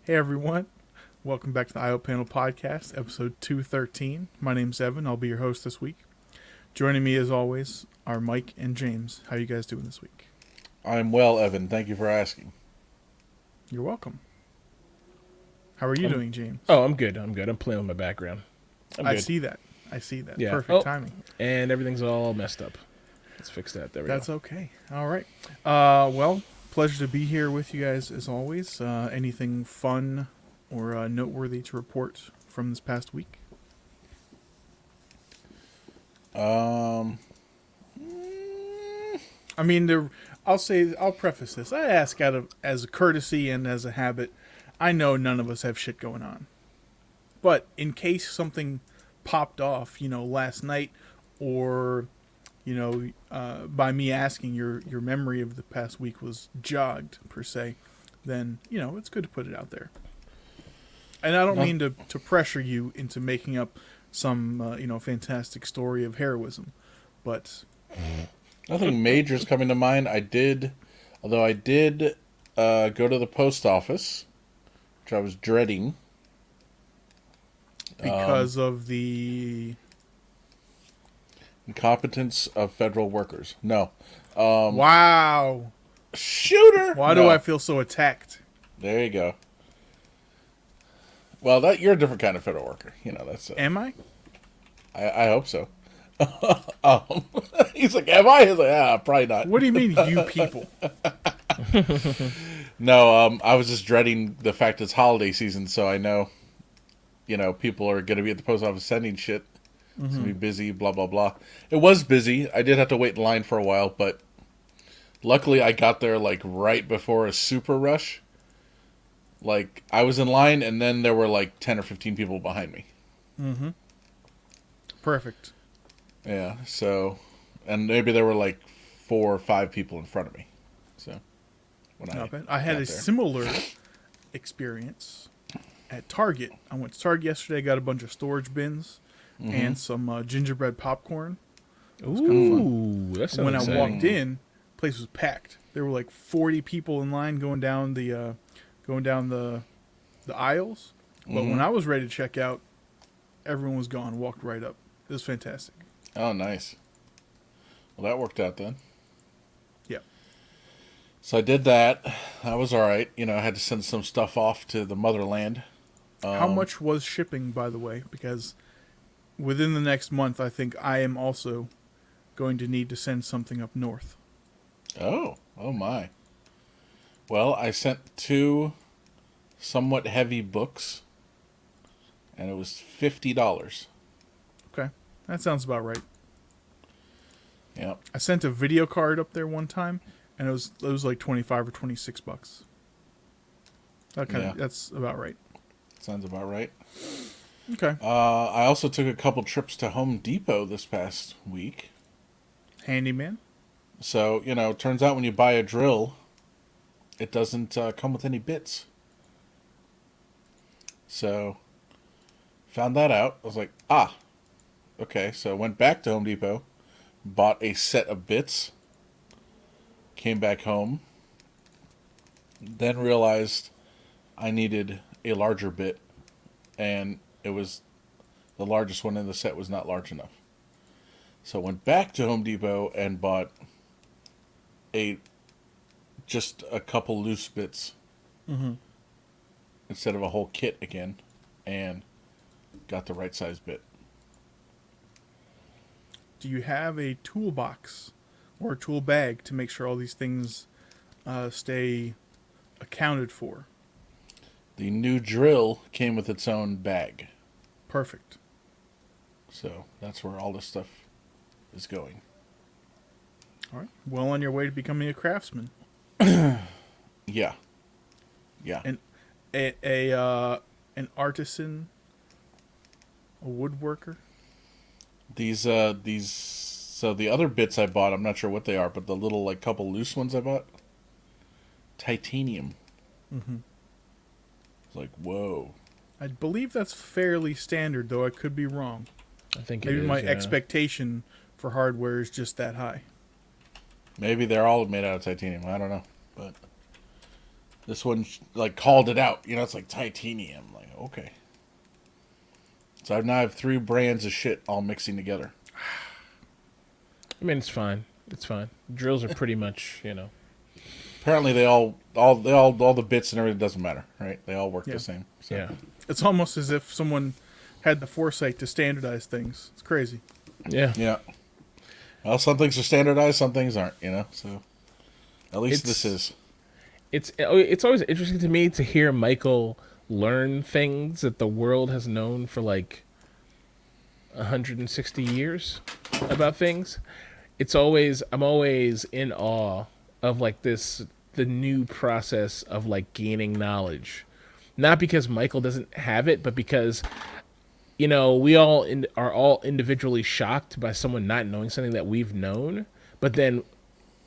Hey everyone, welcome back to the IO Panel Podcast, episode 213. My name's Evan, I'll be your host this week. Joining me as always are Mike and James. How you guys doing this week? I'm well, Evan. Thank you for asking. You're welcome. How are you doing, James? Oh, I'm good. I'm playing with my background. I see that. Yeah. Perfect timing. And everything's all messed up. Let's fix that. There we That's go. okay. All right. Well, pleasure to be here with you guys as always. Anything fun or noteworthy to report from this past week? I mean, I'll preface this. I ask as a courtesy and as a habit. I know none of us have shit going on, but in case something popped off, last night, or by me asking, your memory of the past week was jogged per se, then it's good to put it out there. And I don't mean to pressure you into making up some fantastic story of heroism, but Nothing major is coming to mind. I did go to the post office, which I was dreading. Because of the Incompetence of federal workers. No. Wow. Shooter! Why do I feel so attacked? There you go. Well, you're a different kind of federal worker. That's... Am I? I hope so. He's like, am I? He's like, probably not. What do you mean, you people? No, I was just dreading the fact it's holiday season, so I know, people are going to be at the post office sending shit. It's going to be busy, blah, blah, blah. It was busy. I did have to wait in line for a while, but luckily I got there, right before a super rush. I was in line, and then there were, 10 or 15 people behind me. Mm-hmm. Perfect. Yeah, so... And maybe there were, 4 or 5 people in front of me. So... I had a similar experience at Target. I went to Target yesterday, got a bunch of storage bins and some gingerbread popcorn. It was kind of fun. That sounds When exciting. I walked in, the place was packed. There were 40 people in line going down the aisles. But when I was ready to check out, everyone was gone. Walked right up. It was fantastic. Oh, nice. Well, that worked out then. Yeah. So I did that. That was all right. I had to send some stuff off to the motherland. How much was shipping, by the way? Because within the next month, I think I am also going to need to send something up north. Oh my. Well, I sent 2 somewhat heavy books, and it was $50. Okay, that sounds about right. Yeah. I sent a video card up there one time, and it was like $25 or $26. That's about right. Sounds about right. Okay. I also took a couple trips to Home Depot this past week. Handyman. So, turns out when you buy a drill, it doesn't come with any bits. So, found that out. I was like, okay. So I went back to Home Depot, bought a set of bits, came back home, then realized I needed a larger bit, and it was the largest one in the set was not large enough. So I went back to Home Depot and bought just a couple loose bits instead of a whole kit again, and got the right size bit. Do you have a toolbox or a tool bag to make sure all these things stay accounted for? The new drill came with its own bag. Perfect. So that's where all this stuff is going. All right. Well on your way to becoming a craftsman. Yeah. An artisan, a woodworker. So the other bits I bought, I'm not sure what they are, but the little couple loose ones I bought, titanium. It's like, whoa. I believe that's fairly standard, though I could be wrong. I think Maybe it is, my yeah. expectation for hardware is just that high. Maybe they're all made out of titanium. I don't know, but This one like called it out. You know, it's like titanium. Like, okay. So I now have 3 brands of shit all mixing together. I mean, it's fine. It's fine. Drills are pretty much, Apparently, they all the bits and everything doesn't matter, right? They all work the same. So. Yeah. It's almost as if someone had the foresight to standardize things. It's crazy. Yeah. Yeah. Well, some things are standardized, some things aren't. So at least this is. It's always interesting to me to hear Michael learn things that the world has known for like 160 years about things. I'm always in awe of like the new process of like gaining knowledge. Not because Michael doesn't have it, but because we all are all individually shocked by someone not knowing something that we've known, but then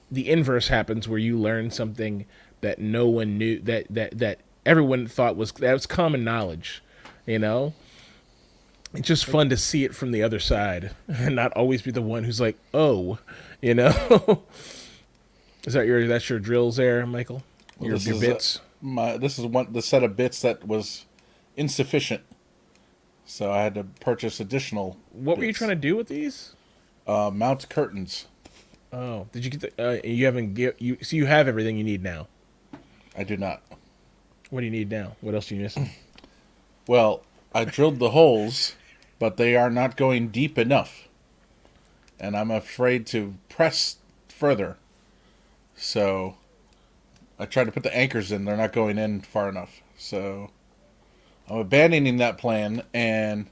the inverse happens where you learn something that no one knew, that everyone thought was common knowledge. It's just fun to see it from the other side and not always be the one who's like, oh, Is that's your drills there, Michael? Your bits? This is the set of bits that was insufficient. So I had to purchase additional What were you trying to do with these? Mount curtains. Oh, did you get so you have everything you need now? I do not. What do you need now? What else are you missing? Well, I drilled the holes, but they are not going deep enough. And I'm afraid to press further. So I tried to put the anchors in. They're not going in far enough. So I'm abandoning that plan, and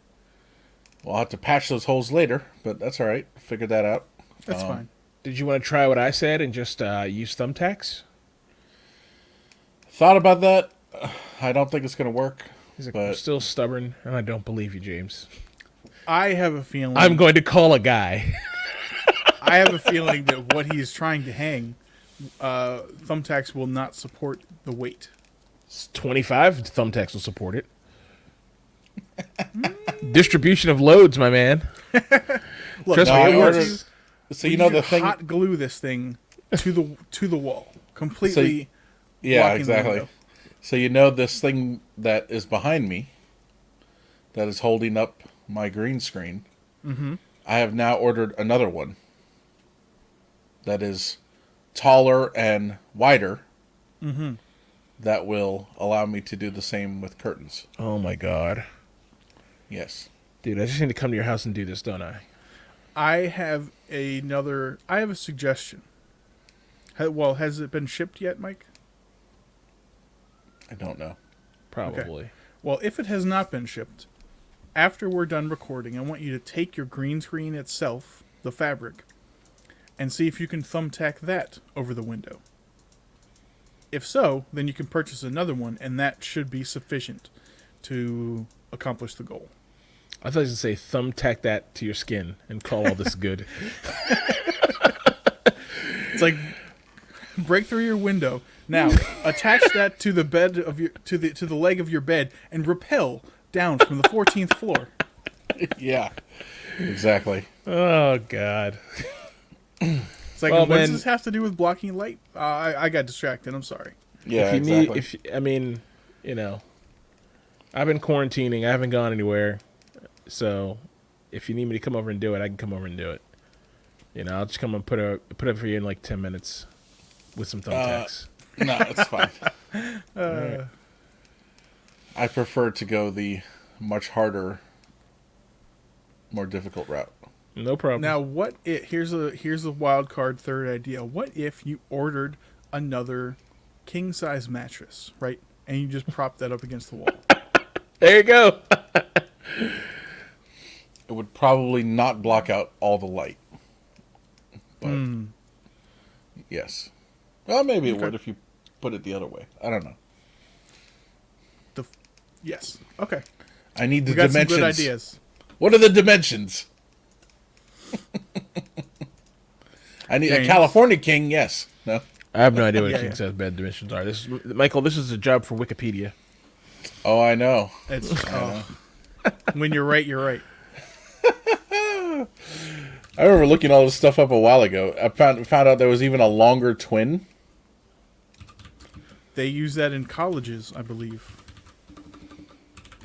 we'll have to patch those holes later. But that's all right. Figured that out. That's fine. Did you want to try what I said and just use thumbtacks? Thought about that. I don't think it's going to work. He's like, but I'm still stubborn, and I don't believe you, James. I have a feeling. I'm going to call a guy. I have a feeling that what he is trying to hang, thumbtacks will not support the weight. It's 25. Thumbtacks will support it. Distribution of loads, my man. Look, Trust me, it works. So you know the thing. Hot glue this thing to the wall completely. Yeah, blocking the exactly. window. So you know this thing that is behind me, that is holding up my green screen. Mm-hmm. I have now ordered another one. That is taller and wider. Mm-hmm. That will allow me to do the same with curtains. Oh, my God. Yes. Dude, I just need to come to your house and do this, don't I? I have a suggestion. Well, has it been shipped yet, Mike? I don't know. Probably. Okay. Well, if it has not been shipped, after we're done recording, I want you to take your green screen itself, the fabric, and see if you can thumbtack that over the window. If so, then you can purchase another one, and that should be sufficient to accomplish the goal. I thought you would say thumbtack that to your skin and call all this good. It's like break through your window. Now, attach that to the bed of your to the leg of your bed and rappel down from the 14th floor. Yeah. Exactly. Oh, God. It's like, Well, what does man, this have to do with blocking light? I got distracted. I'm sorry. Yeah, if you exactly. I've been quarantining. I haven't gone anywhere. So if you need me to come over and do it, I can come over and do it. I'll just come and put it for you in like 10 minutes with some thumbtacks. No, it's fine. Right. I prefer to go the much harder, more difficult route. No problem. Now, here's a wild card third idea. What if you ordered another king size mattress, right? And you just prop that up against the wall. There you go. It would probably not block out all the light. But yes. Well, maybe it would if you put it the other way. I don't know. Yes. Okay. I need the We got dimensions. some good ideas. What are the dimensions? I need a James. California king, yes. No? I have no idea what Yeah, a king yeah. size bed dimensions are. Michael, this is a job for Wikipedia. Oh, I know. It's when you're right, you're right. I remember looking all this stuff up a while ago. I found out there was even a longer twin. They use that in colleges, I believe.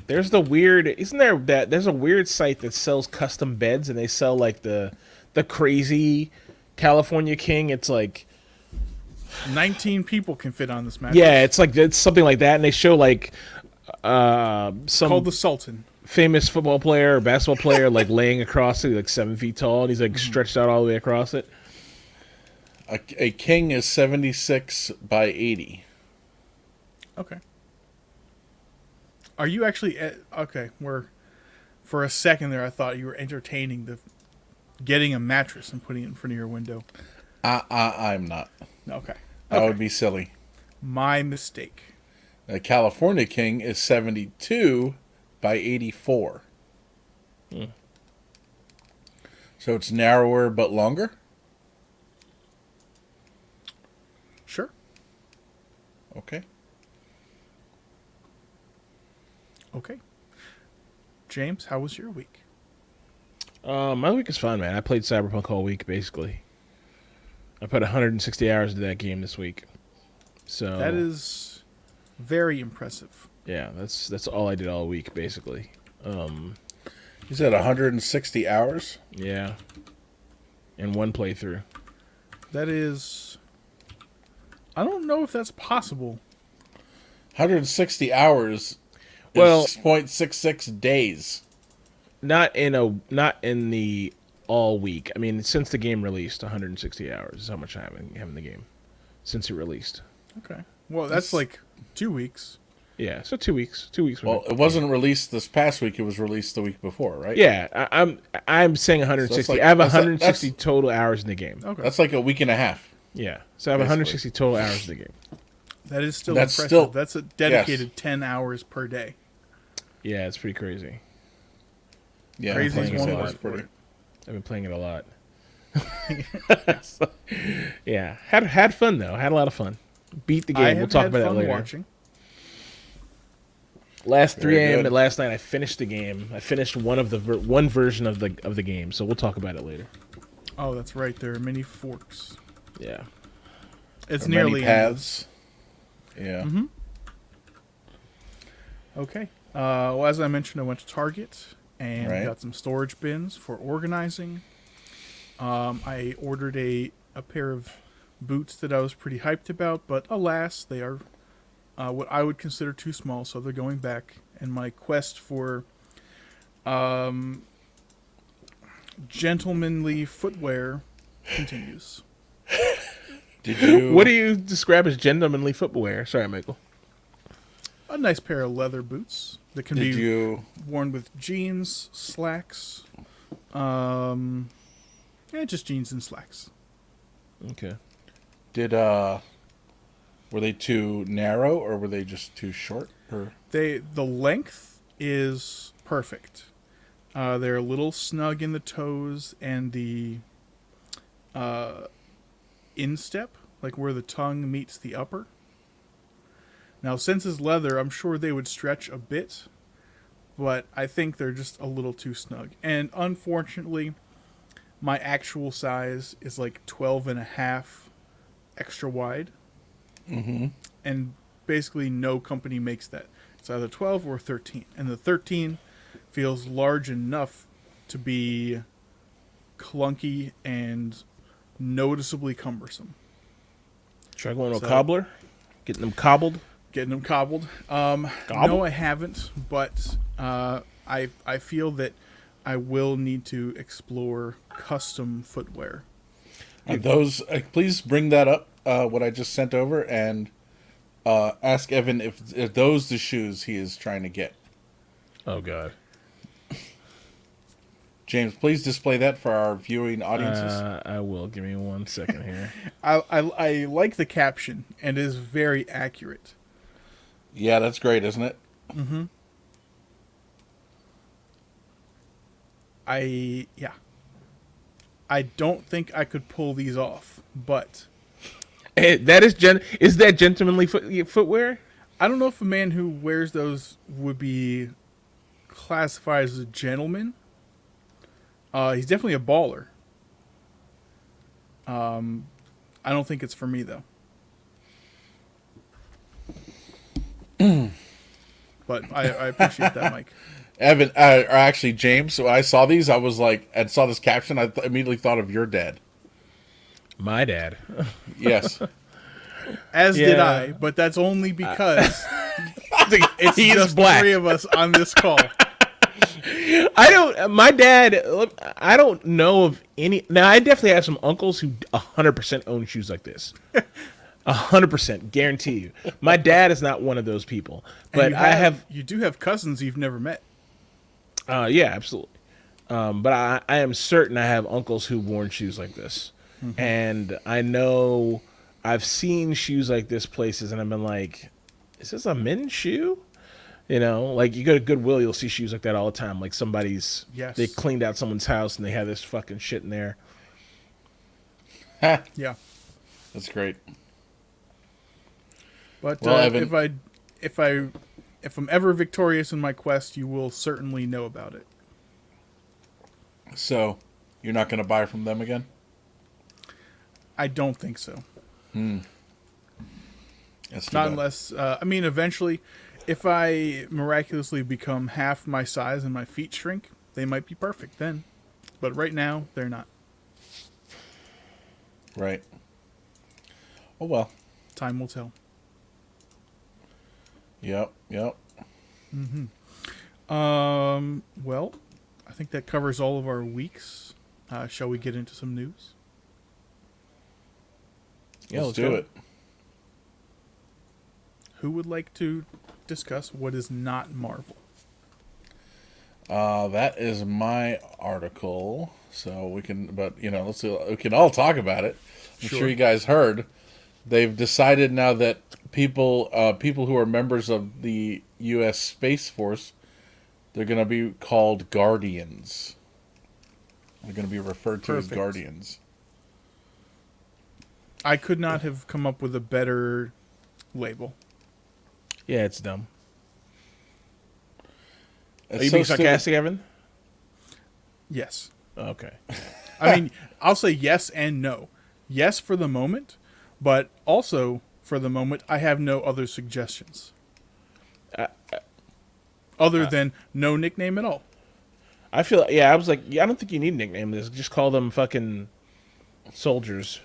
There's the weird. Isn't there that? There's a weird site that sells custom beds, and they sell like the crazy California King. It's like 19 people can fit on this mattress. yeah, it's something like that, and they show like some Called the Sultan. famous football player or basketball player like laying across it, like 7 feet tall, and he's like stretched out all the way across it. A king is 76 by 80. Okay. Are you actually okay? For a second there, I thought you were entertaining the getting a mattress and putting it in front of your window. I'm not. Okay. That would be silly. My mistake. A California king is 72 by 84. So it's narrower but longer? Sure. Okay. Okay. James, how was your week? My week is fun, man. I played Cyberpunk all week, basically. I put 160 hours into that game this week. So That is very impressive. yeah, that's all I did all week, basically. You said 160 hours? Yeah, in one playthrough. That is... I don't know if that's possible. 160 hours Well- is 0.66 days. Not in the all week. I mean, since the game released, 160 hours is how much I have in the game since it released. Okay. Well, that's like 2 weeks. Yeah, so 2 weeks. 2 weeks. Well, it wasn't released this past week. It was released the week before, right? yeah, I'm saying 160. So that's like- I have that's- 160 total hours in the game. Okay. That's like a week and a half. Yeah, so I have Basically. 160 total hours in the game. That is still That's impressive. still- That's a dedicated 10 hours per day. Yeah, it's pretty crazy. Yeah, Crazy is playing one a word lot. for it. I've been playing it a lot. So, yeah, had fun though. Had a lot of fun. Beat the I game. have We'll talk had about that fun later. watching. Last 3 Very a.m. good. last night, I finished the game. I finished one version of the game. So we'll talk about it later. Oh, that's right. There are many forks. Yeah. It's Or nearly many paths. Yeah. Mm-hmm. Okay. Well, as I mentioned, I went to Target and Right. got some storage bins for organizing. I ordered a pair of boots that I was pretty hyped about, but alas, they are what I would consider too small, so they're going back. And my quest for gentlemanly footwear continues. Did you? What do you describe as gentlemanly footwear? Sorry, Michael. A nice pair of leather boots that can Did be you? worn with jeans, slacks, just jeans and slacks. Okay. Did were they too narrow or were they just too short? Or The length is perfect. They're a little snug in the toes and the instep, like where the tongue meets the upper. Now, since it's leather, I'm sure they would stretch a bit, but I think they're just a little too snug. And unfortunately, my actual size is like 12 and a half extra wide. mm-hmm. And basically no company makes that. It's either 12 or 13. And the 13 feels large enough to be clunky and noticeably cumbersome. Try going to a So- cobbler, getting them cobbled. Getting them cobbled. No, I haven't, but I feel that I will need to explore custom footwear. Those please bring that up. What I just sent over and ask Evan if those the shoes he is trying to get. Oh God. James, please display that for our viewing audiences. I will. Give me 1 second here. I like the caption and it is very accurate. Yeah, that's great, isn't it? I don't think I could pull these off, but That is that gentlemanly footwear? I don't know if a man who wears those would be classified as a gentleman. He's definitely a baller. I don't think it's for me though. But I appreciate that, Mike. Evan, or actually James, when I saw these, I was like, and saw this caption, I immediately thought of your dad. My dad. Yes. As Yeah. did I, but that's only because it's He is just black. the three of us on this call. My dad, I don't know of any. Now, I definitely have some uncles who 100% own shoes like this. 100%, guarantee you. My dad is not one of those people. But You do have cousins you've never met. Yeah, absolutely. But I am certain I have uncles who've worn shoes like this. And I know I've seen shoes like this places, and I've been like, is this a men's shoe? You know, like you go to Goodwill, you'll see shoes like that all the time. Like Yes. they cleaned out someone's house and they have this fucking shit in there. Yeah. That's great. But Well, Evan- if I'm ever victorious in my quest, you will certainly know about it. So, you're not going to buy from them again? I don't think so. That's too Not bad. unless eventually, if I miraculously become half my size and my feet shrink, they might be perfect then. But right now, they're not. Right. Oh, well. Time will tell. Yep. Well, I think that covers all of our weeks. Shall we get into some news? Yeah, Let's do it. Who would like to discuss what is not Marvel? That is my article. So we can, but we can all talk about it. I'm Sure. sure you guys heard. They've decided now that people who are members of the U.S. Space Force, they're going to be called Guardians. They're going to be referred to as Perfect. Guardians. I could not have come up with a better label. Yeah, it's dumb. It's Are you so being stupid. sarcastic, Evan? Yes. Okay. I mean, I'll say yes and no. Yes for the moment, but also for the moment, I have no other suggestions. Other than no nickname at all. I was like, I don't think you need a nickname. Just call them fucking soldiers.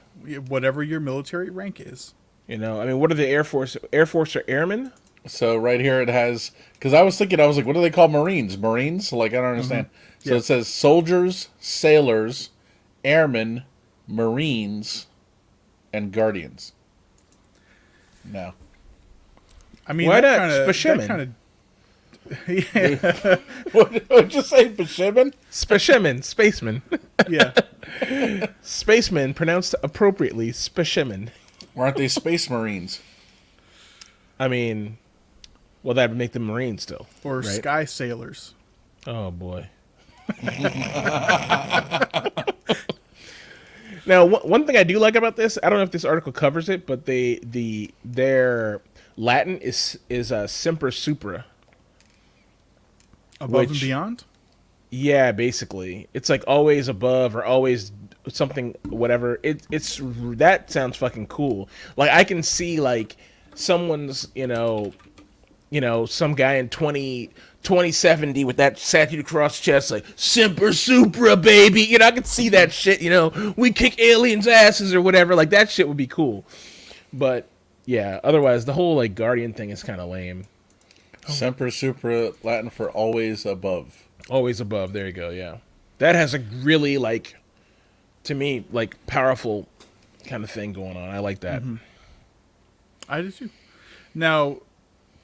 Whatever your military rank is. You know, I mean, what are the Air Force? Air Force or Airmen? So right here it has, because I was like, what do they call Marines? Marines? Like, I don't understand. So Yeah. it says soldiers, sailors, airmen, Marines, and Guardians. No. I mean, Why that not kinda- Speshemin? that kinda- What did you say, Bishimin? Spacemen. yeah. Spacemen, pronounced appropriately, Spacemen. Or aren't they Space Marines? I mean, well, that would make them Marines still. Or right? sky sailors. Oh, boy. Now, one thing I do like about this, I don't know if this article covers it, but their Latin is semper supra. Above and Which- beyond? Yeah, basically, it's like always above or always something, whatever. It's that sounds fucking cool. Like I can see like someone's, some guy in 2070 with that tattooed across chest, like Semper Supra, baby. I can see that shit. We kick aliens' asses or whatever. Like that shit would be cool. But yeah, otherwise the whole like Guardian thing is kind of lame. Semper Supra, Latin for always above. Always above. There you go. Yeah, that has a really to me powerful kind of thing going on. I like that. I do too. Now,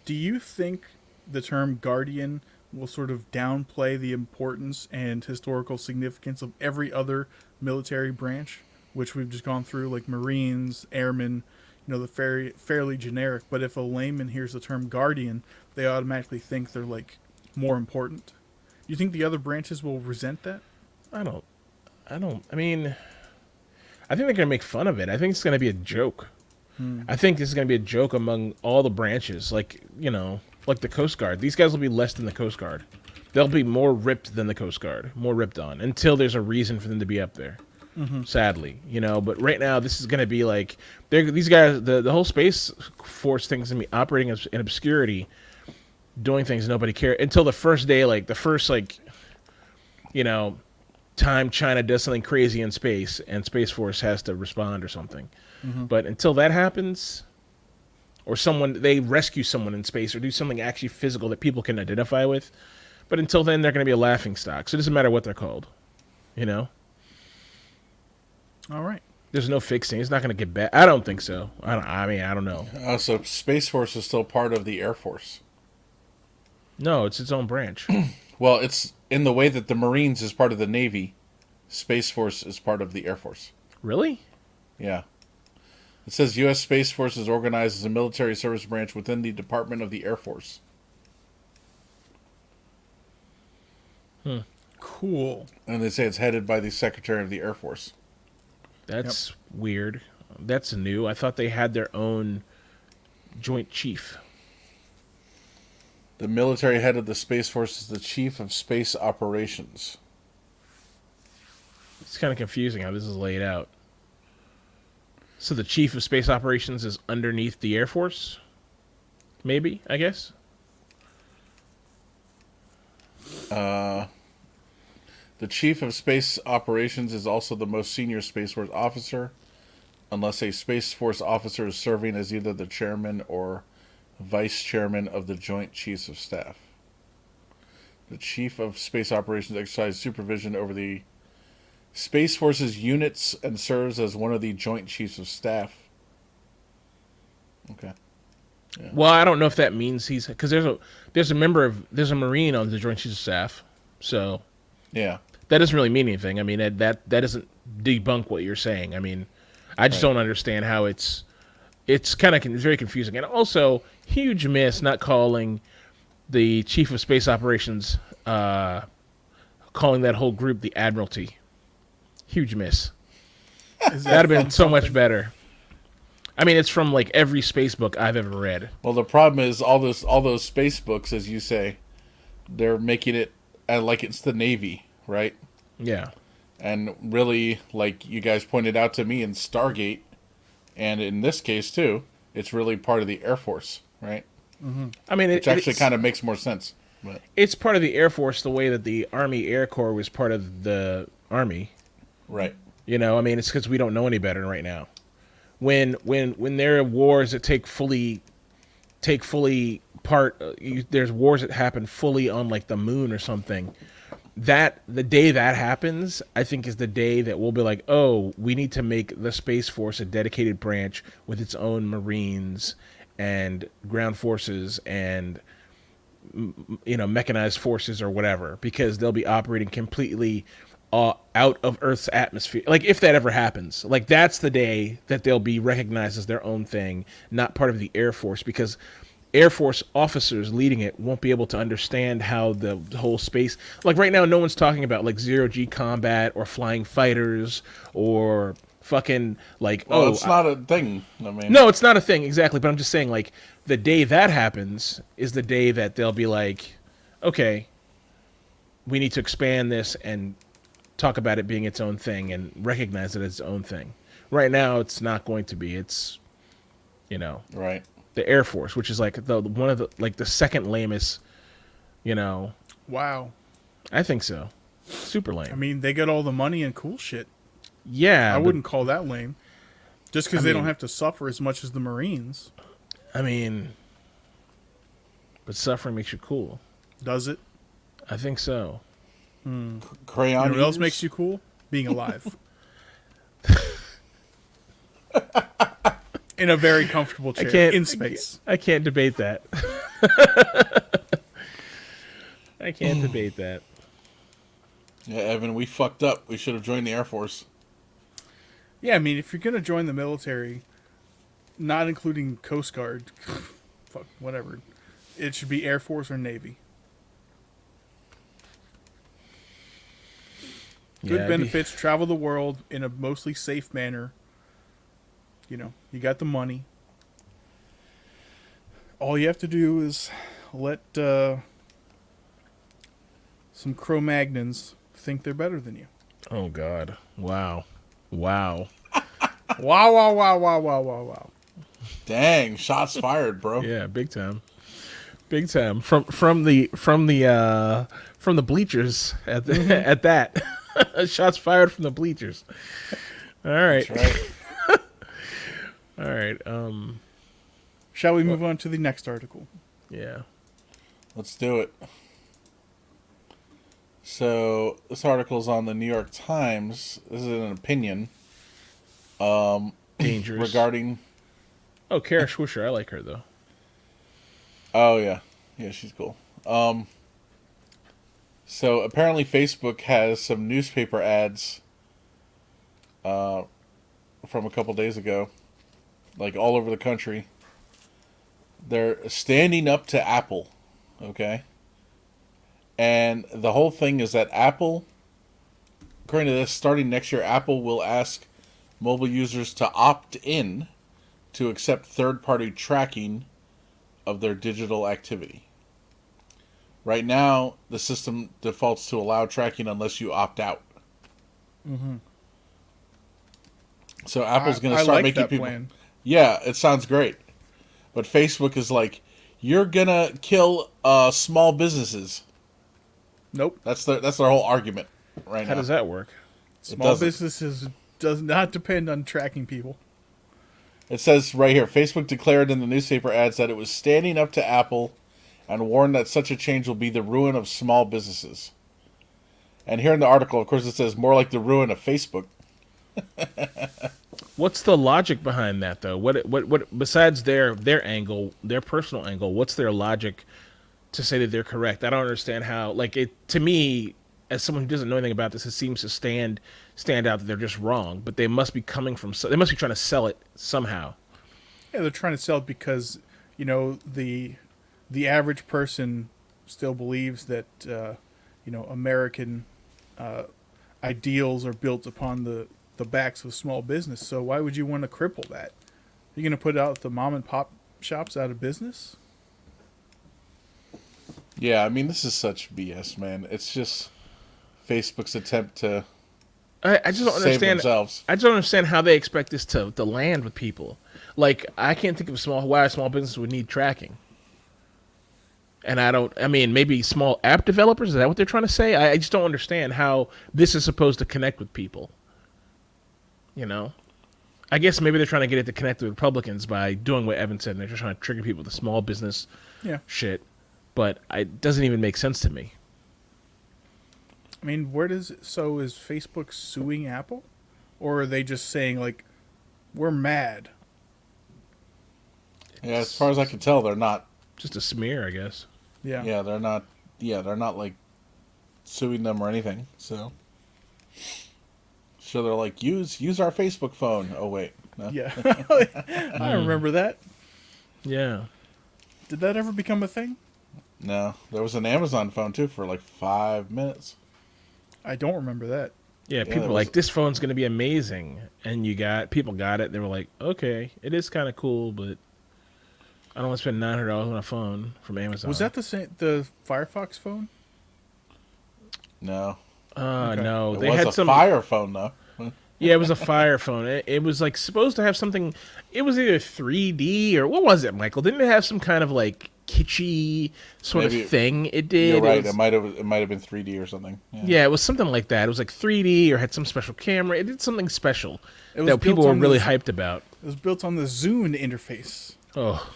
do you think the term guardian will sort of downplay the importance and historical significance of every other military branch, which we've just gone through, like Marines, Airmen, the fairly generic, but if a layman hears the term guardian, they automatically think they're more important. You think the other branches will resent that? I mean, I think they're gonna make fun of it. I think it's gonna be a joke. I think this is gonna be a joke among all the branches, like the Coast Guard. These guys will be less than the Coast Guard. They'll be more ripped than the Coast Guard, more ripped on, until there's a reason for them to be up there. Sadly, but right now this is gonna be these guys. The whole Space Force thing is gonna be operating in obscurity doing things nobody cared until the first day, like the first time China does something crazy in space and Space Force has to respond or something. But until that happens, or they rescue someone in space or do something actually physical that people can identify with, but until then they're going to be a laughing stock. So it doesn't matter what they're called, All right. There's no fixing. It's not going to get bad. I don't think so. I don't know. So Space Force is still part of the Air Force. No, it's its own branch. Well, it's in the way that the Marines is part of the Navy, Space Force is part of the Air Force. Really? Yeah. It says U.S. Space Force is organized as a military service branch within the Department of the Air Force. Cool. And they say it's headed by the Secretary of the Air Force. That's weird. That's new. I thought they had their own joint chief. The military head of the Space Force is the Chief of Space Operations. It's kind of confusing how this is laid out. So the Chief of Space Operations is underneath the Air Force? Maybe, I guess? The Chief of Space Operations is also the most senior Space Force officer, unless a Space Force officer is serving as either the chairman or vice chairman of the Joint Chiefs of Staff. The Chief of Space Operations exercises supervision over the Space Force's units and serves as one of the Joint Chiefs of Staff. Okay. Yeah. Well, I don't know if that means he's... Because there's a Marine on the Joint Chiefs of Staff, so... Yeah. That doesn't really mean anything. I mean, that doesn't debunk what you're saying. I mean, I just don't understand how it's kind of very confusing. And also, huge miss not calling the Chief of Space Operations, calling that whole group the Admiralty. Huge miss. That'd have been so much better. I mean, it's from like every space book I've ever read. Well, the problem is all those space books, as you say, they're making it like it's the Navy, right? Yeah. And really, like you guys pointed out to me in Stargate, and in this case too, it's really part of the Air Force, right? Mm-hmm. I mean, which actually kind of makes more sense. But. It's part of the Air Force the way that the Army Air Corps was part of the Army. Right. I mean, it's because we don't know any better right now. When there are wars that take fully part, there's wars that happen fully on like the moon or something. That the day that happens, I think, is the day that we'll be like, oh, we need to make the Space Force a dedicated branch with its own Marines and ground forces and mechanized forces or whatever, because they'll be operating completely out of Earth's atmosphere. Like, if that ever happens, like, that's the day that they'll be recognized as their own thing, not part of the Air Force, because Air Force officers leading it won't be able to understand how the whole space... Like, right now, no one's talking about, like, zero-G combat or flying fighters or fucking, like... Well, it's not a thing. I mean... No, it's not a thing, exactly. But I'm just saying, like, the day that happens is the day that they'll be like, okay, we need to expand this and talk about it being its own thing and recognize it as its own thing. Right now, it's not going to be. It's, right. The Air Force, which is like one of the second lamest, Wow. I think so. Super lame. I mean, they get all the money and cool shit. Yeah. I wouldn't call that lame. Just because they don't have to suffer as much as the Marines. I mean, but suffering makes you cool. Does it? I think so. Crayon. You know what else makes you cool? Being alive. In a very comfortable chair in space. I can't debate that. I can't debate that. Yeah, Evan, we fucked up. We should have joined the Air Force. Yeah, I mean, if you're going to join the military, not including Coast Guard, fuck, whatever, it should be Air Force or Navy. Good benefits, travel the world in a mostly safe manner. You got the money. All you have to do is let some Cro-Magnons think they're better than you. Oh, God. Wow. Wow. Wow. Dang, shots fired, bro. Yeah, big time. Big time from the bleachers at at that. Shots fired from the bleachers. All right. That's right. All right. Shall we move on to the next article? Yeah. Let's do it. So this article's on the New York Times. This is an opinion Dangerous. regarding. Oh, Kara Swisher. I like her though. Oh yeah, she's cool. So apparently Facebook has some newspaper ads from a couple days ago, like all over the country. They're standing up to Apple, okay? And the whole thing is that Apple, according to this, starting next year, Apple will ask mobile users to opt in to accept third-party tracking of their digital activity. Right now, the system defaults to allow tracking unless you opt out. Mm-hmm. So Apple's going to start like making that people. plan. Yeah, it sounds great, but Facebook is like, you're gonna kill small businesses. Nope. That's their whole argument right now. How does that work? Small doesn't. businesses does not depend on tracking people. It says right here, Facebook declared in the newspaper ads that it was standing up to Apple and warned that such a change will be the ruin of small businesses. And here in the article, of course, it says more like the ruin of Facebook. What's the logic behind that, though? What besides their angle, their personal angle, what's their logic to say that they're correct? I don't understand how. Like, it to me, as someone who doesn't know anything about this, it seems to stand out that they're just wrong. But they must be coming from. They must be trying to sell it somehow. Yeah, they're trying to sell it because the average person still believes that American ideals are built upon the backs of small business. So why would you want to cripple that? You're going to put out the mom and pop shops out of business? Yeah, I mean, this is such BS, man. It's just Facebook's attempt to I just don't save understand. themselves. I just don't understand how they expect this to land with people. Like, I can't think of why a small business would need tracking. And I mean, maybe small app developers, is that what they're trying to say? I just don't understand how this is supposed to connect with people. I guess maybe they're trying to get it to connect with Republicans by doing what Evan said, and they're just trying to trigger people with the small business shit. But it doesn't even make sense to me. I mean, is Facebook suing Apple? Or are they just saying, like, we're mad? Yeah, as far as I can tell, they're not. Just a smear, I guess. Yeah. Yeah, they're not. Yeah, they're not like suing them or anything. So they're like, use our Facebook phone. Oh wait, no. Yeah. I remember that. Yeah. Did that ever become a thing? No, there was an Amazon phone too for like 5 minutes. I don't remember that. Yeah, people were like, this phone's going to be amazing. And people got it. They were like, okay, it is kind of cool, but I don't want to spend $900 on a phone from Amazon. Was that the Firefox phone? No. Okay. No. It They was had a some Fire phone though. Yeah, it was a Fire phone. It was like supposed to have something. It was either 3D or what was it, Michael? Didn't it have some kind of like kitschy sort Maybe of thing? It did. You're right. It It might have been 3D or something. yeah, it was something like that. It was like 3D or had some special camera. It did something special It was that people built were on really the- hyped about. It was built on the Zune interface. Oh,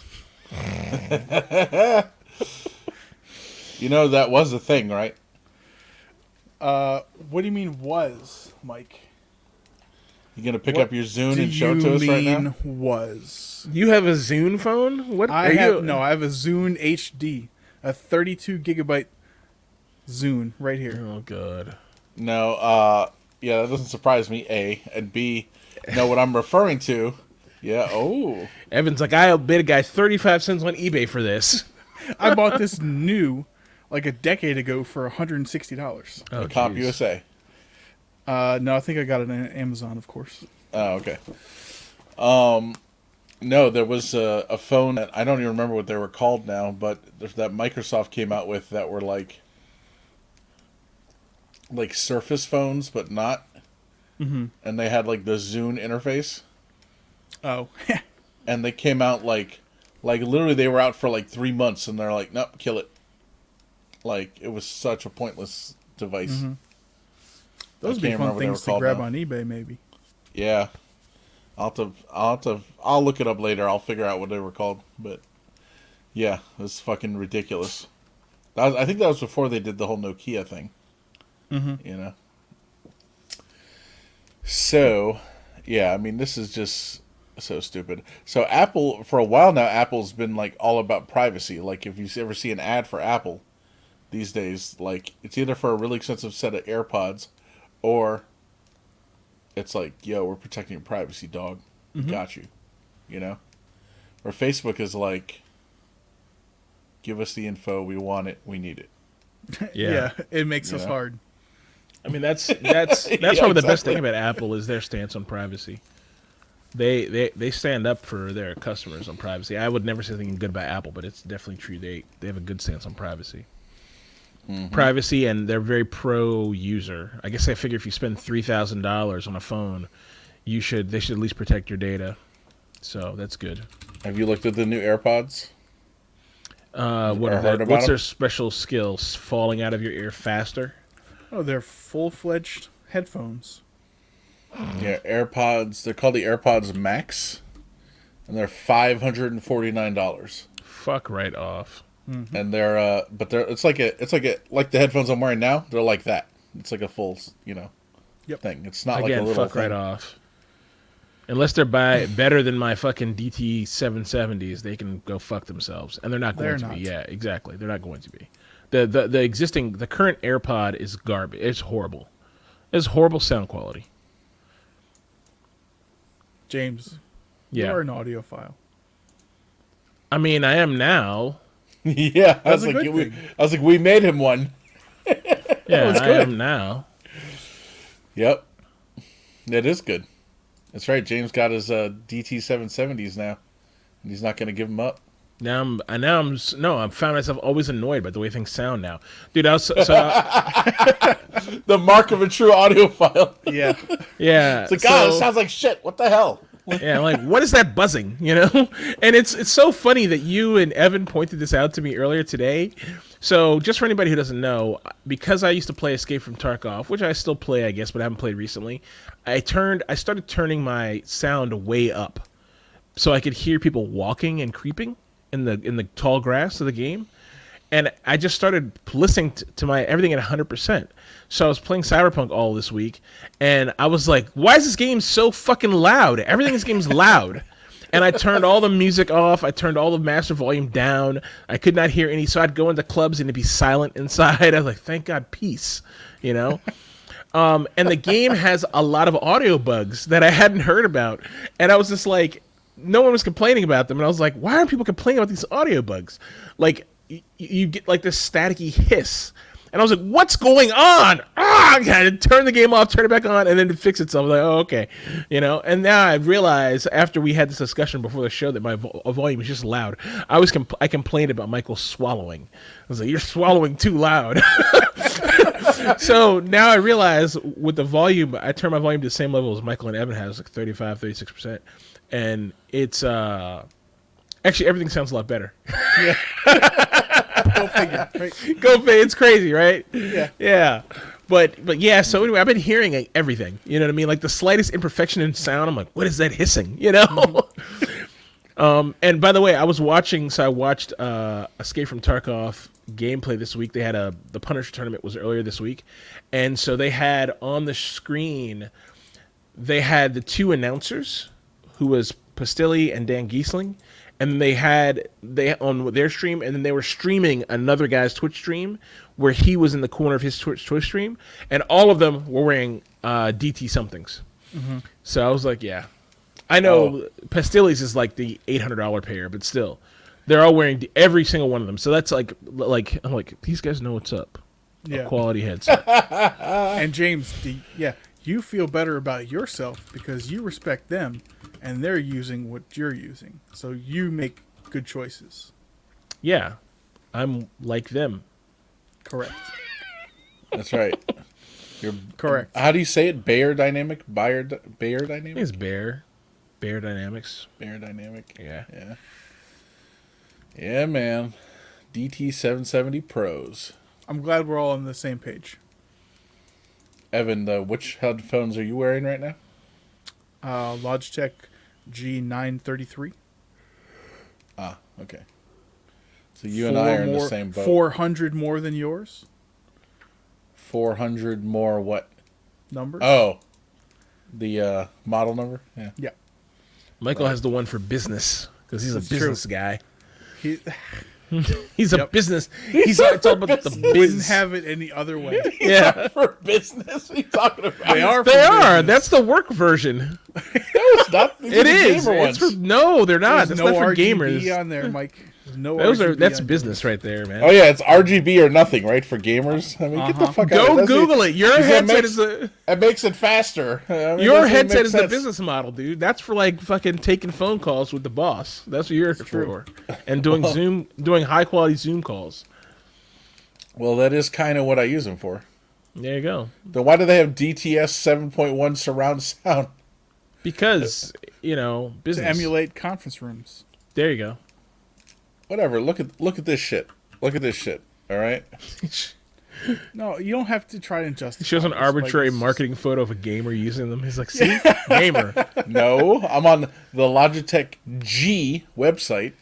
That was a thing, right? What do you mean was, Mike? You gonna pick What up your Zune do and show it you to us right mean now? was? you have a Zune phone? What? I have a Zune HD, a 32 gigabyte Zune right here. Oh god. No. Yeah, that doesn't surprise me. A and B. No, what I'm referring to. Yeah. Oh. Evan's like, I bid a guy 35 cents on eBay for this. I bought this new, like a decade ago, for $160. Oh, Comp jeez. USA. No, I think I got it on Amazon, of course. Oh, okay. No, there was a phone that I don't even remember what they were called now, but that Microsoft came out with that were like Surface phones, but not. Mm-hmm. And they had like the Zune interface, Oh, and they came out like Like literally, they were out for like 3 months, and they're like, "Nope, kill it." Like it was such a pointless device. Mm-hmm. Those would be fun things to grab on eBay, maybe. Yeah, I'll look it up later. I'll figure out what they were called. But yeah, it's fucking ridiculous. I think that was before they did the whole Nokia thing. Mm-hmm. You know. So, yeah, I mean, this is just so stupid. So Apple, for a while now, Apple's been like all about privacy. Like if you ever see an ad for Apple these days, like it's either for a really expensive set of AirPods, or it's like, yo, we're protecting your privacy, dog. We got you. You know? Or Facebook is like, give us the info, we want it, we need it. Yeah, it makes us hard. I mean, that's probably the best thing about Apple is their stance on privacy. They stand up for their customers on privacy. I would never say anything good about Apple, but it's definitely true. They have a good stance on privacy. Privacy, and they're very pro user. I guess I figure if you spend $3,000 on a phone, they should at least protect your data. So that's good. Have you looked at the new AirPods? What's their special skills? Falling out of your ear faster? Oh, they're full-fledged headphones. Yeah, AirPods. They're called the AirPods Max, and they're $549. Fuck right off. And they're it's like the headphones I'm wearing now. They're like that. It's like a full thing. It's not Again, like a little fuck thing. right off. Unless they're better than my fucking DT 770s, they can go fuck themselves, and they're not going to be. Yeah, exactly. They're not going to be. The current AirPod is garbage. It's horrible. It's horrible sound quality. James, yeah, you're an audiophile. I mean, I am now. Yeah, I was like, we made him one. Yeah, I am now. Yep, it is good. That's right. James got his DT 770s now, and he's not going to give them up. I found myself always annoyed by the way things sound now, dude. The mark of a true audiophile. Yeah, yeah. It's like, God, it sounds like shit. What the hell? Yeah, like, what is that buzzing? You know, and it's so funny that you and Evan pointed this out to me earlier today. So, just for anybody who doesn't know, because I used to play Escape from Tarkov, which I still play, I guess, but I haven't played recently. I started turning my sound way up, so I could hear people walking and creeping in the tall grass of the game. And I just started listening to my everything at 100%. So I was playing Cyberpunk all this week, and I was like, why is this game so fucking loud? Everything in this game is loud. And I turned all the music off. I turned all the master volume down. I could not hear any. So I'd go into clubs and it'd be silent inside. I was like, thank God, peace, you know? And the game has a lot of audio bugs that I hadn't heard about. And I was just like, no one was complaining about them. And I was like, why aren't people complaining about these audio bugs? Like, you get like this staticky hiss. And I was like, what's going on? I had to turn the game off, turn it back on, and then it fix itself. I was like, oh, okay. You know, and now I realize after we had this discussion before the show that my volume is just loud. I complained about Michael swallowing. I was like, you're swallowing too loud. So now I realize with the volume, I turn my volume to the same level as Michael and Evan has, like 35, 36%. And it's actually everything sounds a lot better. Yeah. Go figure. Right? Go figure. It's crazy, right? Yeah. Yeah. But yeah, so anyway, I've been hearing everything. You know what I mean? Like the slightest imperfection in sound, I'm like, what is that hissing? You know? And by the way, I watched Escape from Tarkov gameplay this week. They had the Punisher tournament was earlier this week. And so they had on the screen, they had the two announcers, who was Pastilli and Dan Giesling. And they on their stream, and then they were streaming another guy's Twitch stream where he was in the corner of his Twitch stream, and all of them were wearing DT somethings. Mm-hmm. So I was like, yeah, I know Pastilli's is like the $800 pair, but still, they're all wearing every single one of them. So that's like I'm like, these guys know what's up. Yeah, a quality headset. And James, you feel better about yourself because you respect them. And they're using what you're using. So you make good choices. Yeah. I'm like them. Correct. That's right. You're correct. How do you say it? Bayer Dynamic? Bayer Dynamic? I think it's Bear. Bear Dynamics. Bear Dynamic? Yeah. Yeah. Yeah, man. DT770 Pros. I'm glad we're all on the same page. Evan, which headphones are you wearing right now? Logitech G933. Ah, okay. So you and I are in the same boat. 400 more than yours? 400 more what? Numbers? Oh. The model number? Yeah. Yeah. Michael has the one for business because he's That's a business guy. He He's a business. It's all about the wouldn't business. have it any other way. Yeah, For business? What are you talking about? They are. they for are. business. That's the work version. No, it's not. These It are the is. gamer It's ones. for, no, they're not. There's That's no not for RGB gamers. on there, Mike. There's no Those are RGB that's on business right there, man. Oh, yeah, it's RGB or nothing, right? For gamers? I mean, get the fuck out of Go here. Google it. Your Because that headset makes- is the It makes it faster. I mean, your doesn't even headset make is the sense. business model, dude. That's for like fucking taking phone calls with the boss. That's what you're for, and doing doing high quality Zoom calls. Well, that is kind of what I use them for. There you go. Then why do they have DTS 7.1 surround sound? Because to business. emulate conference rooms. There you go. Whatever. Look at this shit. Look at this shit. All right. No, you don't have to try and justify. He shows an this, arbitrary like, marketing photo of a gamer using them. He's like, see, gamer. No, I'm on the Logitech G website,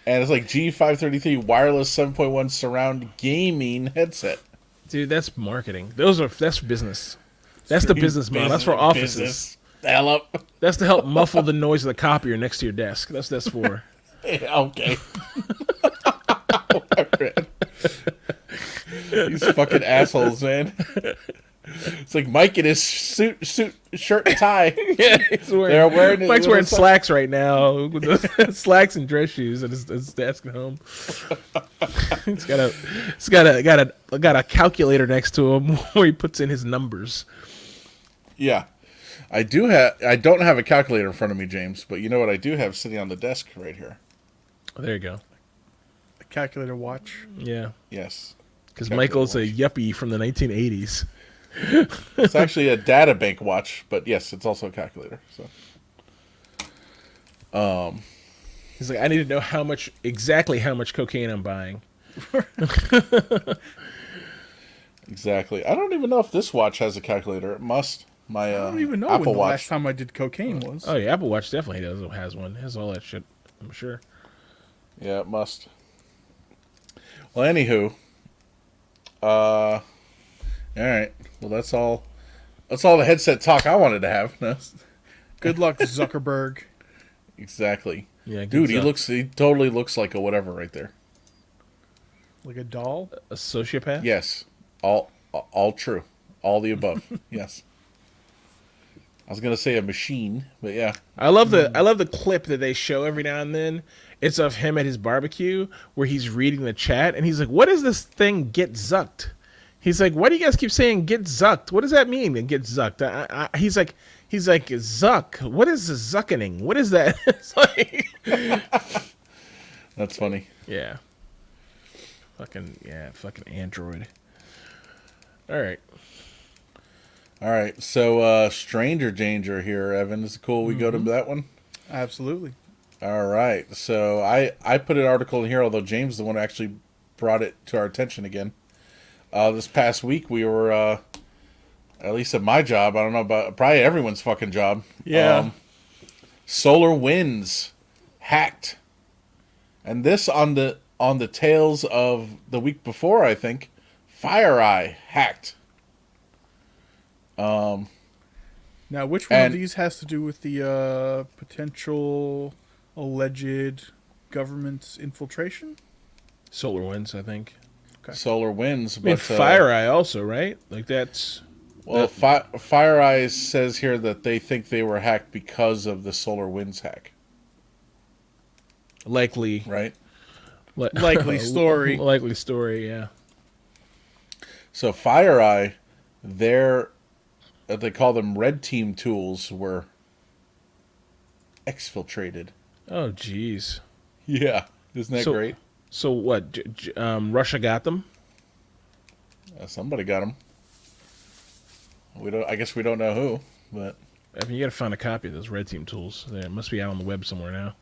and it's like G533 wireless 7.1 surround gaming headset. Dude, that's marketing. That's business. That's the business model. That's for offices. Business. The hell up. That's to help muffle the noise of the copier next to your desk. That's for. Yeah, okay. These fucking assholes, man. It's like Mike in his suit, shirt, and tie. Yeah, he's They're wearing it Mike's with wearing a- slacks right now, with the slacks and dress shoes at his desk at home. He's got a calculator next to him where he puts in his numbers. Yeah. I don't have a calculator in front of me, James, but you know what I do have sitting on the desk right here? There you go. a calculator watch. Yeah, Yes. because Calculator Michael's a watch. yuppie from the 1980s. It's actually a data bank watch, but yes, it's also a calculator. So He's like, I need to know exactly how much cocaine I'm buying. exactly. I don't even know if this watch has a calculator. It must. My I don't even know Apple when the Watch. last time I did cocaine was. Oh yeah, Apple Watch definitely has one. It has all that shit, I'm sure. Yeah, it must. Well, anywho, all right. Well, that's all. That's all the headset talk I wanted to have. No? Good luck, Zuckerberg. Exactly. Yeah, Dude, good stuff. he totally looks like a whatever right there. Like a doll. A sociopath. Yes, all true, all the above. Yes. I was gonna say a machine, but yeah. I love the clip that they show every now and then. It's of him at his barbecue where he's reading the chat and he's like, "What is this thing? Get zucked." He's like, "Why do you guys keep saying get zucked? What does that mean? And get zucked?" He's like, "Zuck. What is the zuckening? What is that?" It's like, That's funny. yeah, fucking Android. All right. All right, so Stranger Danger here, Evan. Is it cool we go to that one? Absolutely. All right, so I put an article in here, although James is the one who actually brought it to our attention again. This past week we were, at least at my job, I don't know about probably everyone's fucking job. Yeah. Solar Winds hacked, and this on the tails of the week before, I think. FireEye hacked. Now, which one of And- these has to do with the potential alleged government infiltration? Solar Winds, I think. Solar Winds, I mean, but FireEye also, right? Like that's well, FireEye says here that they think they were hacked because of the Solar Winds hack, likely. right? Likely story. Likely story, yeah. So FireEye, they call them red team tools, were exfiltrated. Oh, jeez. Yeah, isn't that great? So what? Russia got them? Somebody got them. I guess we don't know who, but I mean, you got to find a copy of those red team tools. They must be out on the web somewhere now.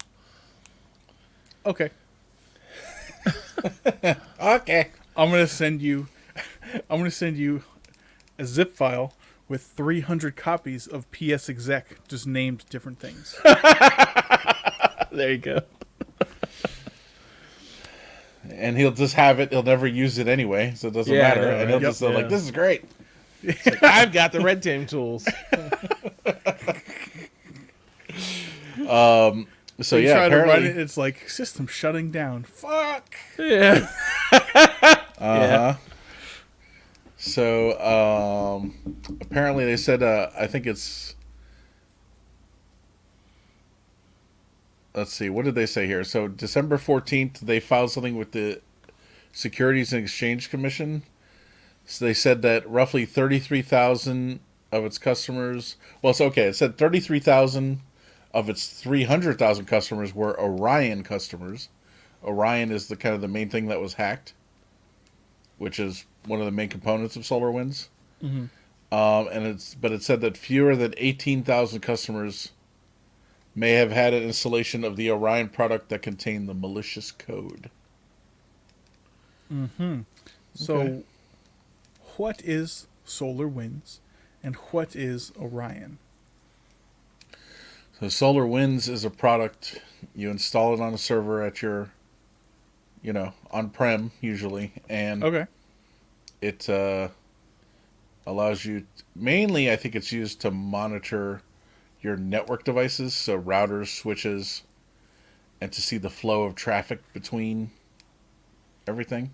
Okay. Okay. I'm gonna send you. I'm gonna send you a zip file with 300 copies of PS Exec, just named different things. There you go. And he'll just have it. He'll never use it anyway, so it doesn't Yeah, I matter. know, And right? he'll Yep. just like, this is great. I've got the red team tools. So You yeah, try to run apparently. it, it's like system shutting down. Fuck. Yeah. Uh-huh. So apparently they said I think it's, let's see, what did they say here? So December 14th they filed something with the Securities and Exchange Commission. So they said that roughly 33,000 of its customers, well, it's okay. It said 33,000 of its 300,000 customers were Orion customers. Orion is the kind of the main thing that was hacked, which is one of the main components of SolarWinds. But it said that fewer than 18,000 customers may have had an installation of the Orion product that contained the malicious code. So, Okay. what is SolarWinds, and what is Orion? So SolarWinds is a product you install it on a server at your, on-prem usually, and Okay. it allows you. Mainly, I think it's used to monitor your network devices, so routers, switches, and to see the flow of traffic between everything.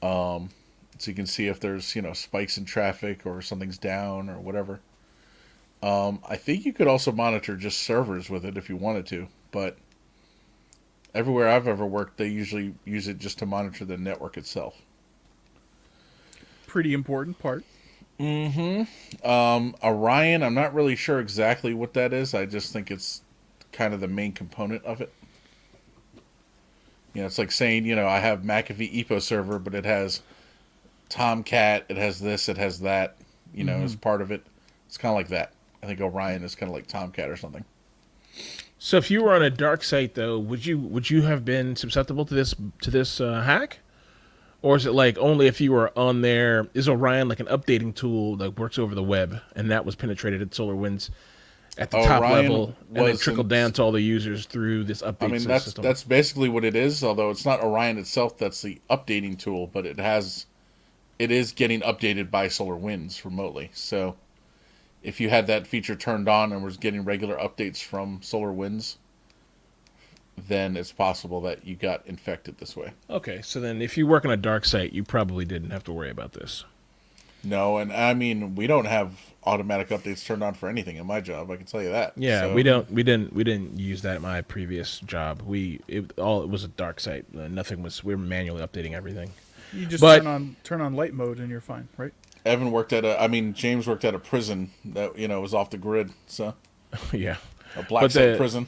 So you can see if there's spikes in traffic or something's down or whatever. I think you could also monitor just servers with it if you wanted to, but everywhere I've ever worked, they usually use it just to monitor the network itself. Pretty important part. Orion, I'm not really sure exactly what that is. I just think it's kind of the main component of it. It's like saying, I have McAfee EPO server, but it has Tomcat, it has this, it has that, as part of it. It's kind of like that. I think Orion is kind of like Tomcat or something. So if you were on a dark site, though, would you have been susceptible to this hack, or is it like only if you were on there? Is Orion like an updating tool that works over the web, and that was penetrated at SolarWinds at the top Orion level, and then was trickled down to all the users through this update I mean, system? that's basically what it is. Although it's not Orion itself that's the updating tool, but it is getting updated by SolarWinds remotely. So if you had that feature turned on and was getting regular updates from SolarWinds, then it's possible that you got infected this way. Okay, so then if you work on a dark site, you probably didn't have to worry about this. No, and I mean, we don't have automatic updates turned on for anything in my job. I can tell you that. Yeah, So- we didn't use that at my previous job. It was a dark site. Nothing was. We were manually updating everything. You just But- turn on light mode and you're fine, right? James worked at a prison that, was off the grid. So Yeah, a black But site the- prison.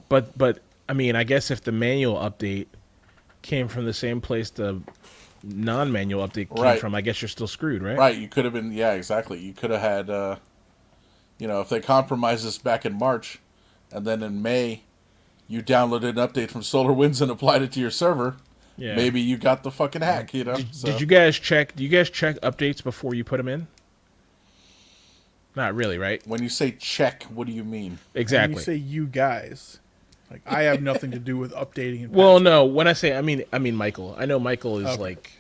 but I mean, I guess if the manual update came from the same place the non-manual update came Right. from, I guess you're still screwed, right? Right, you could have been, yeah, exactly. You could have had, if they compromised this back in March, and then in May, you downloaded an update from SolarWinds and applied it to your server, Yeah. maybe you got the fucking hack, Did you guys check? Do you guys check updates before you put them in? Not really, right? When you say check, what do you mean? Exactly. When you say you guys, like I have nothing to do with updating. And Well, no. When I say, I mean Michael. I know Michael is Okay. like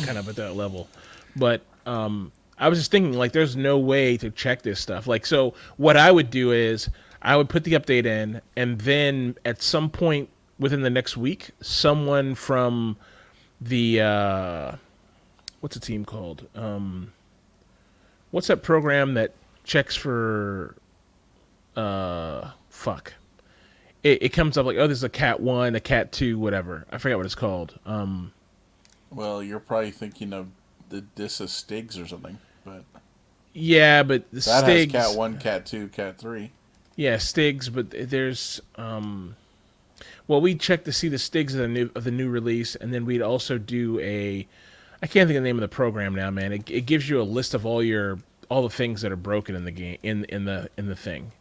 kind of at that level, but I was just thinking like, there's no way to check this stuff. Like, so what I would do is I would put the update in, and then at some point within the next week, someone from the what's the team called? What's that program that checks for fuck? It comes up like, oh, there's a Cat 1, a Cat 2, whatever. I forget what it's called. Well, you're probably thinking of this is Stigs or something, but Yeah, but the that Stigs. has Cat 1, Cat 2, Cat 3. Yeah, Stigs, but there's well, we check to see the Stigs of the new release, and then we'd also do I can't think of the name of the program now, man. It gives you a list of all the things that are broken in the game in the thing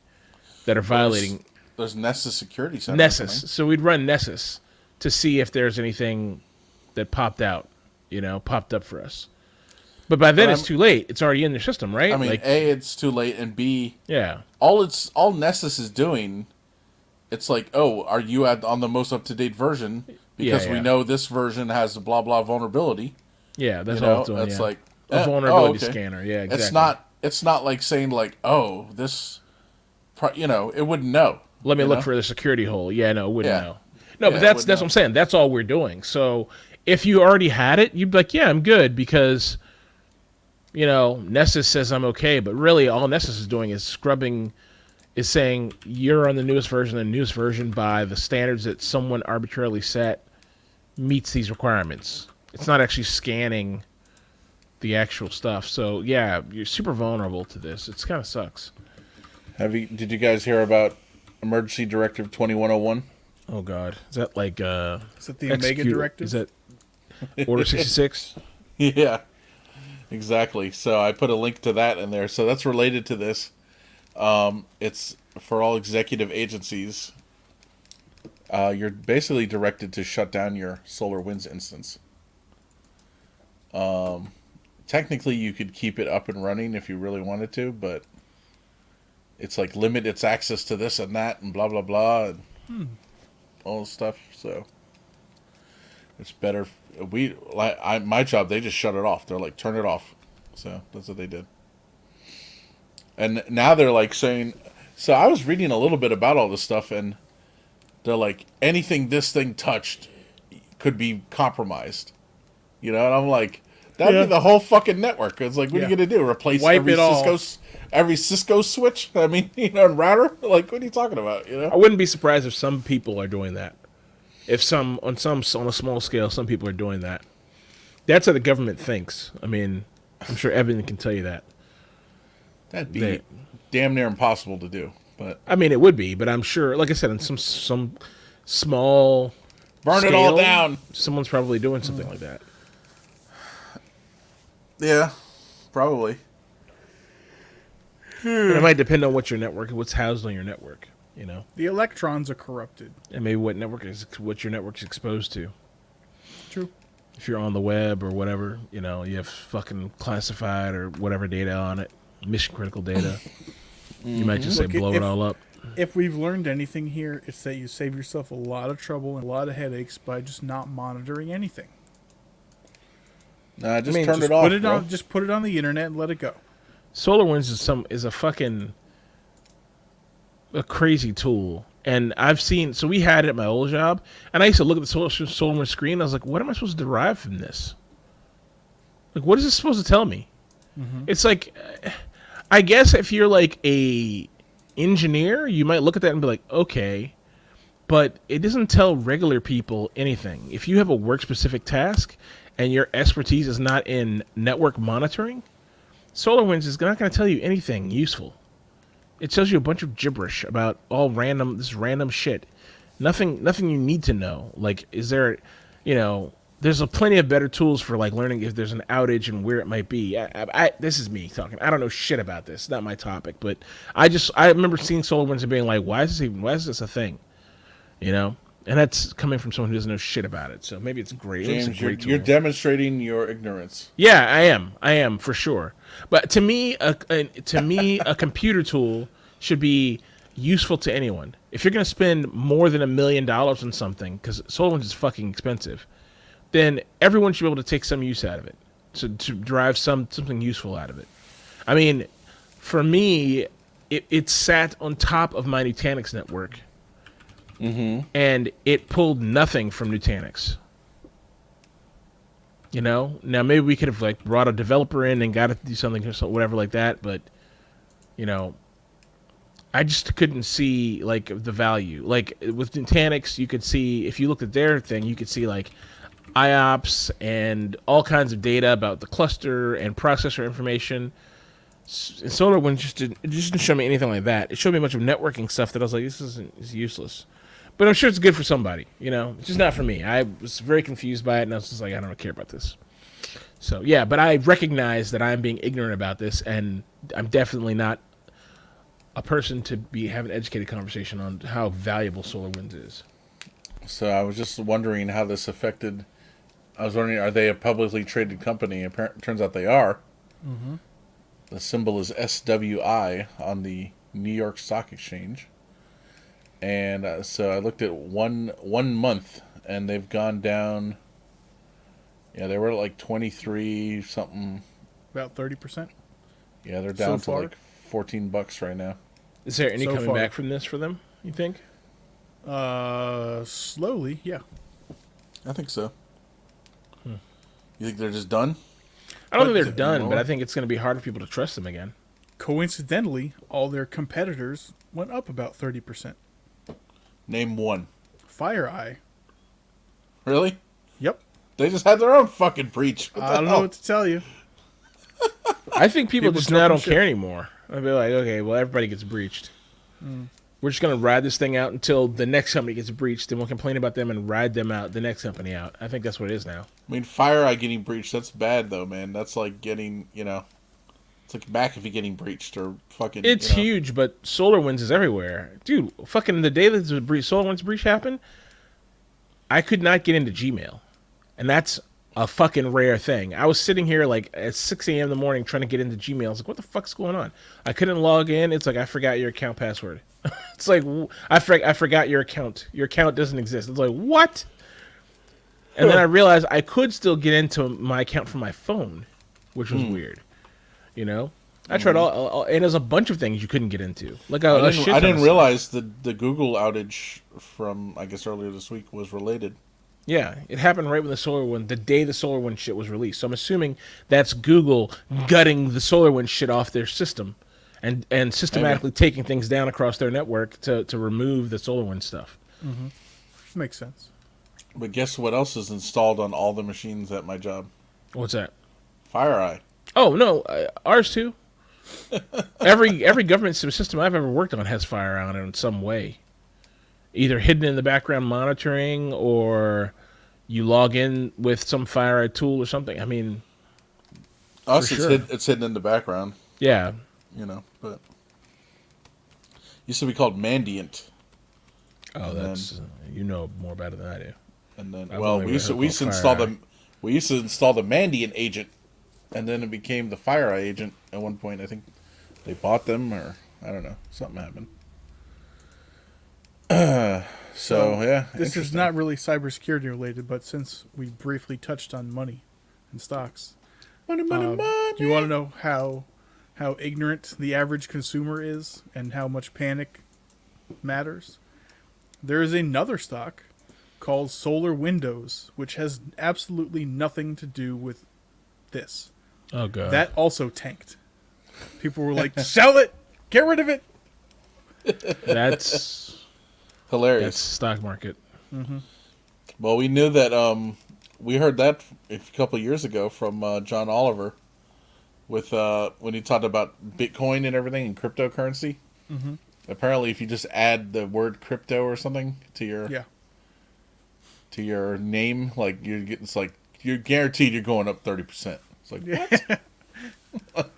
that are violating. There's Nessus Security Center. Nessus. So we'd run Nessus to see if there's anything that popped out, popped up for us. But by then it's too late. It's already in their system, right? I mean, A, it's too late, and B, yeah. all Nessus is doing, it's like, oh, are you on the most up-to-date version? Because we know this version has a blah blah vulnerability. Yeah, that's all it's doing. It's like a vulnerability scanner. Yeah, exactly. It's not like saying like, oh, this, it wouldn't know. Let me look for the security hole. Yeah, no, it wouldn't know. No, but Yeah, that's what I'm saying. That's all we're doing. So if you already had it, you'd be like, yeah, I'm good because, Nessus says I'm okay. But really, all Nessus is doing is scrubbing, is saying you're on the newest version. The newest version by the standards that someone arbitrarily set meets these requirements. It's not actually scanning the actual stuff. So yeah, you're super vulnerable to this. It kind of sucks. Did you guys hear about Emergency Directive 2101? Oh God, is that like is that the Omega Directive? Is that Order 66? Yeah, exactly. So I put a link to that in there. So that's related to this. It's for all executive agencies. You're basically directed to shut down your SolarWinds instance. Technically, you could keep it up and running if you really wanted to, but it's like limit its access to this and that and blah blah blah and all this stuff. So it's better. My job, they just shut it off. They're like, turn it off. So that's what they did. And now they're like saying, so I was reading a little bit about all this stuff, and they're like, anything this thing touched could be compromised. And I'm like, that'd be the whole fucking network. It's like, what are you going to do? Replace every Cisco switch? I mean, and router? Like, what are you talking about? I wouldn't be surprised if some people are doing that. If on a small scale, some people are doing that. That's how the government thinks. I mean, I'm sure Evan can tell you that. That'd be damn near impossible to do. But I mean, it would be, but I'm sure, like I said, in some small burn scale, it all down. Someone's probably doing something like that. Yeah, probably. And it might depend on what's housed on your network. The electrons are corrupted. And maybe what your network's exposed to. True. If you're on the web or whatever, you have fucking classified or whatever data on it, mission critical data. You might just blow it all up. If we've learned anything here, it's that you save yourself a lot of trouble and a lot of headaches by just not monitoring anything. Nah, turn it off. Just put it on the internet and let it go. SolarWinds is a crazy tool. And I've seen, so we had it at my old job, and I used to look at the SolarWinds screen, and I was like, what am I supposed to derive from this? Like, what is this supposed to tell me? Mm-hmm. It's like, I guess if you're like a engineer, you might look at that and be like, okay, but it doesn't tell regular people anything. If you have a work-specific task and your expertise is not in network monitoring, SolarWinds is not going to tell you anything useful. It tells you a bunch of gibberish about all random shit. Nothing you need to know. Like, is there, there's plenty of better tools for like learning if there's an outage and where it might be. This is me talking. I don't know shit about this. It's not my topic, but I remember seeing SolarWinds and being like, why is this a thing? And that's coming from someone who doesn't know shit about it. So maybe it's great. James, you're demonstrating your ignorance. Yeah, I am for sure. But to me, a computer tool should be useful to anyone. If you're going to spend more than $1 million on something, because SolarWinds is fucking expensive, then everyone should be able to take some use out of it, to derive something useful out of it. I mean, for me, it sat on top of my Nutanix network. Mm-hmm. And it pulled nothing from Nutanix. Now maybe we could have like brought a developer in and got it to do something or whatever like that, but I just couldn't see like the value. Like with Nutanix, you could see, if you looked at their thing, you could see like IOPS and all kinds of data about the cluster and processor information. And SolarWinds just didn't show me anything like that. It showed me a bunch of networking stuff that I was like, this is useless. But I'm sure it's good for somebody, It's just not for me. I was very confused by it, and I was just like, I don't care about this. So, yeah, but I recognize that I'm being ignorant about this, and I'm definitely not a person to have an educated conversation on how valuable SolarWinds is. So I was just wondering how this affected. I was wondering, are they a publicly traded company? Turns out they are. Mm-hmm. The symbol is SWI on the New York Stock Exchange. And so I looked at one month, and they've gone down. Yeah, they were at like 23 something. About 30%. Yeah, they're down So to far? like $14 right now. Is there any So coming far. back from this for them, you think? Slowly, yeah. I think so. You think they're just done? I don't But think they're done, more? but I think it's going to be hard for people to trust them again. Coincidentally, all their competitors went up about 30%. Name one. FireEye. Really? Yep. They just had their own fucking breach. What the I don't know hell? what to tell you. I think people People just now jumping don't ship. care anymore. They'll be like, okay, well, everybody gets breached. We're just going to ride this thing out until the next company gets breached, and we'll complain about them and ride them out, the next company out. I think that's what it is now. I mean, FireEye getting breached, that's bad, though, man. That's like getting, it's like McAfee getting breached or fucking... It's huge, but SolarWinds is everywhere. Dude, fucking the day that the SolarWinds breach happened, I could not get into Gmail. And that's a fucking rare thing. I was sitting here like at 6 a.m. in the morning trying to get into Gmail. I was like, what the fuck's going on? I couldn't log in. It's like, I forgot your account password. It's like, I forgot your account. Your account doesn't exist. It's like, what? And then I realized I could still get into my account from my phone, which was weird. You know? I tried all, and there's a bunch of things you couldn't get into. Like I shit didn't, I ton didn't of realize the Google outage from, I guess, earlier this week was related. Yeah, it happened right when the day the SolarWinds shit was released. So I'm assuming that's Google gutting the SolarWinds shit off their system and systematically taking things down across their network to remove the SolarWinds stuff. Makes sense. But guess what else is installed on all the machines at my job? What's that? FireEye. Oh, no, ours too. Every government system I've ever worked on has fire on it in some way. Either hidden in the background monitoring or you log in with some FireEye tool or something. I mean, Us, For it's, sure. it's hidden in the background, yeah. but used to be called Mandiant. Oh, And that's you know more about it than I do. And then, I've well, only we used to heard it called install FireEye. we used to install the Mandiant agent, and then it became the FireEye agent at one point. I think they bought them, or I don't know, something happened. So yeah, This is interesting. not really cybersecurity related, but since we briefly touched on money and stocks, money. do you want to know how ignorant the average consumer is and how much panic matters? There is another stock called Solar Windows, which has absolutely nothing to do with this. Oh, God. That also tanked. People were like, sell it! Get rid of it! That's Hilarious. stock market. Well, we knew that. We heard that a couple of years ago from John Oliver, with when he talked about Bitcoin and everything and cryptocurrency. Mm-hmm. Apparently, if you just add the word crypto or something to your Yeah. name, like it's like you're guaranteed you're going up 30%. It's like what?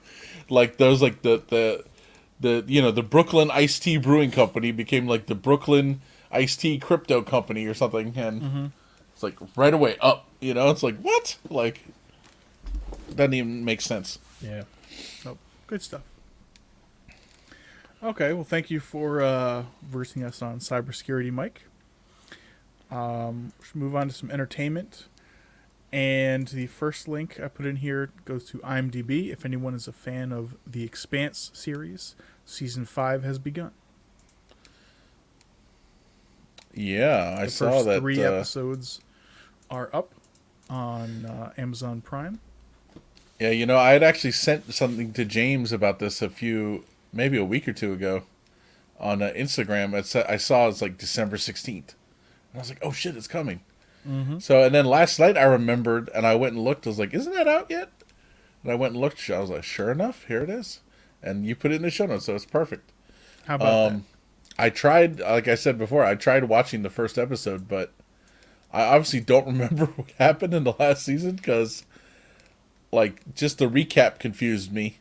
Like those, like the the Brooklyn Iced Tea Brewing Company became like the Brooklyn Iced Tea Crypto Company or something, and it's like right away up. It's like what? Like doesn't even make sense. Yeah. Oh, good stuff. Okay, well, thank you for versing us on cybersecurity, Mike. Should move on to some entertainment. And the first link I put in here goes to IMDb. If anyone is a fan of the Expanse series, season 5 has begun. Yeah, I The saw first that. 3 episodes are up on Amazon Prime. Yeah, I had actually sent something to James about this maybe a week or two ago on Instagram. I saw it's like December 16th. And I was like, oh shit, it's coming. Mm-hmm. So, and then last night I remembered and I went and looked. I was like, isn't that out yet? And I went and looked. I was like, sure enough, here it is. And you put it in the show notes, so it's perfect. How about that? I tried, like I said before, I tried watching the first episode, but I obviously don't remember what happened in the last season because, like, just the recap confused me.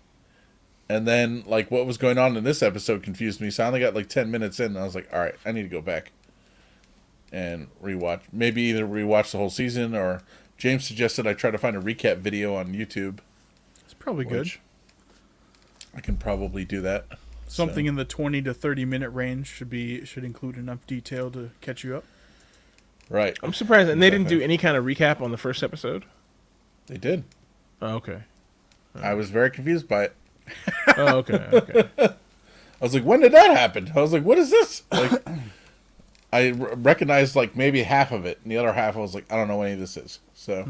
And then, like, what was going on in this episode confused me. So I only got like 10 minutes in, and I was like, all right, I need to go back and rewatch. Maybe either rewatch the whole season, or James suggested I try to find a recap video on YouTube. It's probably good. I can probably do that. Something in the 20 to 30 minute range should include enough detail to catch you up. Right. I'm surprised, and they didn't do any kind of recap on the first episode. They did. Oh, okay. I was very confused by it. Oh, okay. I was like, when did that happen? I was like, what is this? Like, I recognized like maybe half of it, and the other half I was like, I don't know what any of this is. So,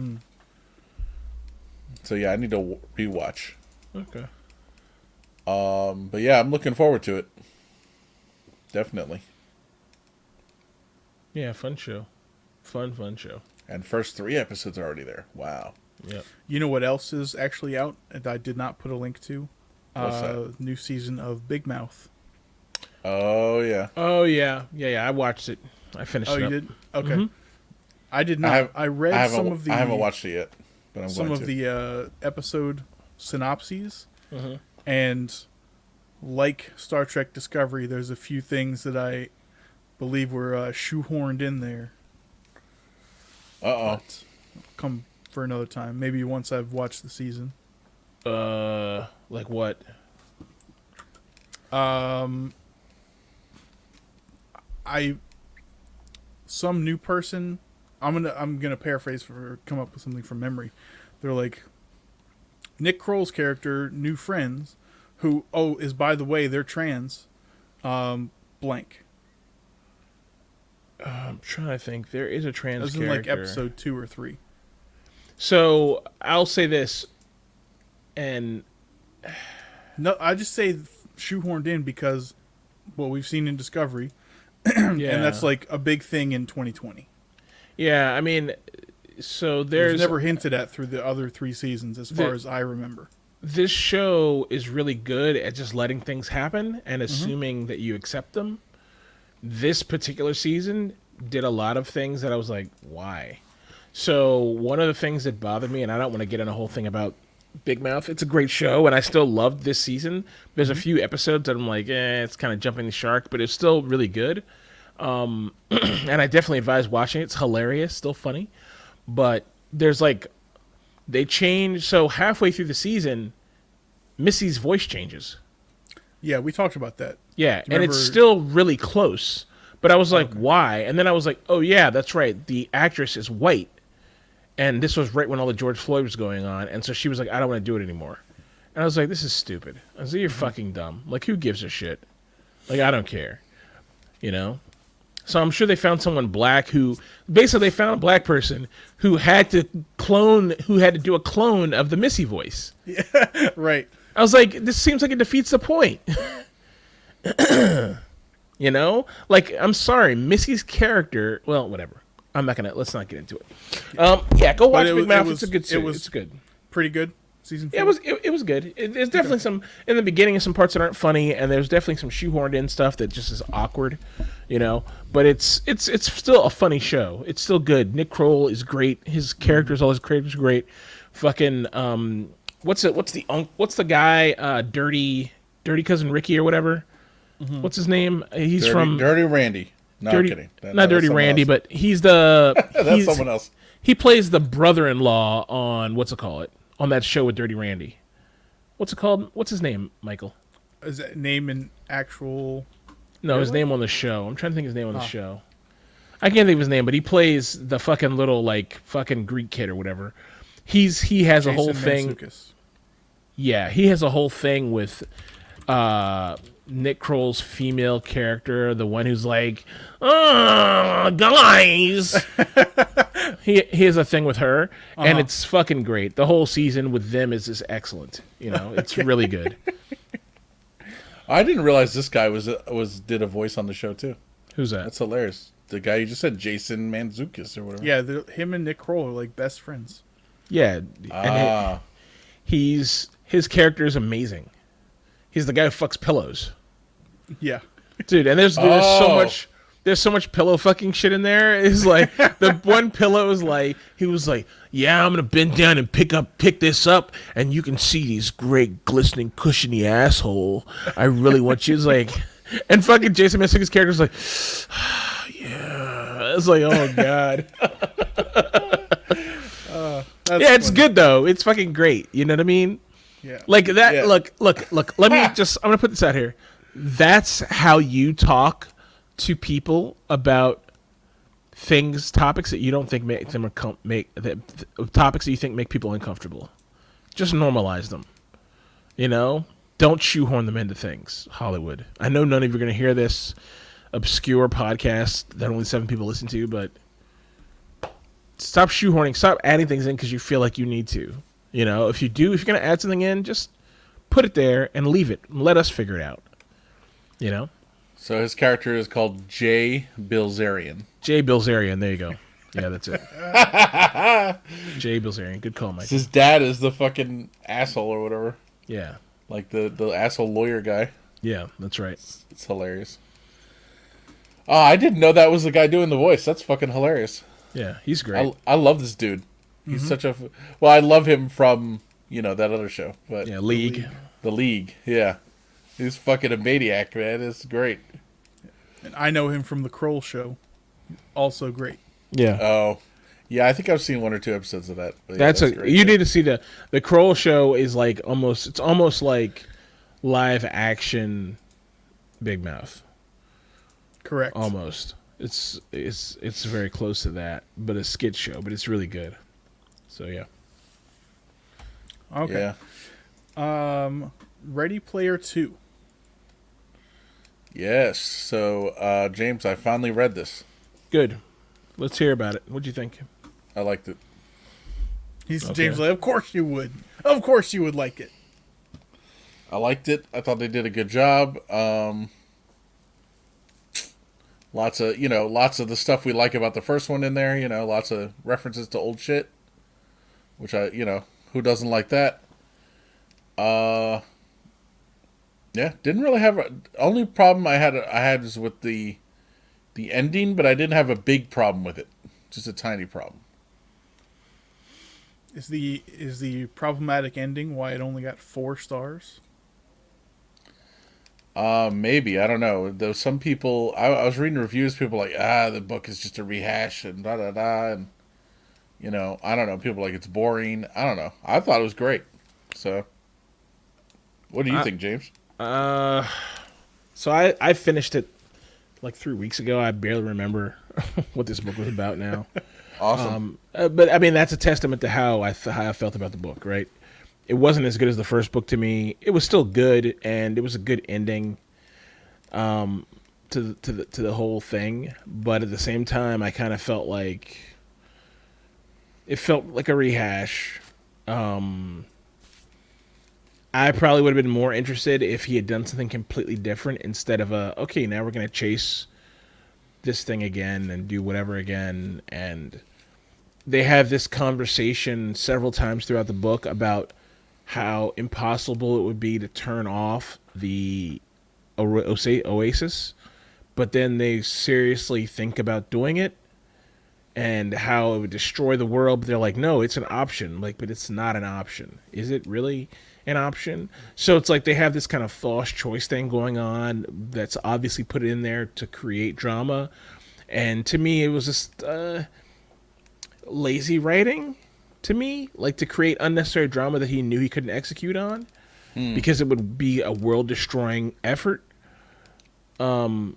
so yeah, I need to rewatch. Okay. But yeah, I'm looking forward to it. Definitely. Yeah, fun show. Fun show. And first 3 episodes are already there. Wow. Yep. You know what else is actually out and I did not put a link to? What's that? New season of Big Mouth. Oh yeah. Oh yeah. I watched it. I finished it. Oh, you up. did? Okay. I did not. I read some of the. I haven't watched it yet, but I'm some going of to. the episode synopses, and like Star Trek Discovery, there's a few things that I believe were shoehorned in there. But come for another time. Maybe once I've watched the season. Like what? Some new person. I'm gonna paraphrase for come up with something from memory. They're like Nick Kroll's character, new friends, who is by the way they're trans. Blank. I'm trying to think. There is a trans This is in character. like episode 2 or 3. So I'll say this, and No, I just say shoehorned in because what we've seen in Discovery, and that's like a big thing in 2020. Yeah, I mean, so It there's was never hinted at through the other 3 seasons, as far as I remember. This show is really good at just letting things happen and assuming that you accept them. This particular season did a lot of things that I was like, why? So one of the things that bothered me, and I don't want to get in a whole thing about Big Mouth. It's a great show, and I still loved this season. There's a few episodes that I'm like, it's kind of jumping the shark, but it's still really good. And I definitely advise watching it. It's hilarious, still funny. But there's like, they change. So halfway through the season, Missy's voice changes. Yeah, we talked about that. Yeah, and it's still really close. But I was like, why? And then I was like, oh, yeah, that's right. The actress is white. And this was right when all the George Floyd was going on. And so she was like, I don't want to do it anymore. And I was like, this is stupid. I was like, you're fucking dumb. Like, who gives a shit? Like, I don't care. You know? So I'm sure they found someone black who... Basically, they found a black person who had to do a clone of the Missy voice. Yeah, right. I was like, this seems like it defeats the point. You know? Like, I'm sorry. Missy's character... Well, whatever. Let's not get into it. Yeah, go watch Big Mouth. It's a good series. It's good. Pretty good. Season 4. Yeah, it was good. There's definitely some in the beginning, some parts that aren't funny, and there's definitely some shoehorned in stuff that just is awkward, you know. But it's still a funny show. It's still good. Nick Kroll is great. His characters, all his characters, are great. Fucking what's the guy? Dirty Cousin Ricky or whatever. What's his name? He's from Dirty Randy. No, I'm kidding. Not Dirty Randy, else. but he's the That's someone else. He plays the brother-in-law on on that show with Dirty Randy. What's it called? What's his name, Michael? Is that name in actual... No, his name on the show. I'm trying to think of his name on the show. I can't think of his name, but he plays the fucking little, like, fucking Greek kid or whatever. He has Jason a whole thing... Mantzoukas. Yeah, he has a whole thing with Nick Kroll's female character, the one who's like, guys! He has a thing with her, and it's fucking great. The whole season with them is just excellent. You know, it's really good. I didn't realize this guy did a voice on the show too. Who's that? That's hilarious. The guy you just said, Jason Mantzoukas or whatever. Yeah, him and Nick Kroll are like best friends. Yeah, and his character is amazing. He's the guy who fucks pillows. Yeah. Dude, and there's so much there's so much pillow fucking shit in there. It's like the one pillow is like he was like, yeah, I'm gonna bend down and pick this up, and you can see these great glistening cushiony asshole. I really want you. It's like, and fucking Jason Mantzoukas' character's like, yeah. It's like, oh god. Yeah, it's funny. good though. It's fucking great. You know what I mean? Yeah. Like that. Yeah. Look. Let me just. I'm gonna put this out here. That's how you talk to people about things, topics that you don't think make them topics that you think make people uncomfortable. Just normalize them. You know, don't shoehorn them into things. Hollywood. I know none of you are gonna hear this obscure podcast that only 7 people listen to, but stop shoehorning. Stop adding things in because you feel like you need to. You know, if you're gonna add something in, just put it there and leave it. And let us figure it out. You know? So his character is called Jay Bilzerian. Jay Bilzerian. There you go. Yeah, that's it. Jay Bilzerian. Good call, Mike. His dad is the fucking asshole or whatever. Yeah. Like the asshole lawyer guy. Yeah, that's right. It's hilarious. Oh, I didn't know that was the guy doing the voice. That's fucking hilarious. Yeah, he's great. I love this dude. He's such a... Well, I love him from, that other show. But Yeah, League. The League, yeah. He's fucking a maniac, man. It's great. And I know him from the Kroll show. Also great. Yeah. Oh, yeah. I think I've seen 1 or 2 episodes of that. But yeah, That's great, you yeah. need to see the Kroll show is like it's almost like live action Big Mouth. Correct. Almost. It's very close to that, but a skit show, but it's really good. So yeah. Okay. Yeah. Ready Player 2. Yes. So, James, I finally read this. Good. Let's hear about it. What'd you think? I liked it. He's Okay. James like, of course you would. Of course you would like it. I liked it. I thought they did a good job. Lots of the stuff we like about the first one in there. Lots of references to old shit, which who doesn't like that? Yeah, didn't really have only problem I had was with the ending, but I didn't have a big problem with it. Just a tiny problem. Is the problematic ending why it only got 4 stars? Maybe, I don't know. Though some people, I was reading reviews, people like, the book is just a rehash and da da da, and I don't know. People like it's boring. I don't know. I thought it was great. So, what do you think, James? So I finished it like 3 weeks ago. I barely remember what this book was about now. Awesome. But I mean, that's a testament to how I felt about the book, right? It wasn't as good as the first book to me. It was still good, and it was a good ending to the whole thing. But at the same time, I kind of felt like it felt like a rehash. I probably would have been more interested if he had done something completely different instead of okay, now we're going to chase this thing again and do whatever again. And they have this conversation several times throughout the book about how impossible it would be to turn off the Oasis, but then they seriously think about doing it and how it would destroy the world. But they're like, no, it's an option. Like, but it's not an option. Is it really an option? So it's like they have this kind of false choice thing going on that's obviously put in there to create drama. And to me, it was just lazy writing to me, like to create unnecessary drama that he knew he couldn't execute on because it would be a world destroying effort in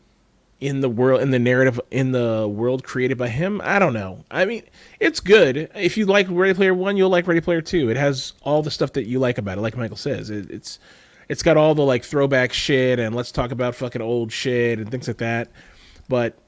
the world, in the narrative, in the world created by him. I don't know. I mean, it's good. If you like Ready Player One, you'll like Ready Player Two. It has all the stuff that you like about it. Like Michael says, it's got all the like throwback shit and let's talk about fucking old shit and things like that. But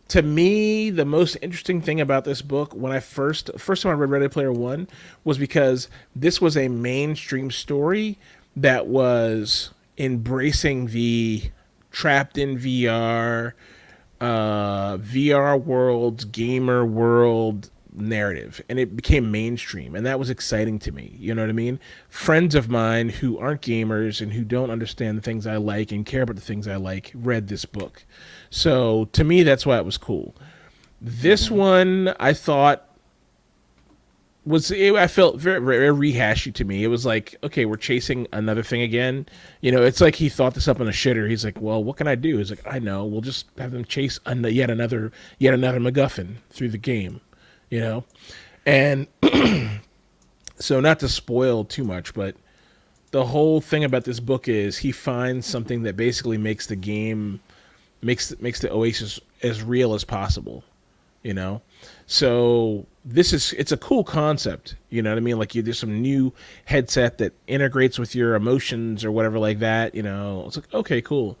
to me, the most interesting thing about this book, when I first time I read Ready Player One, was because this was a mainstream story that was embracing the trapped in VR, VR world, gamer world, narrative, and it became mainstream, and that was exciting to me. You know what I mean? Friends of mine who aren't gamers and who don't understand the things I like and care about the things I like read this book. So to me, that's why it was cool. This one, I thought I felt very, very rehashy to me. It was like, okay, we're chasing another thing again. You know, it's like he thought this up in a shitter. He's like, well, what can I do? He's like, I know, we'll just have them chase yet another MacGuffin through the game, you know? And so not to spoil too much, but the whole thing about this book is he finds something that basically makes the game, makes the Oasis as real as possible, you know? So it's a cool concept, you know what I mean? Like there's some new headset that integrates with your emotions or whatever like that, you know. It's like, okay, cool.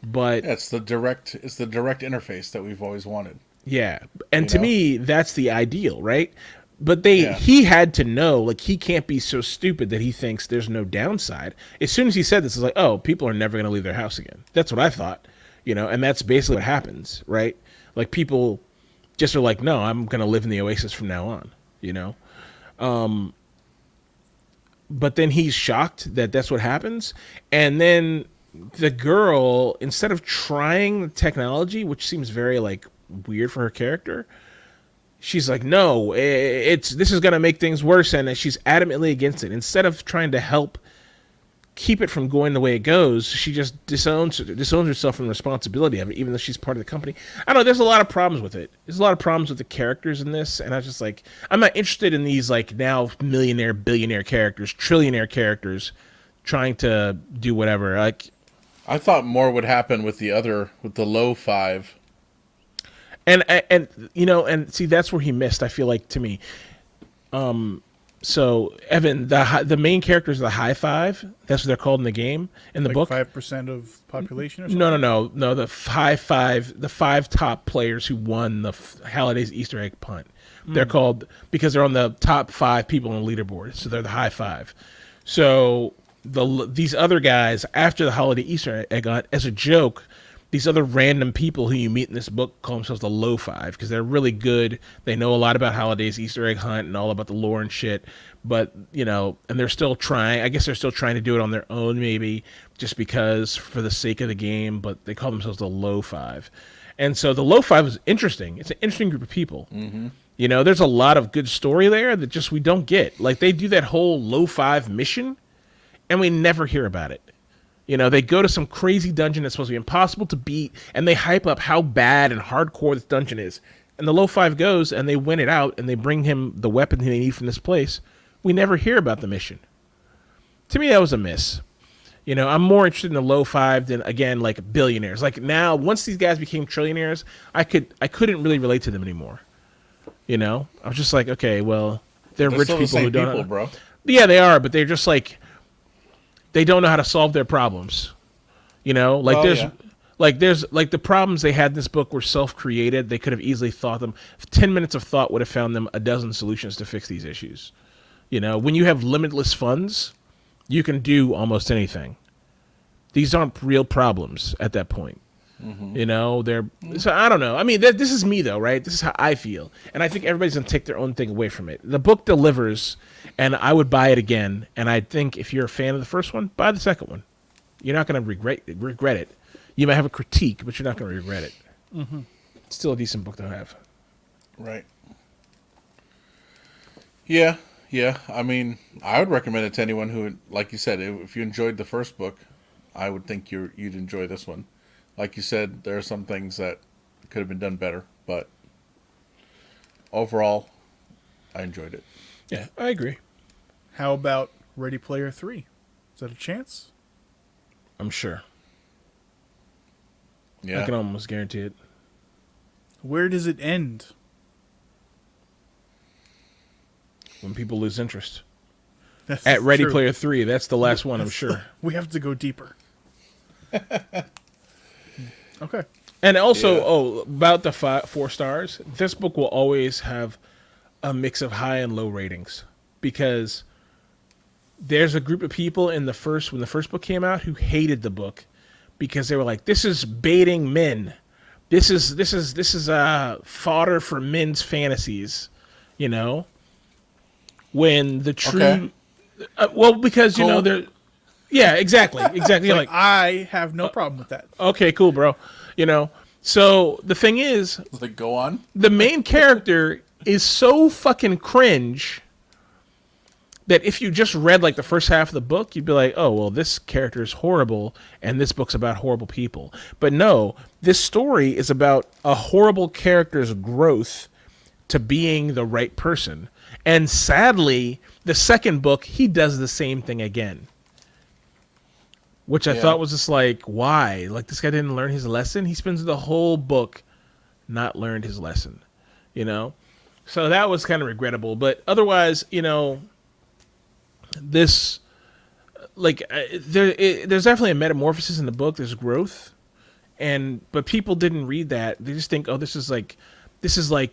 But yeah, it's the direct interface that we've always wanted. Yeah. And to me, that's the ideal, right? But he had to know, like, he can't be so stupid that he thinks there's no downside. As soon as he said this, it's like, oh, people are never going to leave their house again. That's what I thought, you know, and that's basically what happens, right? Like people just are like, no, I'm going to live in the Oasis from now on, you know? But then he's shocked that that's what happens. And then the girl, instead of trying the technology, which seems very, like, weird for her character, she's like, no, this is going to make things worse. And she's adamantly against it. Instead of trying to help keep it from going the way it goes, she just disowns herself from the responsibility of it, even though she's part of the company. I don't know, there's a lot of problems with it. There's a lot of problems with the characters in this, and I was just like, I'm not interested in these, like, now millionaire, billionaire characters, trillionaire characters trying to do whatever. Like, I thought more would happen with the low five. And you know, and see, that's where he missed, I feel like, to me. So Evan, the main characters are the high five. That's what they're called in the game, in the book. 5% of population or something? No. The five top players who won the Halliday's Easter egg punt. They're called, because they're on the top 5 people on the leaderboard. So they're the high five. So these other guys, after the Holiday Easter egg hunt, as a joke, these other random people who you meet in this book call themselves the low 5 because they're really good. They know a lot about Holiday's Easter egg hunt and all about the lore and shit. But, you know, and they're still trying. I guess they're still trying to do it on their own, maybe, just because for the sake of the game. But they call themselves the low 5. And so the low 5 is interesting. It's an interesting group of people. Mm-hmm. You know, there's a lot of good story there that just we don't get. Like, they do that whole low 5 mission, and we never hear about it. You know, they go to some crazy dungeon that's supposed to be impossible to beat, and they hype up how bad and hardcore this dungeon is. And the low 5 goes, and they win it out, and they bring him the weapon they need from this place. We never hear about the mission. To me, that was a miss. You know, I'm more interested in the low 5 than, again, like, billionaires. Like, now, once these guys became trillionaires, I couldn't really relate to them anymore. You know? I was just like, okay, well, they're rich still people the same who don't... people, bro. Yeah, they are, but they're just like... They don't know how to solve their problems, you know. Like there's the problems they had in this book were self-created. They could have easily thought them. 10 minutes of thought would have found them a dozen solutions to fix these issues. You know, when you have limitless funds, you can do almost anything. These aren't real problems at that point. Mm-hmm. You know, so I don't know. I mean, this is me though, right? This is how I feel, and I think everybody's gonna take their own thing away from it. The book delivers, and I would buy it again. And I think if you're a fan of the first one, buy the second one. You're not gonna regret it. You might have a critique, but you're not gonna regret it. Mm-hmm. It's still a decent book to have. Right. Yeah. I mean, I would recommend it to anyone who, like you said, if you enjoyed the first book, I would think you'd enjoy this one. Like you said, there are some things that could have been done better, but overall, I enjoyed it. Yeah, I agree. How about Ready Player 3? Is that a chance? I'm sure. Yeah. I can almost guarantee it. Where does it end? When people lose interest. That's At Ready true. Player 3, that's the last one, I'm sure. We have to go deeper. Okay. And also, about the 4 stars, this book will always have a mix of high and low ratings because there's a group of people when the first book came out who hated the book because they were like, "This is baiting men. This is fodder for men's fantasies." You know, when the true, Okay. well, because you know Cool. they're, yeah, exactly. You're like, I have no problem with that. okay, cool, bro. You know, so the thing is, Like, go on. the main character is so fucking cringe that if you just read like the first half of the book, you'd be like, oh, well, this character is horrible and this book's about horrible people. But no, this story is about a horrible character's growth to being the right person. And sadly, the second book, he does the same thing again. Which I Yeah. thought was just like, why? Like, this guy didn't learn his lesson? He spends the whole book not learned his lesson, you know? So that was kind of regrettable. But otherwise, you know, this, like, there's definitely a metamorphosis in the book. There's growth. But people didn't read that. They just think, oh, this is like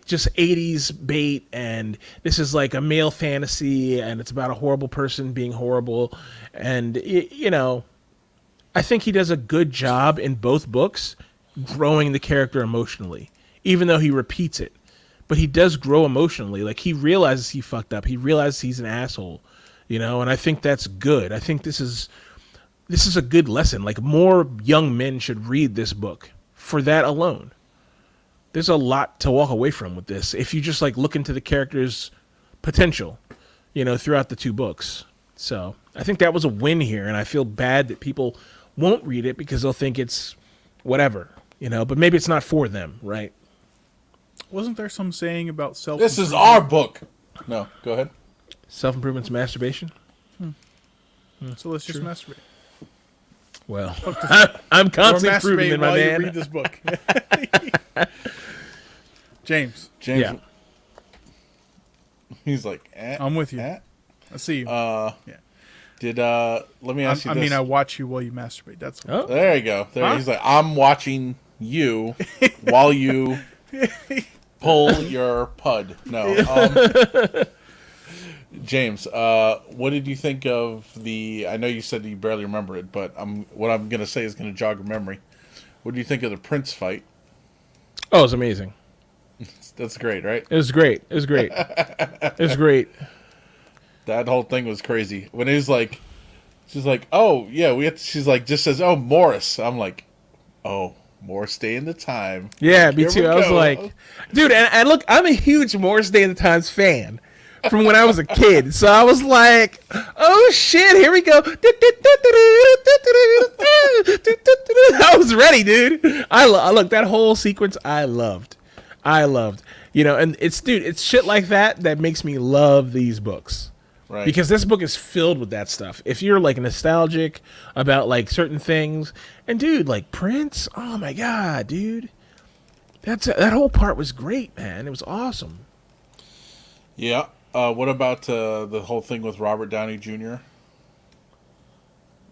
just 80s bait, and this is like a male fantasy, and it's about a horrible person being horrible. And, you know, I think he does a good job in both books growing the character emotionally, even though he repeats it. But he does grow emotionally. Like, he realizes he fucked up. He realizes he's an asshole, you know, and I think that's good. I think this is a good lesson. Like, more young men should read this book for that alone. There's a lot to walk away from with this if you just like look into the character's potential, you know, throughout the two books. So I think that was a win here, and I feel bad that people won't read it because they'll think it's whatever, you know, but maybe it's not for them, right? Wasn't there some saying about self? This is our book. No, go ahead. Self-improvement's masturbation? So let's just masturbate. Well, I'm Or constantly improving, masturbate my while you man. read this book. James, James. Yeah. He's like, I'm with you. eh? I see you. Let me ask you I this. mean, I watch you while you masturbate. That's what. Oh, There you go. There Huh? he's like, I'm watching you while you pull your pud. No. James, what did you think of the? I know you said you barely remember it, but what I'm gonna say is gonna jog your memory. What do you think of the Prince fight? oh, it's amazing. That's great, right? It was great. It was great. It was great. That whole thing was crazy. When it was like, she's like, oh yeah, we have to, she's like, just says, oh, Morris. I'm like, oh, Morris Day in the Time. Yeah, me Here we too. I was go. like, dude, and look, I'm a huge Morris Day and the Times fan from when I was a kid. So I was like, oh shit, here we go. I was ready, dude. I look, that whole sequence I loved. You know, and it's shit like that makes me love these books. Right. Because this book is filled with that stuff. If you're like nostalgic about like certain things, and dude, like Prince, oh my god, dude, that whole part was great, man. It was awesome. Yeah. What about the whole thing with Robert Downey Jr.,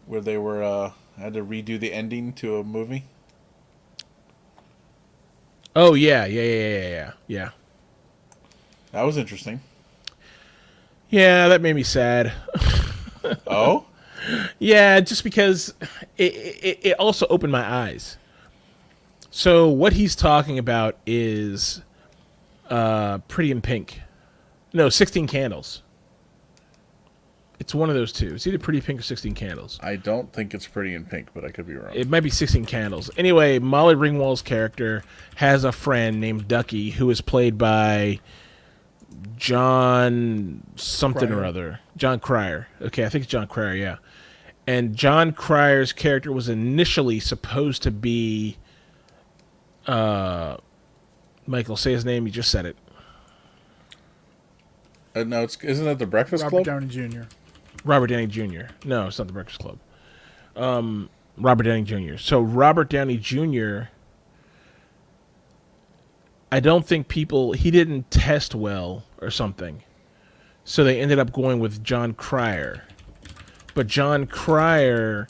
where they were had to redo the ending to a movie? Oh yeah. That was interesting. Yeah, that made me sad. Oh, Yeah, just because it also opened my eyes. So what he's talking about is Pretty in Pink. No, 16 Candles. It's one of those two. It's either Pretty Pink or 16 Candles. I don't think it's Pretty in Pink, but I could be wrong. It might be 16 Candles. Anyway, Molly Ringwald's character has a friend named Ducky who is played by John something or Cryer. other. John Cryer. Okay, I think it's John Cryer, yeah. And John Cryer's character was initially supposed to be Michael, say his name, you just said it. No, isn't that the Breakfast Robert Club? Downey Jr. Robert Downey Jr. No, it's not the Breakfast Club. Robert Downey Jr. So Robert Downey Jr., I don't think he didn't test well or something. So they ended up going with John Cryer. But John Cryer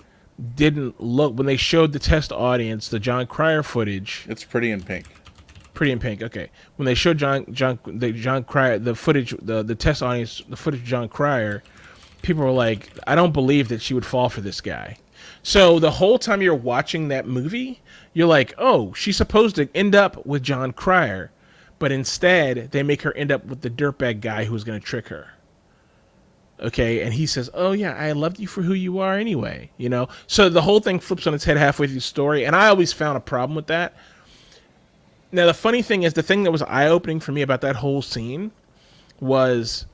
didn't look, when they showed the test audience the John Cryer footage, It's Pretty in Pink. Pretty in Pink, okay. When they showed John Cryer, the footage, the test audience, the footage of John Cryer, people were like, I don't believe that she would fall for this guy. So the whole time you're watching that movie, you're like, oh, she's supposed to end up with John Cryer. but instead they make her end up with the dirtbag guy who's going to trick her. Okay, and he says, "Oh yeah, I loved you for who you are anyway." You know, so the whole thing flips on its head halfway through the story, and I always found a problem with that. Now the funny thing is, the thing that was eye-opening for me about that whole scene was,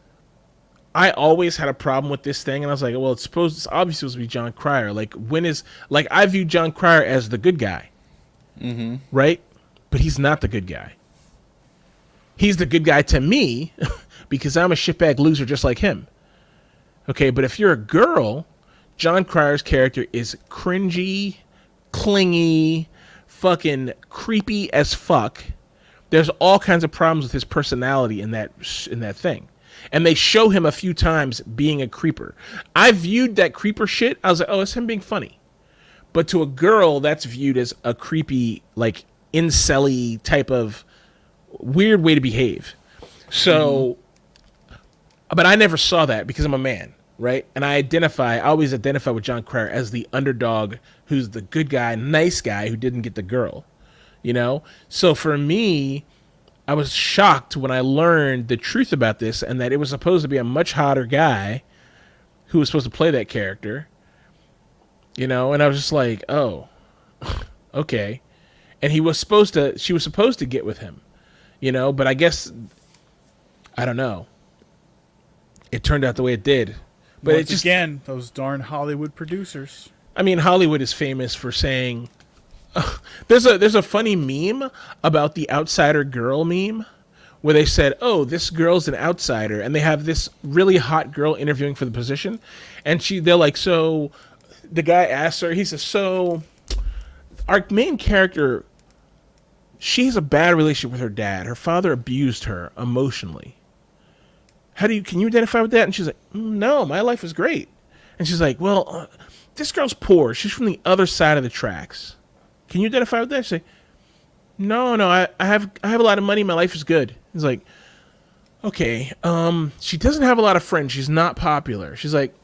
I always had a problem with this thing, and I was like, "Well, it's obviously supposed to be John Cryer. Like, I view John Cryer as the good guy, right? But he's not the good guy. He's the good guy to me because I'm a shitbag loser just like him." Okay, but if you're a girl, John Cryer's character is cringy, clingy, fucking creepy as fuck. There's all kinds of problems with his personality in that thing. And they show him a few times being a creeper. I viewed that creeper shit, I was like, oh, it's him being funny. But to a girl, that's viewed as a creepy, like, incel-y type of weird way to behave. So, but I never saw that because I'm a man. Right, and I always identify with John Cryer as the underdog, who's the good guy, nice guy who didn't get the girl, you know. So for me, I was shocked when I learned the truth about this, and that it was supposed to be a much hotter guy who was supposed to play that character, you know. And I was just like, oh, okay. And she was supposed to get with him, you know. But I guess, I don't know. It turned out the way it did. But Once again, those darn Hollywood producers. I mean, Hollywood is famous for saying, there's a funny meme about the outsider girl meme where they said, oh, this girl's an outsider, and they have this really hot girl interviewing for the position, and they're like, so the guy asks her, he says, so our main character, she has a bad relationship with her dad. Her father abused her emotionally. Can you identify with that? And she's like, no, my life was great. And she's like, well, this girl's poor. She's from the other side of the tracks. Can you identify with that? She's like, no, I have a lot of money. My life is good. He's like, okay, she doesn't have a lot of friends. She's not popular. She's like,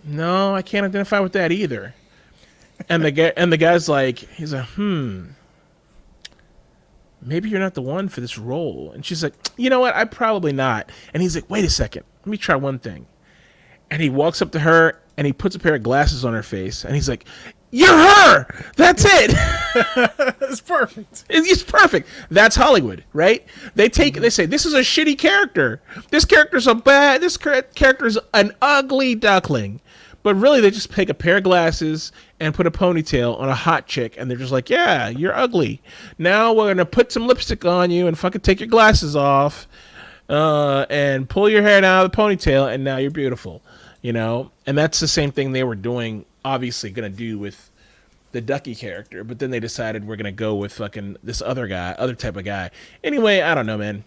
no, I can't identify with that either. And the guy's like, he's like, maybe you're not the one for this role. And she's like, you know what? I'm probably not. And he's like, wait a second. Let me try one thing. And he walks up to her and he puts a pair of glasses on her face. And he's like, you're her. That's it. It's perfect. It's perfect. That's Hollywood, right? They say, this is a shitty character. This character's an ugly duckling. But really, they just take a pair of glasses and put a ponytail on a hot chick, and they're just like, yeah, you're ugly. Now we're going to put some lipstick on you and fucking take your glasses off and pull your hair down out of the ponytail, and now you're beautiful, you know? And that's the same thing they were doing, obviously going to do with the Ducky character, but then they decided we're going to go with fucking this other type of guy. Anyway, I don't know, man.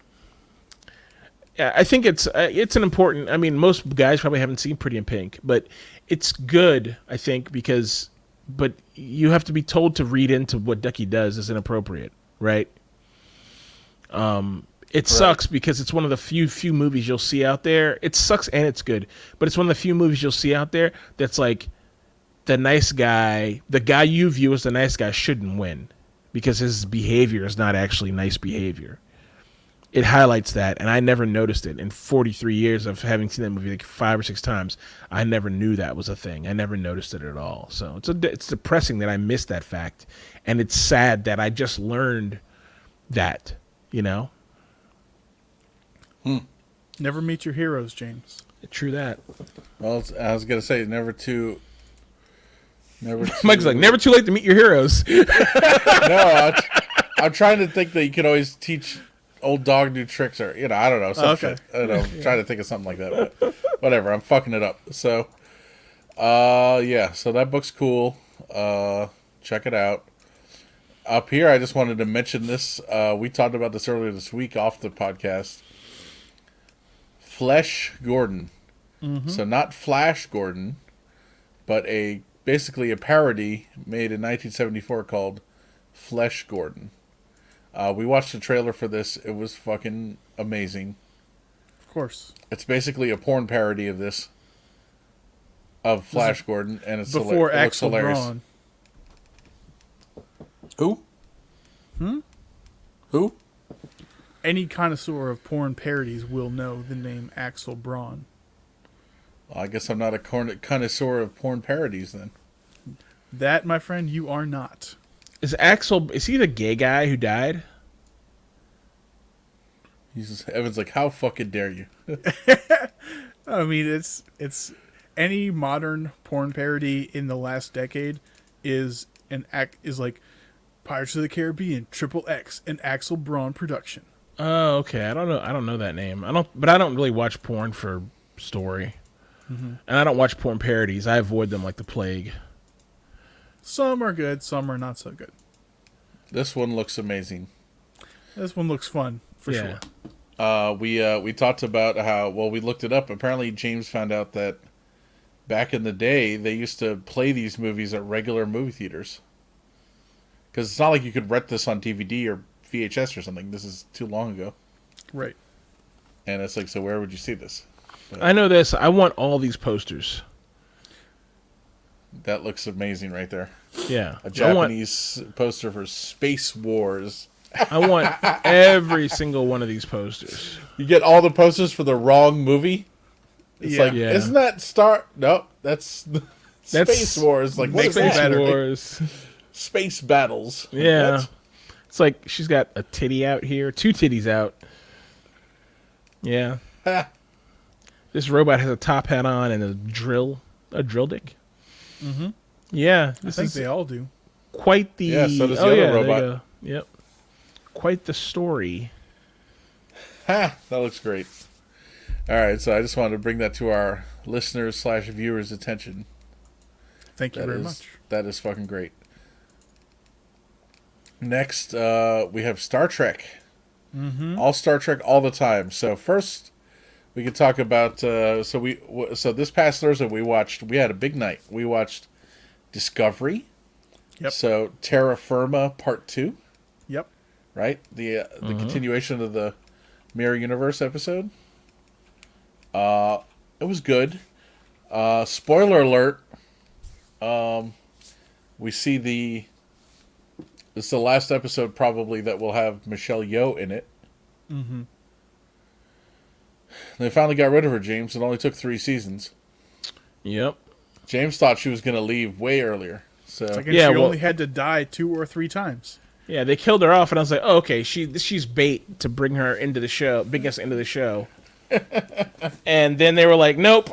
Yeah, I think it's an important. I mean, most guys probably haven't seen Pretty in Pink, but it's good, I think, but you have to be told to read into what Ducky does is inappropriate, right? It sucks because it's one of the few movies you'll see out there. It sucks and it's good, but it's one of the few movies you'll see out there that's like the nice guy, the guy you view as the nice guy shouldn't win because his behavior is not actually nice behavior. It highlights that, and I never noticed it. In 43 years of having seen that movie like 5 or 6 times, I never knew that was a thing. I never noticed it at all. So it's depressing that I missed that fact, and it's sad that I just learned that, you know? Never meet your heroes, James. True that. Well, I was going to say, never too... Mike's like, never too late to meet your heroes. No, I'm trying to think that you could always teach... old dog new tricks, or I don't know, some shit. I don't know. I'm trying to think of something like that, but whatever. I'm fucking it up. So, so that book's cool. Check it out. Up here, I just wanted to mention this. We talked about this earlier this week off the podcast. Flesh Gordon. So not Flash Gordon, but basically a parody made in 1974 called Flesh Gordon. We watched the trailer for this. It was fucking amazing. Of course. It's basically a porn parody of this. Of Flash Gordon. And it's before it looks Axl hilarious. Braun. Who? Who? Any connoisseur of porn parodies will know the name Axel Braun. Well, I guess I'm not a connoisseur of porn parodies then. That, my friend, you are not. Is he the gay guy who died? Evan's like, how fucking dare you? I mean, it's any modern porn parody in the last decade is like Pirates of the Caribbean, Triple X, an Axel Braun production. Oh, okay. I don't know that name. But I don't really watch porn for story. And I don't watch porn parodies. I avoid them like the plague. Some are good, some are not so good. This one looks amazing. This one looks fun, for Yeah. sure. We talked about how, well, we looked it up. Apparently James found out that back in the day they used to play these movies at regular movie theaters. Because it's not like you could rent this on DVD or VHS or something. This is too long ago. Right. And it's like, so where would you see this? I know this. I want all these posters. That looks amazing right there. Yeah. A Japanese poster for Space Wars. I want every single one of these posters. You get all the posters for the wrong movie? It's like, Yeah. isn't that Star... Nope, that's Space Wars. Like, what is Space that? Wars. Space Battles. Like, Yeah. what? It's like she's got a titty out here, 2 titties out. Yeah. Ha. This robot has a top hat on and a drill dick. Mm-hmm. Yeah. I This think is they all do. quite the... Yeah, so does the oh, other yeah, there you robot. go. Yep. Quite the story. Ha! That looks great. All right, so I just wanted to bring that to our listeners/viewers' attention. Thank you That very is- much. That is fucking great. Next, we have Star Trek. Mm-hmm. All Star Trek all the time. So first, we could talk about. So this past Thursday we had a big night. We watched Discovery. Yep. So Terra Firma Part 2, Yep. right? The continuation of the Mirror Universe episode. It was good. Spoiler alert. We see it's the last episode probably that will have Michelle Yeoh in it. Mm-hmm. They finally got rid of her, James. It only took 3 seasons. Yep. James thought she was going to leave way earlier. So I guess Yeah, she well- only had to die 2 or 3 times. Yeah, they killed her off, and I was like, oh, okay, she's bait to bring her into the show, bring us into the show. And then they were like, nope,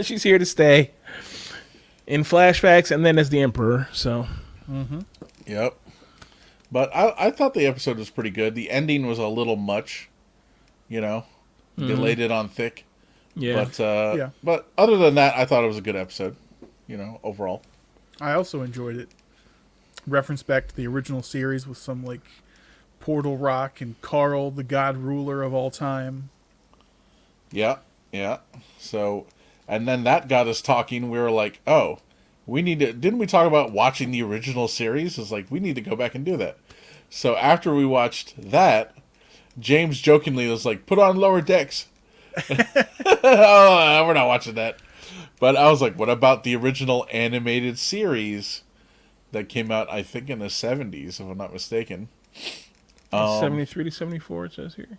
she's here to stay. In flashbacks, and then as the Emperor, so... Yep. But I thought the episode was pretty good. The ending was a little much, They laid it on thick. Yeah. But but other than that, I thought it was a good episode, overall. I also enjoyed it. Reference back to the original series with some like Portal Rock and Carl, the God Ruler of all time. Yeah, yeah. So, and then that got us talking. We were like, oh, didn't we talk about watching the original series? It's like, we need to go back and do that. So after we watched that, James jokingly was like, put on Lower Decks. Oh, we're not watching that. But I was like, what about the original animated series that came out, I think, in the 70s, if I'm not mistaken? 73 to 74, it says here.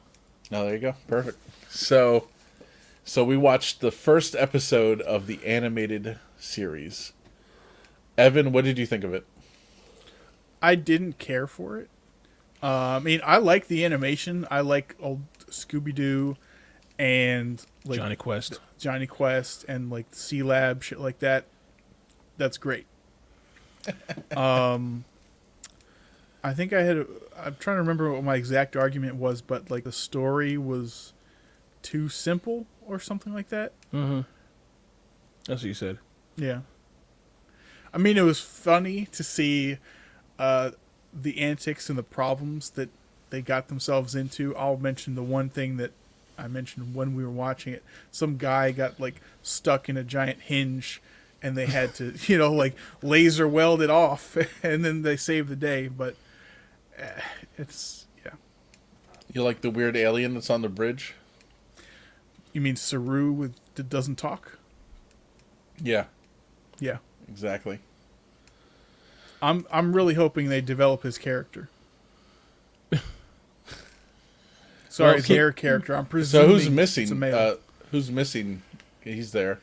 Oh, there you go. Perfect. So we watched the first episode of the animated series. Evan, what did you think of it? I didn't care for it. I mean, I like the animation. I like old Scooby-Doo and like Johnny Quest. and like C-Lab, shit like that. That's great. I think I'm trying to remember what my exact argument was, but like the story was too simple or something like that. Mm-hmm. That's what you said. Yeah. I mean, it was funny to see the antics and the problems that they got themselves into. I'll mention the one thing that I mentioned when we were watching it. Some guy got like stuck in a giant hinge and they had to, like laser weld it off and then they saved the day. But it's, yeah. You like the weird alien that's on the bridge? You mean Saru that doesn't talk? Yeah, Yeah. exactly. I'm really hoping they develop his character. Sorry, Well, it's their character. I'm So presuming who's it's a missing? male. Who's missing? He's there.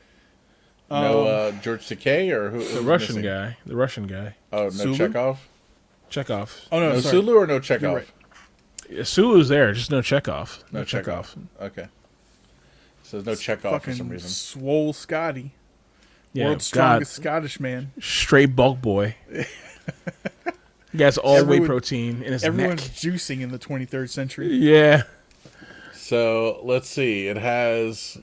No George Takei or who's The Russian missing? guy. The Russian guy. Oh, no Sulu? Chekhov. Chekhov. Oh no, No sorry. Sulu or no Chekhov? You're right. Sulu's there, just no Chekhov. No Chekhov. Okay. So there's no Chekhov for some Fucking reason. swole Scotty. Yeah, World's strongest Scottish man. Straight bulk boy. He has all whey Everyone- protein in his Everyone's neck. juicing in the 23rd century. Yeah. So let's see. It has.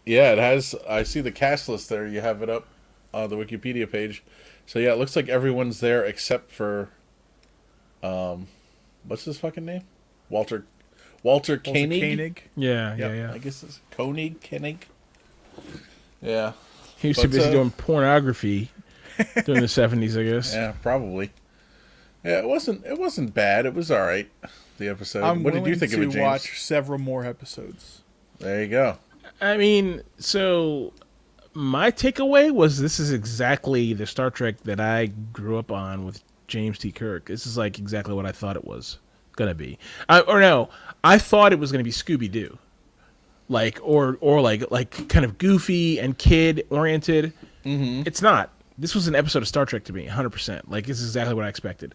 Yeah, it has. I see the cast list there. You have it up on the Wikipedia page. So yeah, it looks like everyone's there except for. What's his fucking name? Walter Koenig. Koenig. Yeah, Yep. yeah. I guess it's Koenig. Yeah. He was too But, busy doing pornography during the 70s, I guess. Yeah, probably. Yeah, it wasn't bad. It was all right. The episode. I'm What did willing you think to of it, James? watch several more episodes. There you go. I mean, so my takeaway was this is exactly the Star Trek that I grew up on with James T. Kirk. This is like exactly what I thought it was gonna be. I thought it was gonna be Scooby Doo, like or like kind of goofy and kid oriented. Mm-hmm. It's not. This was an episode of Star Trek to me, 100%. Like this is exactly what I expected.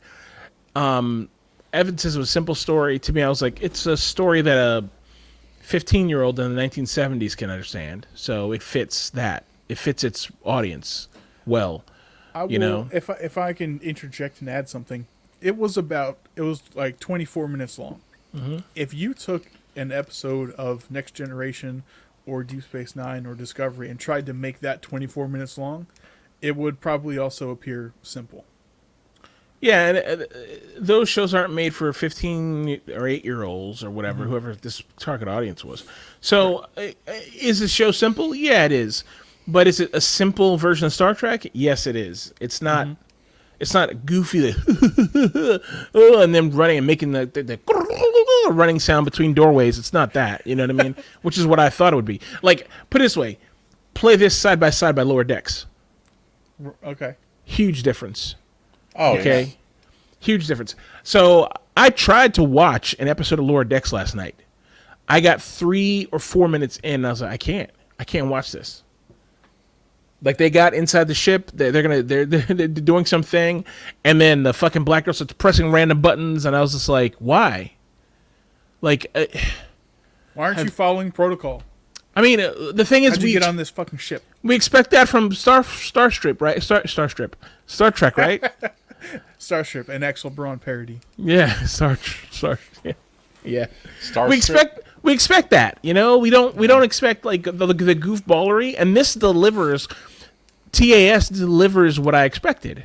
Evan says it was a simple story. To me, I was like, it's a story that a 15-year-old in the 1970s can understand. So it fits that. It fits its audience well. You know, if I can interject and add something, it was like 24 minutes long. Mm-hmm. If you took an episode of Next Generation or Deep Space Nine or Discovery and tried to make that 24 minutes long, it would probably also appear simple. Yeah, and those shows aren't made for 15 or 8-year-olds or whatever, Mm-hmm. whoever this target audience was. So, is the show simple? Yeah, it is. But is it a simple version of Star Trek? Yes, it is. It's not. Mm-hmm. It's not goofy, and then running and making the running sound between doorways. It's not that. You know what I mean? Which is what I thought it would be. Like, put it this way: play this side by side by Lower Decks. Okay. Huge difference. Oh, Okay. yeah. Huge difference. So I tried to watch an episode of Lower Decks last night. I got 3 or 4 minutes in, and I was like, I can't watch this. Like they got inside the ship, they're doing something, and then the fucking black girl starts pressing random buttons, and I was just like, why? Like, Why aren't you following protocol? I mean, the thing is, How'd you get on this fucking ship? we expect that from Starstrip, right? Star Trek, right? Starship, an Axel Braun parody. Yeah, Star. Yeah. Star We expect that, you know. We don't expect like the goofballery, and this delivers. TAS delivers what I expected.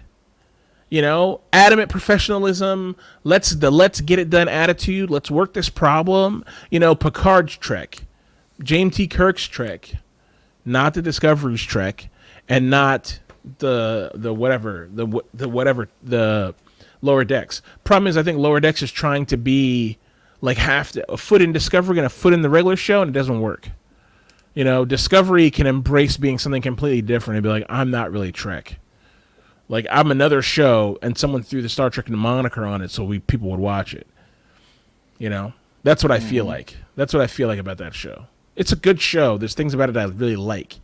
You know, adamant professionalism. Let's get it done attitude. Let's work this problem. You know, Picard's Trek, James T. Kirk's Trek, not the Discovery's Trek, and not the Lower Decks. Problem is, I think Lower Decks is trying to be like a foot in Discovery and a foot in the regular show, and it doesn't work. You know, Discovery can embrace being something completely different and be like, I'm not really Trek. Like, I'm another show, and someone threw the Star Trek moniker on it so people would watch it. You know? That's what I feel like. That's what I feel like about that show. It's a good show. There's things about it I really like.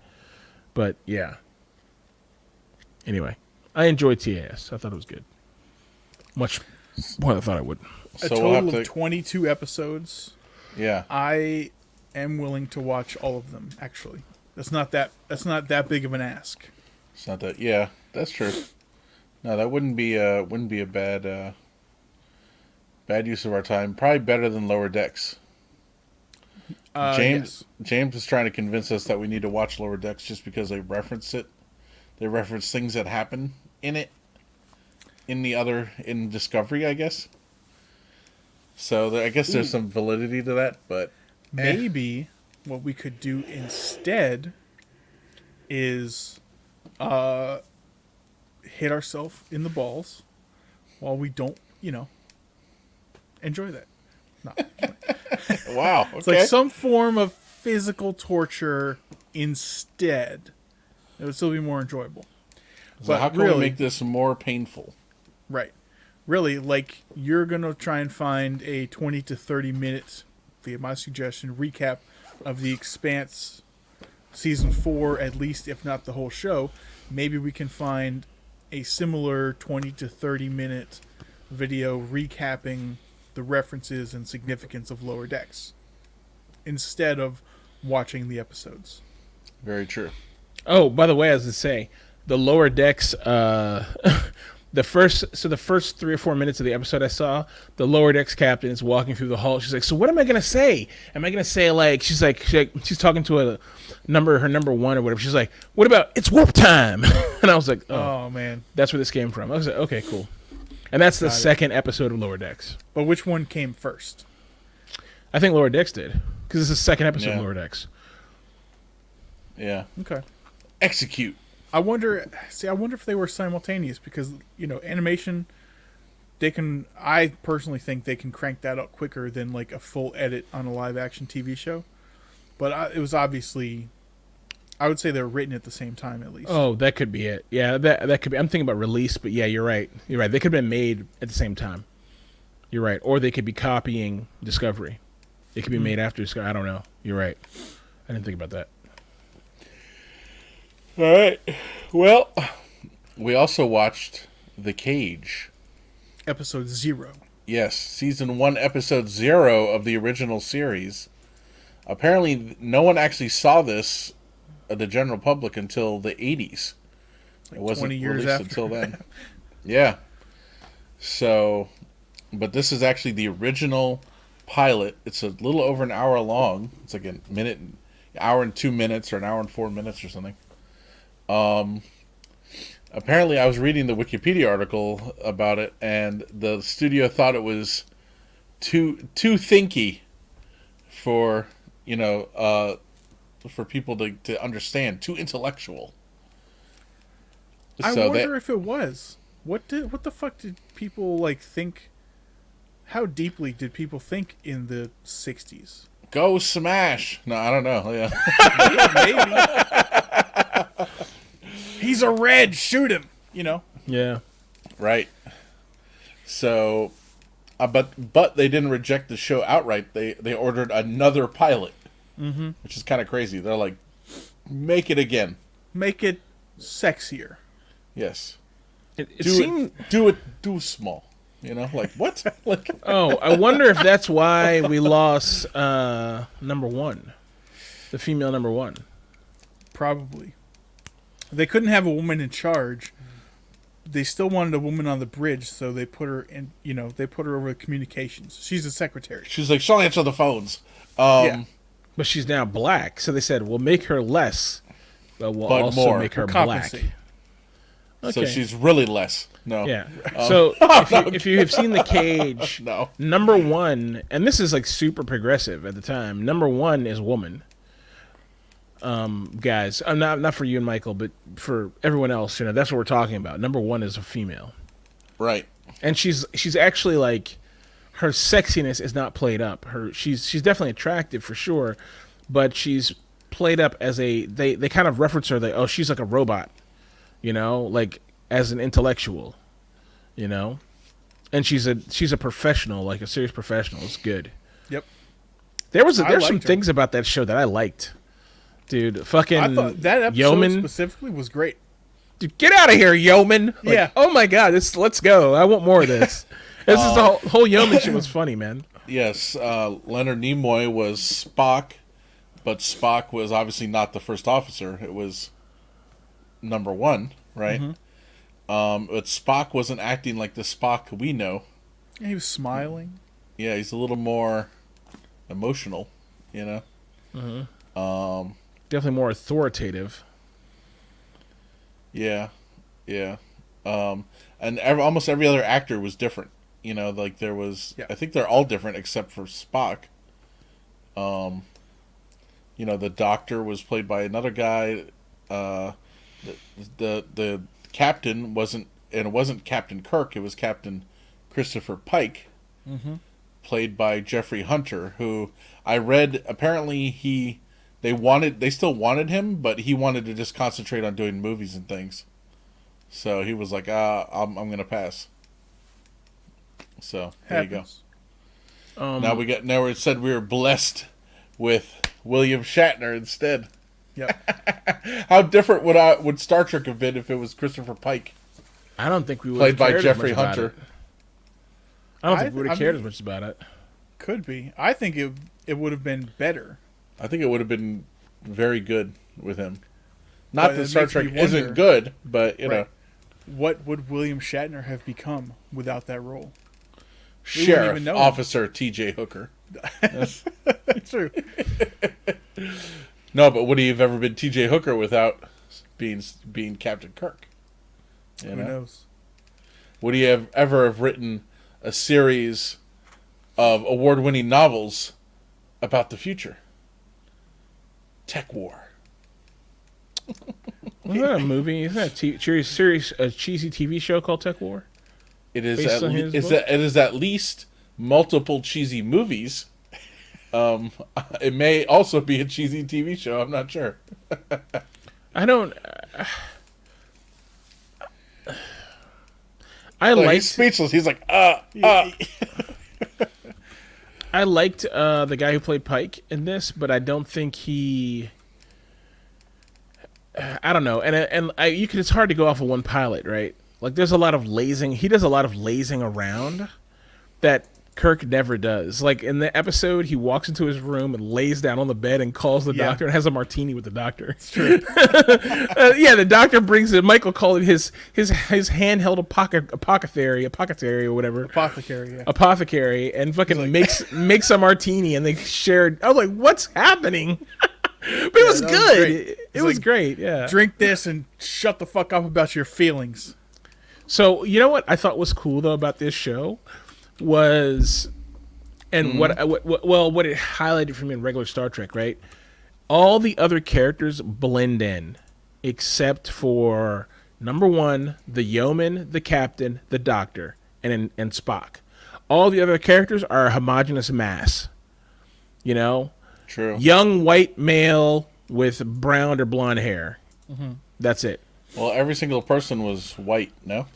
But, yeah. Anyway, I enjoyed TAS. I thought it was good. Much more than I thought I would. A So we'll total have of to. 22 episodes. Yeah. I am willing to watch all of them. Actually, that's not that big of an ask. It's not that. Yeah, that's true. No, that wouldn't be a bad use of our time. Probably better than Lower Decks. Yes. James was trying to convince us that we need to watch Lower Decks just because they reference it. They reference things that happen in it. In Discovery, I guess. So I guess there's some validity to that, but Maybe what we could do instead is hit ourselves in the balls while we don't, enjoy that. No. wow, It's like some form of physical torture instead. It would still be more enjoyable. So how can we make this more painful? Right. Really, like, you're going to try and find a 20 to 30 minutes, via my suggestion, recap of The Expanse season 4, at least, if not the whole show. Maybe we can find a similar 20 to 30 minute video recapping the references and significance of Lower Decks instead of watching the episodes. Very true. Oh, by the way, as I say, the Lower Decks, the first 3 or 4 minutes of the episode I saw, the Lower Decks captain is walking through the hall. She's like, "So what am I gonna say? Am I gonna say like?" She's talking to her number one or whatever. She's like, "What about it's whoop time?" And I was like, Oh, man. that's where this came from." I was like, "Okay, cool." And that's the second episode of Lower Decks. But which one came first? I think Lower Decks did because it's the second episode Yeah. of Lower Decks. Yeah. Okay. Execute. I wonder if they were simultaneous because, animation, I personally think they can crank that up quicker than like a full edit on a live action TV show. But it was obviously, I would say they were written at the same time at least. Oh, that could be it. Yeah, that could be. I'm thinking about release, but yeah, you're right. You're right. They could have been made at the same time. You're right. Or they could be copying Discovery. It could be made after Discovery. I don't know. You're right. I didn't think about that. All right. Well, we also watched The Cage. Episode 0. Yes, season 1, episode 0 of the original series. Apparently, no one actually saw this, the general public, until the 80s. It wasn't 20 years released after. until then. Yeah. So, but this is actually the original pilot. It's a little over an hour long. It's like hour and 2 minutes, or an hour and 4 minutes, or something. Apparently, I was reading the Wikipedia article about it, and the studio thought it was too thinky for for people to understand, too intellectual. I So wonder if it was. What the fuck did people like think? How deeply did people think in the 60s? Go smash! No, I don't know. Yeah, Maybe. He's a red. Shoot him. Yeah. right. So, but they didn't reject the show outright. They ordered another pilot, which is kind of crazy. They're like, make it again. Make it sexier. Yes. It Do seemed. do small. Like what? Like Oh, I wonder if that's why we lost number one, the female number one. Probably. They couldn't have a woman in charge. They still wanted a woman on the bridge, so they put her in. They put her over communications. She's a secretary. she's like, she'll answer the phones. Yeah. But she's now black, so they said we'll make her less, but we'll But also more. make her We'll black. compensate. So Okay. she's really less. No. Yeah. So if you have seen The Cage, No. number one, and this is like super progressive at the time. Number one is woman. Guys, I'm not for you and Michael, but for everyone else, that's what we're talking about. Number one is a female, Right. and she's actually like, her sexiness is not played up. She's definitely attractive for sure, but she's played up as they kind of reference her like, oh, she's like a robot, like as an intellectual, and she's a professional, like a serious professional. It's good. Yep. There's I some liked her. things about that show that I liked. Dude, fucking I thought that episode Yeoman. specifically was great. Dude, get out of here, Yeoman. Like, Yeah. Oh my god, let's go. I want more of this. This is the whole Yeoman shit was funny, man. Yes. Leonard Nimoy was Spock, but Spock was obviously not the first officer. It was number one, right? But Spock wasn't acting like the Spock we know. Yeah, he was smiling. Yeah, he's a little more emotional, Definitely more authoritative. Yeah, yeah. And almost every other actor was different. Like there was. Yeah. I think they're all different except for Spock. The Doctor was played by another guy. The captain wasn't, and it wasn't Captain Kirk. It was Captain Christopher Pike, played by Jeffrey Hunter, who I read apparently they still wanted him, but he wanted to just concentrate on doing movies and things. So he was like, I'm gonna pass. So there you go. Happens. Now it said we were blessed with William Shatner instead. Yep. How different would Star Trek have been if it was Christopher Pike, I don't think we would played by Jeffrey Hunter? I don't think we would have cared as much about it. Could be. I think it would have been better. I think it would have been very good with him. Not But that it Star makes me Trek wonder- isn't good, but you know, Right. What would William Shatner have become without that role? Sheriff even know him. Officer T.J. Hooker. True. No, but would he have ever been T.J. Hooker without being Captain Kirk? You Who know? knows? Would he ever have written a series of award-winning novels about the future? Tech War. Wasn't that a movie? Isn't that a cheesy TV show called Tech War? It is Based on his book? it is at least multiple cheesy movies. It may also be a cheesy TV show. I'm not sure. I don't. I Look, liked. he's speechless. He's like, I liked the guy who played Pike in this, but I don't think he. I don't know, it's hard to go off of one pilot, right? Like, there's a lot of lazing. He does a lot of lazing around that Kirk never does. Like, in the episode, he walks into his room and lays down on the bed and calls the doctor and has a martini with the doctor. It's true. The doctor brings it. Michael called it his handheld apothecary or whatever. Apothecary, and fucking makes a martini, and they shared. I was like, what's happening? But it was good. It was great. Yeah. Drink this and shut the fuck up about your feelings. So, you know what I thought was cool though about this show was, and what it highlighted for me in regular Star Trek, right? All the other characters blend in, except for number one, the yeoman, the captain, the doctor, and Spock. All the other characters are a homogeneous mass. You know, true. Young white male with brown or blonde hair. Mm-hmm. That's it. Well, every single person was white, no?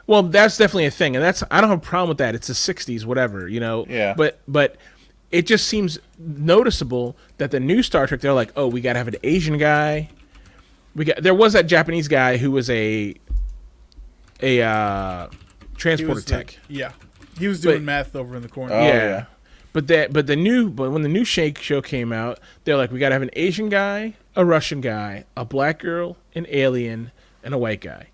Well, that's definitely a thing, and I don't have a problem with that. It's the '60s, whatever, you know. Yeah. But it just seems noticeable that the new Star Trek, they're like, oh, we got to have an Asian guy. There was that Japanese guy who was a transporter tech. He was doing math over in the corner. Oh, yeah. But when the new Shake show came out, they're like, we got to have an Asian guy, a Russian guy, a black girl, an alien, and a white guy.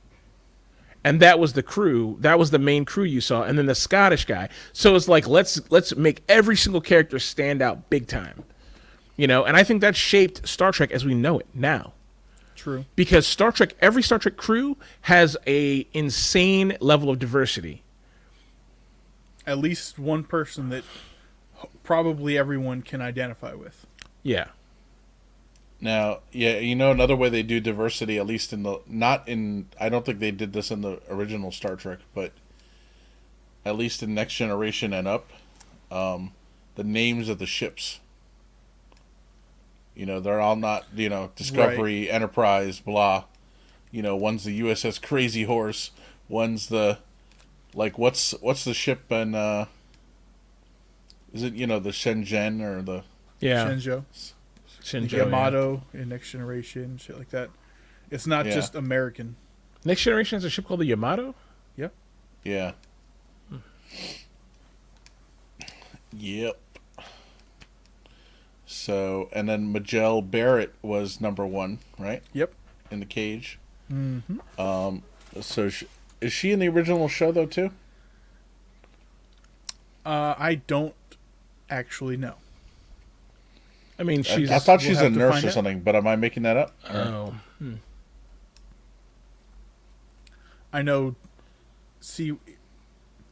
And that was the crew. That was the main crew you saw, and then the Scottish guy. So it's like, let's make every single character stand out big time, you know. And I think that shaped Star Trek as we know it now. True. Because every Star Trek crew has a insane level of diversity. At least one person that probably everyone can identify with. Yeah. Now, yeah, you know, another way they do diversity, at least I don't think they did this in the original Star Trek, but at least in Next Generation and up, the names of the ships. You know, they're all not, you know, Discovery, right. Enterprise, blah. You know, one's the USS Crazy Horse, one's the, like, what's the ship in, is it, you know, the Shenzhen or the... Yeah. Shenzhou, Yamato in Next Generation, shit like that. It's not just American. Next Generation has a ship called the Yamato? Yep. Yeah. Yep. So, and then Majel Barrett was number one, right? Yep. In the cage. Mm-hmm. So, is she in the original show, though, too? I don't actually know. I mean, I thought she's a nurse or something, but am I making that up? Oh. I know. See,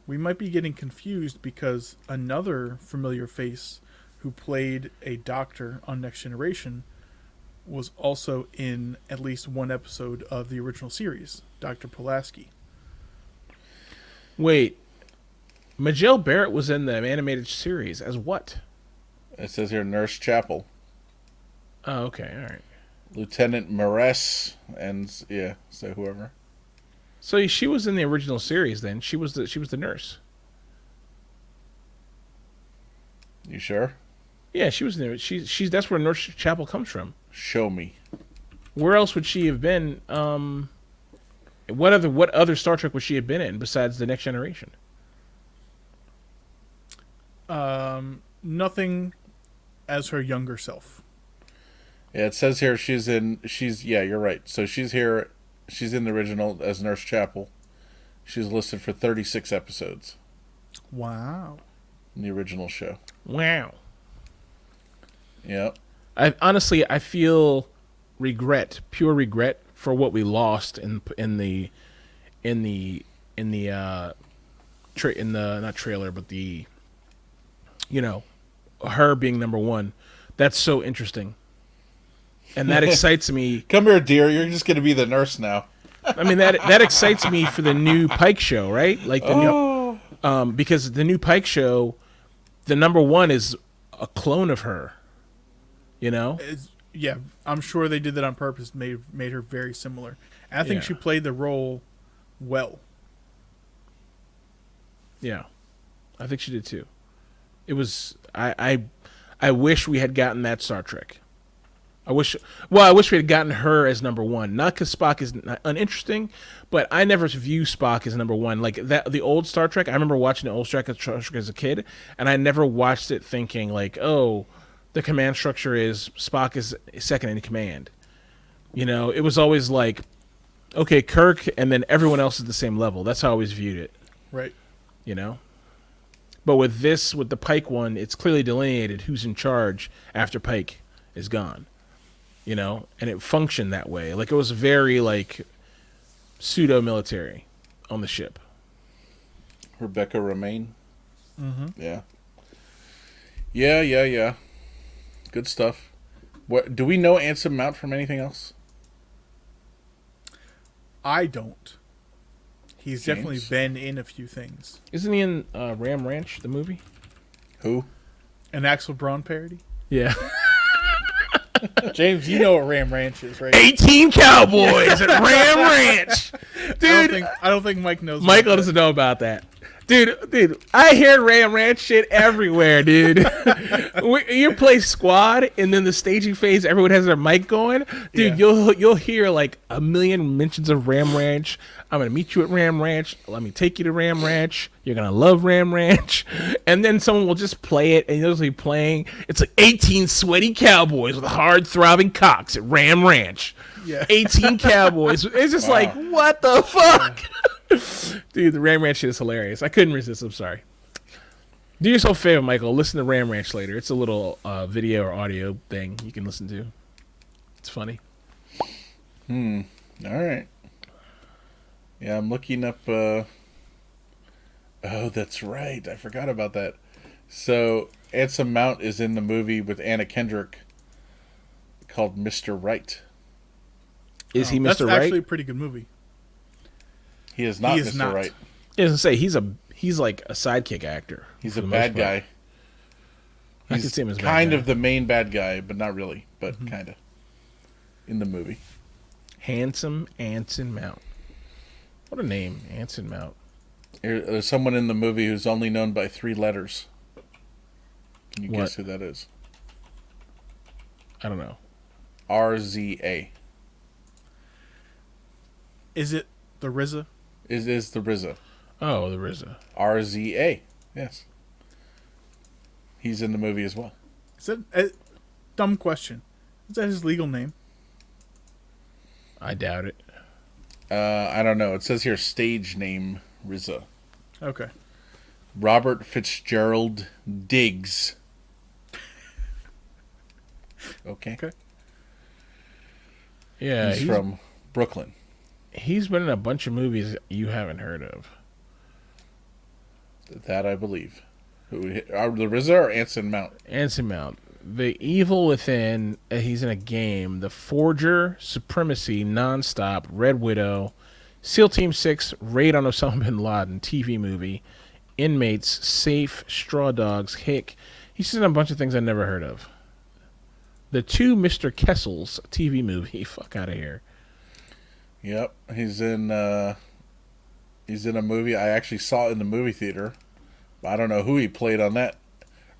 we might be getting confused because another familiar face who played a doctor on Next Generation was also in at least one episode of the original series, Dr. Pulaski. Wait. Majel Barrett was in the animated series as what? It says here Nurse Chapel. Oh, okay, all right. Lieutenant Maress and so whoever. So she was in the original series then. She was the nurse. You sure? Yeah, she was there. She's that's where Nurse Chapel comes from. Show me. Where else would she have been? What other Star Trek would she have been in besides the Next Generation? Nothing as her younger self. Yeah, it says here yeah, you're right. So she's here, she's in the original as Nurse Chapel. She's listed for 36 episodes Wow. in the original show. Wow. Yep. I feel pure regret for what we lost in the not trailer, but the, her being number one. That's so interesting, and that excites me. Come here, dear. You're just going to be the nurse now. I mean, that excites me for the new Pike show, right? Like the new, because the new Pike show, the number one is a clone of her. Yeah, I'm sure they did that on purpose. Made her very similar. And I think Yeah. she played the role well. Yeah, I think she did too. It was I wish we had gotten that Star Trek. I wish we had gotten her as number one. Not because Spock is not uninteresting, but I never view Spock as number one. Like that, the old Star Trek. I remember watching the old Star Trek as a kid, and I never watched it thinking like, oh, the command structure is Spock is second in command. It was always like, okay, Kirk, and then everyone else is the same level. That's how I always viewed it. Right. But with the Pike one, it's clearly delineated who's in charge after Pike is gone. And it functioned that way. Like it was very like pseudo military on the ship. Rebecca Romaine. Mm-hmm. Yeah. Yeah. Good stuff. What do we know Anson Mount from anything else? I don't. He's James? definitely been in a few things. Isn't he in Ram Ranch, the movie? Who? An Axel Braun parody? Yeah. James, you know what Ram Ranch is, right? 18 Cowboys at Ram Ranch. Dude, I don't think Mike knows. Michael about doesn't know about that. Dude, I hear Ram Ranch shit everywhere, dude. You play squad, and then the staging phase, everyone has their mic going. Dude, Yeah. you'll hear like a million mentions of Ram Ranch. I'm gonna meet you at Ram Ranch. Let me take you to Ram Ranch. You're gonna love Ram Ranch. And then someone will just play it, and you'll be playing. It's like 18 sweaty cowboys with hard throbbing cocks at Ram Ranch. Yeah. 18 cowboys. It's just like, what the fuck? Dude, the Ram Ranch shit is hilarious. I couldn't resist. I'm sorry. Do yourself a favor, Michael. Listen to Ram Ranch later. It's a little video or audio thing you can listen to. It's funny. All right. Yeah, I'm looking up. Oh, that's right. I forgot about that. So Anson Mount is in the movie with Anna Kendrick called Mr. Right. Is he Mr. That's Right? actually a pretty good movie. He is not He is Mr. not. Right. I was gonna say he's like a sidekick actor. He's for a the bad most part. guy. I He's can see him as a bad kind guy. of the main bad guy, but not really. But kind of in the movie. Handsome Anson Mount. What a name, Anson Mount. There's someone in the movie who's only known by 3 letters. Can you What? guess who that is? I don't know. RZA. Is it the RZA? Is the RZA. Oh, the RZA. RZA. Yes. He's in the movie as well. Is that a dumb question? Is that his legal name? I doubt it. I don't know. It says here stage name RZA. Okay. Robert Fitzgerald Diggs. Okay. Okay. Yeah, He's from Brooklyn. he's been in a bunch of movies you haven't heard of. That I believe. The RZA or Anson Mount? Anson Mount. The Evil Within, he's in a game. The Forger, Supremacy, Nonstop, Red Widow, SEAL Team 6, Raid on Osama bin Laden, TV movie, Inmates, Safe, Straw Dogs, Hick. He's in a bunch of things I never heard of. The 2 Mr. Kessels TV movie. Fuck out of here. Yep. He's in a movie I actually saw in the movie theater. I don't know who he played on that.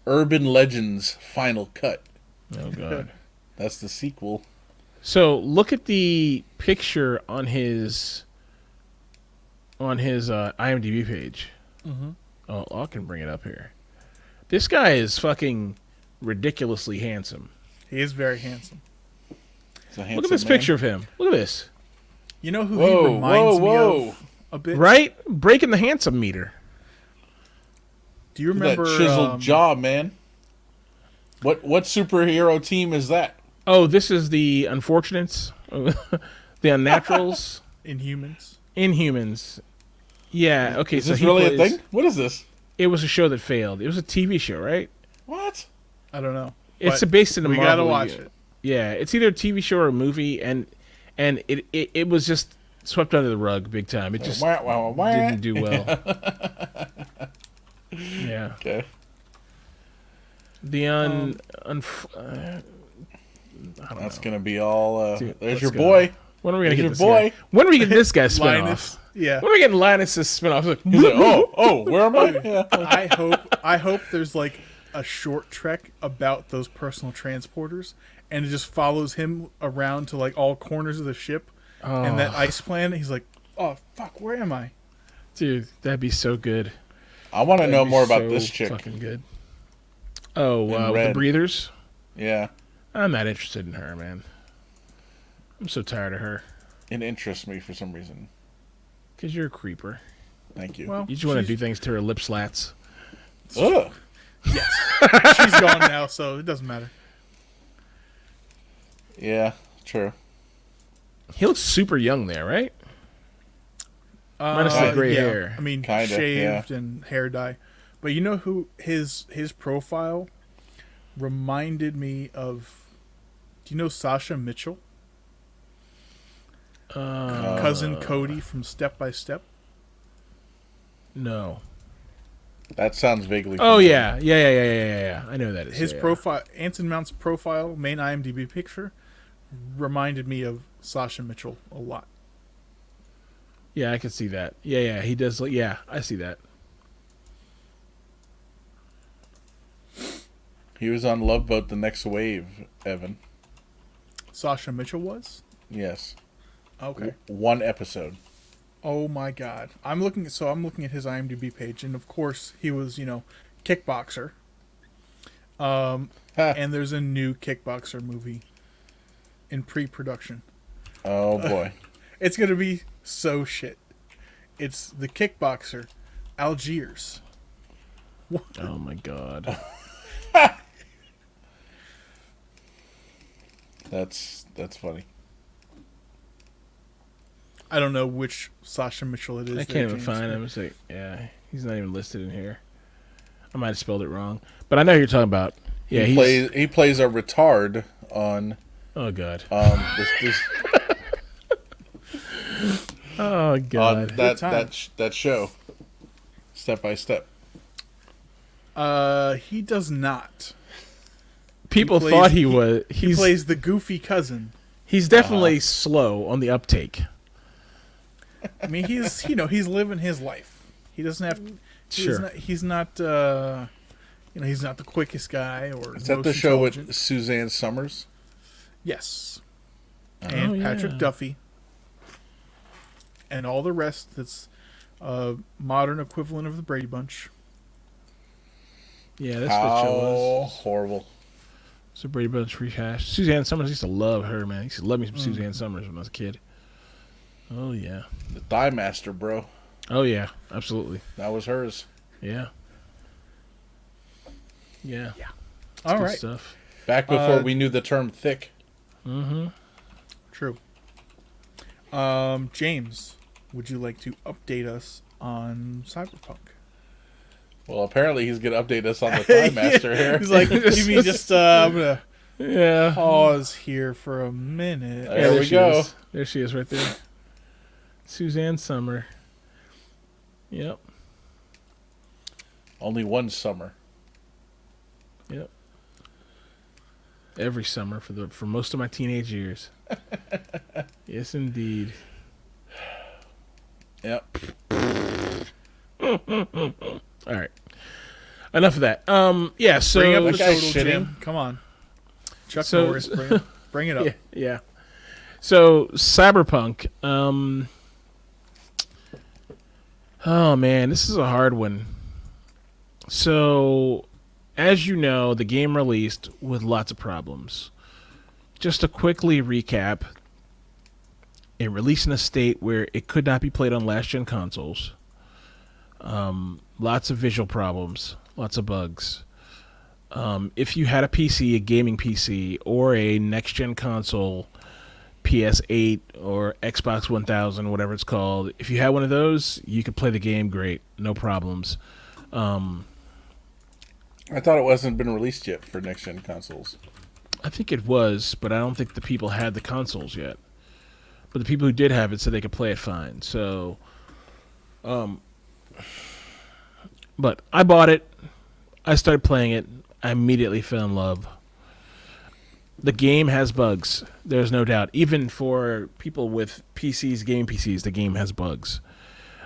Urban Legends Final Cut. Oh god. That's the sequel. So look at the picture on his IMDb page. Mm-hmm. Oh, I can bring it up here. This guy is fucking ridiculously handsome. He is very handsome. It's a handsome Look at this man. picture of him. Look at this. You know who Whoa, he reminds me whoa. of a bit? Right? Breaking the handsome meter. Do you Look at remember that chiseled jaw, man? What superhero team is that? Oh, this is the Unfortunates, the Unnaturals, Inhumans? Inhumans. Yeah. Okay. Is so this he really a plays- thing? What is this? It was a show that failed. It was a TV show, right? What? I don't know. It's But based in a we Marvel. gotta watch it. Yeah, it's either a TV show or a movie, and it was just swept under the rug big time. It just Wah, wah, wah. didn't do well. Yeah. Okay. The I don't That's know. gonna be all. Dude, There's let's your go. boy. When are we gonna There's get your this boy. guy? When are we getting this guy spin Linus. off? Yeah. When are we getting Linus's spin off? Like, He's like, oh, where am I? Yeah. I hope there's like a short trek about those personal transporters, and it just follows him around to like all corners of the ship, and that ice planet. He's like, oh fuck, where am I? dude, that'd be so good. I want to That'd know be more about so this chick. Fucking good. Oh, In with the red. breathers. Yeah, I'm not interested in her, man. I'm so tired of her. it interests me for some reason. Cause you're a creeper. Thank you. Well, You just want to she's- do things to her lip slats. Ugh. She's gone now, so it doesn't matter. Yeah, true. He looks super young there, right? Minus the gray hair. I mean, Kinda, shaved and hair dye. But you know who his profile reminded me of? Do you know Sasha Mitchell? Cousin Cody from Step by Step. No. That sounds vaguely. Oh familiar. yeah. I know who that is. His yeah. profile, Anson Mount's profile, main IMDb picture, reminded me of Sasha Mitchell a lot. Yeah, I can see that. Yeah, he does. Yeah, I see that. He was on Love Boat: The Next Wave, Evan. Sasha Mitchell was? Yes. Okay. One episode. Oh my god. I'm looking at his IMDb page, and of course he was, kickboxer. And there's a new kickboxer movie in pre-production. Oh boy. It's gonna be so shit. It's the kickboxer, Algiers. Oh my god. That's funny. I don't know which Sasha Mitchell it is. I there, can't even James, find but- him. It's like, yeah, he's not even listed in here. I might have spelled it wrong, but I know who you're talking about. Yeah, He plays a retard on Oh god. this Oh on god. that show. Step by Step. He does not. People plays- thought he- was. He plays the goofy cousin. He's definitely slow on the uptake. I mean, he's he's living his life. He doesn't have. Sure. He's not. He's not the quickest guy or. Is that most the show intelligent. with Suzanne Summers? Yes. And yeah. Patrick Duffy. And all the rest. That's modern equivalent of the Brady Bunch. Yeah, that's what show was. Horrible. So Brady Bunch rehash. Suzanne Summers, I used to love her, man. I used to love me some Suzanne Summers when I was a kid. Oh yeah. The Thigh Master, bro. Oh yeah. Absolutely. That was hers. Yeah. Yeah. All Good right. stuff. Back before we knew the term thick. Mm-hmm. True. James, would you like to update us on Cyberpunk? Well, apparently he's gonna update us on the Thigh Master here. He's like, give me just. I'm gonna Yeah. pause here for a minute. There we she go. is. There she is right there. Suzanne Summer. Yep. Only one summer. Yep. Every summer for most of my teenage years. Yes, indeed. Yep. All right. enough of that. Yeah. So Bring up the That guy's total, shitting. Jim. Come on. Chuck So- Norris, bring it up. yeah. So Cyberpunk. Oh man, this is a hard one. So, as you know, the game released with lots of problems. Just to quickly recap, it released in a state where it could not be played on last-gen consoles. Lots of visual problems, lots of bugs. If you had a PC, a gaming PC, or a next-gen console, PS8 or Xbox 1000, whatever it's called, if you had one of those, you could play the game great, no problems. I thought it wasn't been released yet for next gen consoles. I think it was, but I don't think the people had the consoles yet. But the people who did have it said they could play it fine. So, but I bought it. I started playing it. I immediately fell in love. The game has bugs. There's no doubt. Even for people with PCs, game PCs, the game has bugs.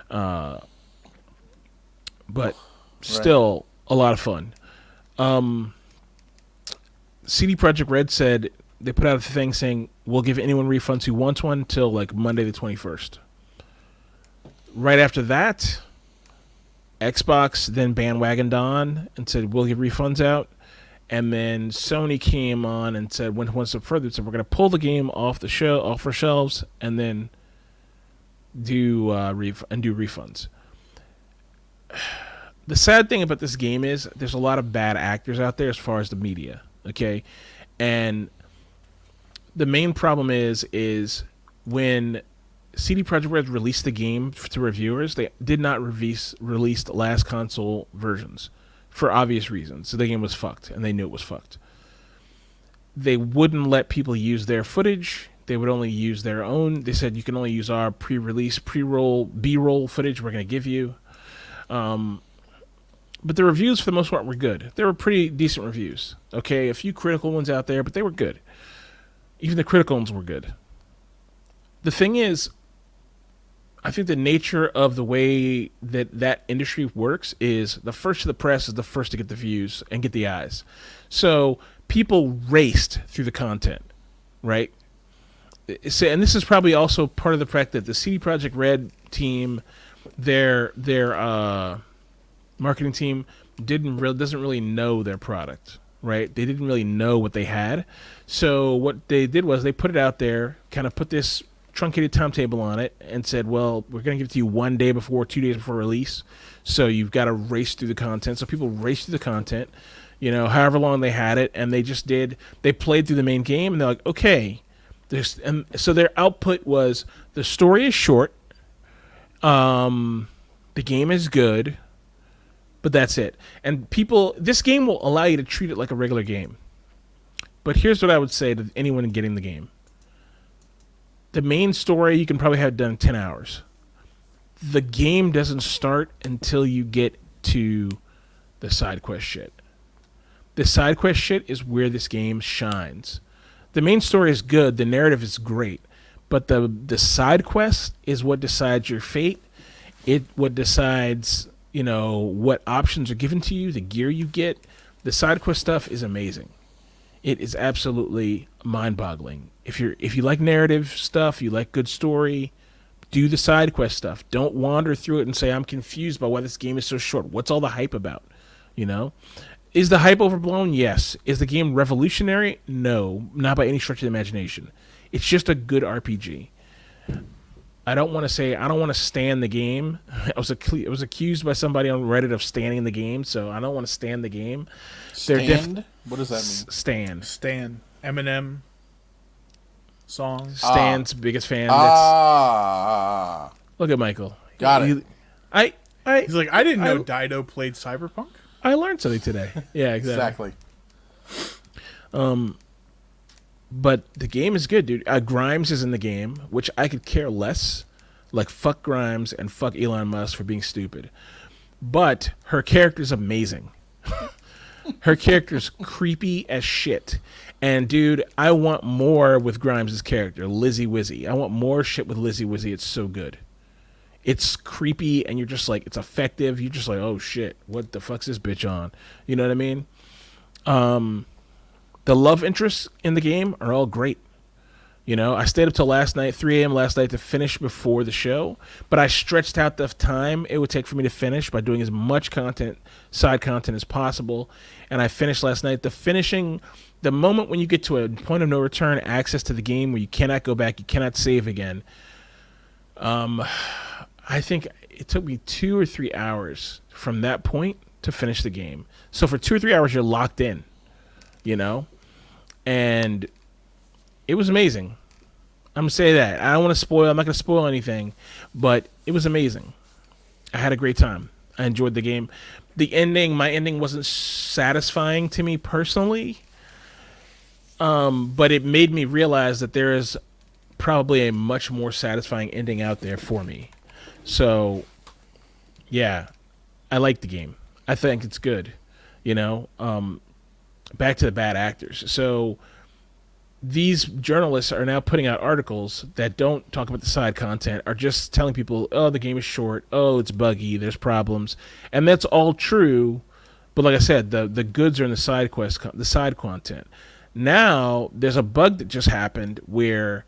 But still a lot of fun. CD Projekt Red said they put out a thing saying we'll give anyone refunds who wants one till like Monday the 21st. Right after that, Xbox then bandwagoned on and said we'll give refunds out. And then Sony came on and said, went one step further, said we're going to pull the game off our shelves, and then do refunds. The sad thing about this game is there's a lot of bad actors out there as far as the media, okay? And the main problem is when CD Projekt Red released the game to reviewers, they did not release last console versions. For obvious reasons. So the game was fucked, and they knew it was fucked. They wouldn't let people use their footage. They would only use their own. They said, you can only use our pre-release, pre-roll, B-roll footage we're going to give you. But the reviews, for the most part, were good. They were pretty decent reviews. Okay, a few critical ones out there, but they were good. Even the critical ones were good. The thing is, I think the nature of the way that industry works is the first to the press is the first to get the views and get the eyes. So people raced through the content, right? So, and this is probably also part of the fact that the CD Projekt Red team, their marketing team doesn't really know their product, right? They didn't really know what they had. So what they did was they put it out there, kind of put this truncated timetable on it and said, well, we're going to give it to you 1 day before, 2 days before release. So you've got to race through the content. So people raced through the content, however long they had it. And they played through the main game and they're like, okay. And so their output was the story is short. The game is good, but that's it. And this game will allow you to treat it like a regular game. But here's what I would say to anyone getting the game. The main story, you can probably have done in 10 hours. The game doesn't start until you get to the side quest shit. The side quest shit is where this game shines. The main story is good. The narrative is great. But the side quest is what decides your fate. What decides, what options are given to you, the gear you get. The side quest stuff is amazing. It is absolutely mind-boggling. If you like narrative stuff, you like good story, do the side quest stuff. Don't wander through it and say, I'm confused by why this game is so short. What's all the hype about? Is the hype overblown? Yes. Is the game revolutionary? No, not by any stretch of the imagination. It's just a good RPG. I don't want to stan the game. I was accused by somebody on Reddit of standing the game, so I don't want to stan the game. Stand? What does that mean? Stan. Eminem song. Stan's biggest fan. Look at Michael. Got it. He's like, I didn't know Dido played Cyberpunk. I learned something today. Yeah, exactly. But the game is good, dude. Grimes is in the game, which I could care less. Like, fuck Grimes and fuck Elon Musk for being stupid. But her character's amazing. Her character's creepy as shit. And, dude, I want more with Grimes' character, Lizzie Wizzy. I want more shit with Lizzie Wizzy. It's so good. it's creepy, and you're just like, it's effective. You're just like, oh shit, what the fuck's this bitch on? You know what I mean? The love interests in the game are all great. You know, I stayed up till last night, 3 a.m. last night, to finish before the show, but I stretched out the time it would take for me to finish by doing as much content, side content, as possible. And I finished last night. The moment when you get to a point of no return, access to the game where you cannot go back, you cannot save again. I think it took me 2 or 3 hours from that point to finish the game. So for 2 or 3 hours, you're locked in, you know? And it was amazing. I'm going to say that. I don't want to spoil. I'm not going to spoil anything. But it was amazing. I had a great time. I enjoyed the game. My ending wasn't satisfying to me personally. But it made me realize that there is probably a much more satisfying ending out there for me. So, yeah. I like the game. I think it's good. You know? Back to the bad actors. So these journalists are now putting out articles that don't talk about the side content, are just telling people, oh, the game is short, oh, it's buggy, there's problems. And that's all true, but like I said, the goods are in the side the side content. Now there's a bug that just happened where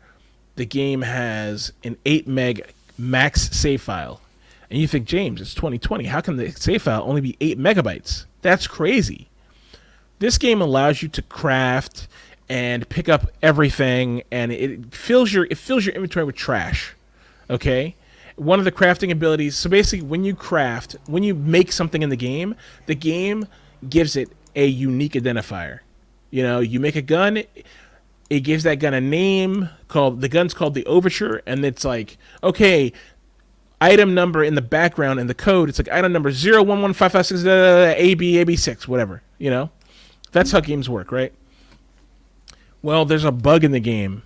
the game has an 8 meg max save file. And you think, James, it's 2020, how can the save file only be 8 megabytes? That's crazy. This game allows you to craft and pick up everything, and it fills your inventory with trash. Okay? One of the crafting abilities, so basically when you make something in the game gives it a unique identifier. You know, you make a gun, it gives that gun a name, the gun's called the Overture, and it's like, okay, item number in the background in the code, it's like item number 011556 AB6, whatever, you know? That's how games work, right? Well, there's a bug in the game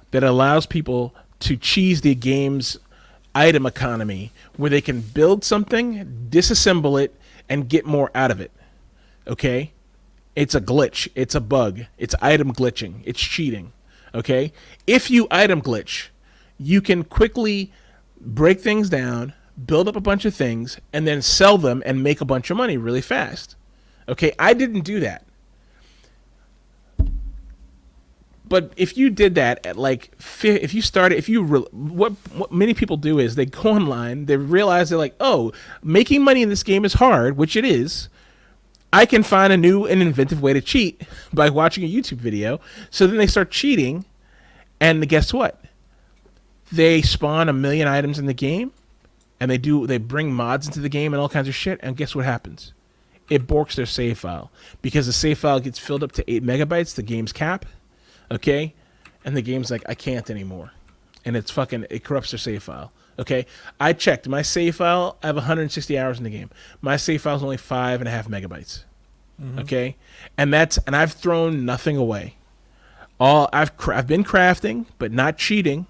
that allows people to cheese the game's item economy where they can build something, disassemble it, and get more out of it. Okay? It's a glitch. It's a bug. It's item glitching. It's cheating. Okay? If you item glitch, you can quickly break things down, build up a bunch of things, and then sell them and make a bunch of money really fast. Okay? I didn't do that. But if you did that at what many people do is they go online, they realize they're like, oh, making money in this game is hard, which it is. I can find a new and inventive way to cheat by watching a YouTube video. So then they start cheating, and guess what? They spawn 1 million items in the game, and they bring mods into the game and all kinds of shit, and guess what happens? It borks their save file. Because the save file gets filled up to 8 megabytes, the game's cap. Okay, and the game's like, I can't anymore, and it corrupts their save file. Okay, I checked my save file. I have 160 hours in the game. My save file is only 5.5 megabytes. Mm-hmm. Okay, and I've thrown nothing away. I've been crafting, but not cheating.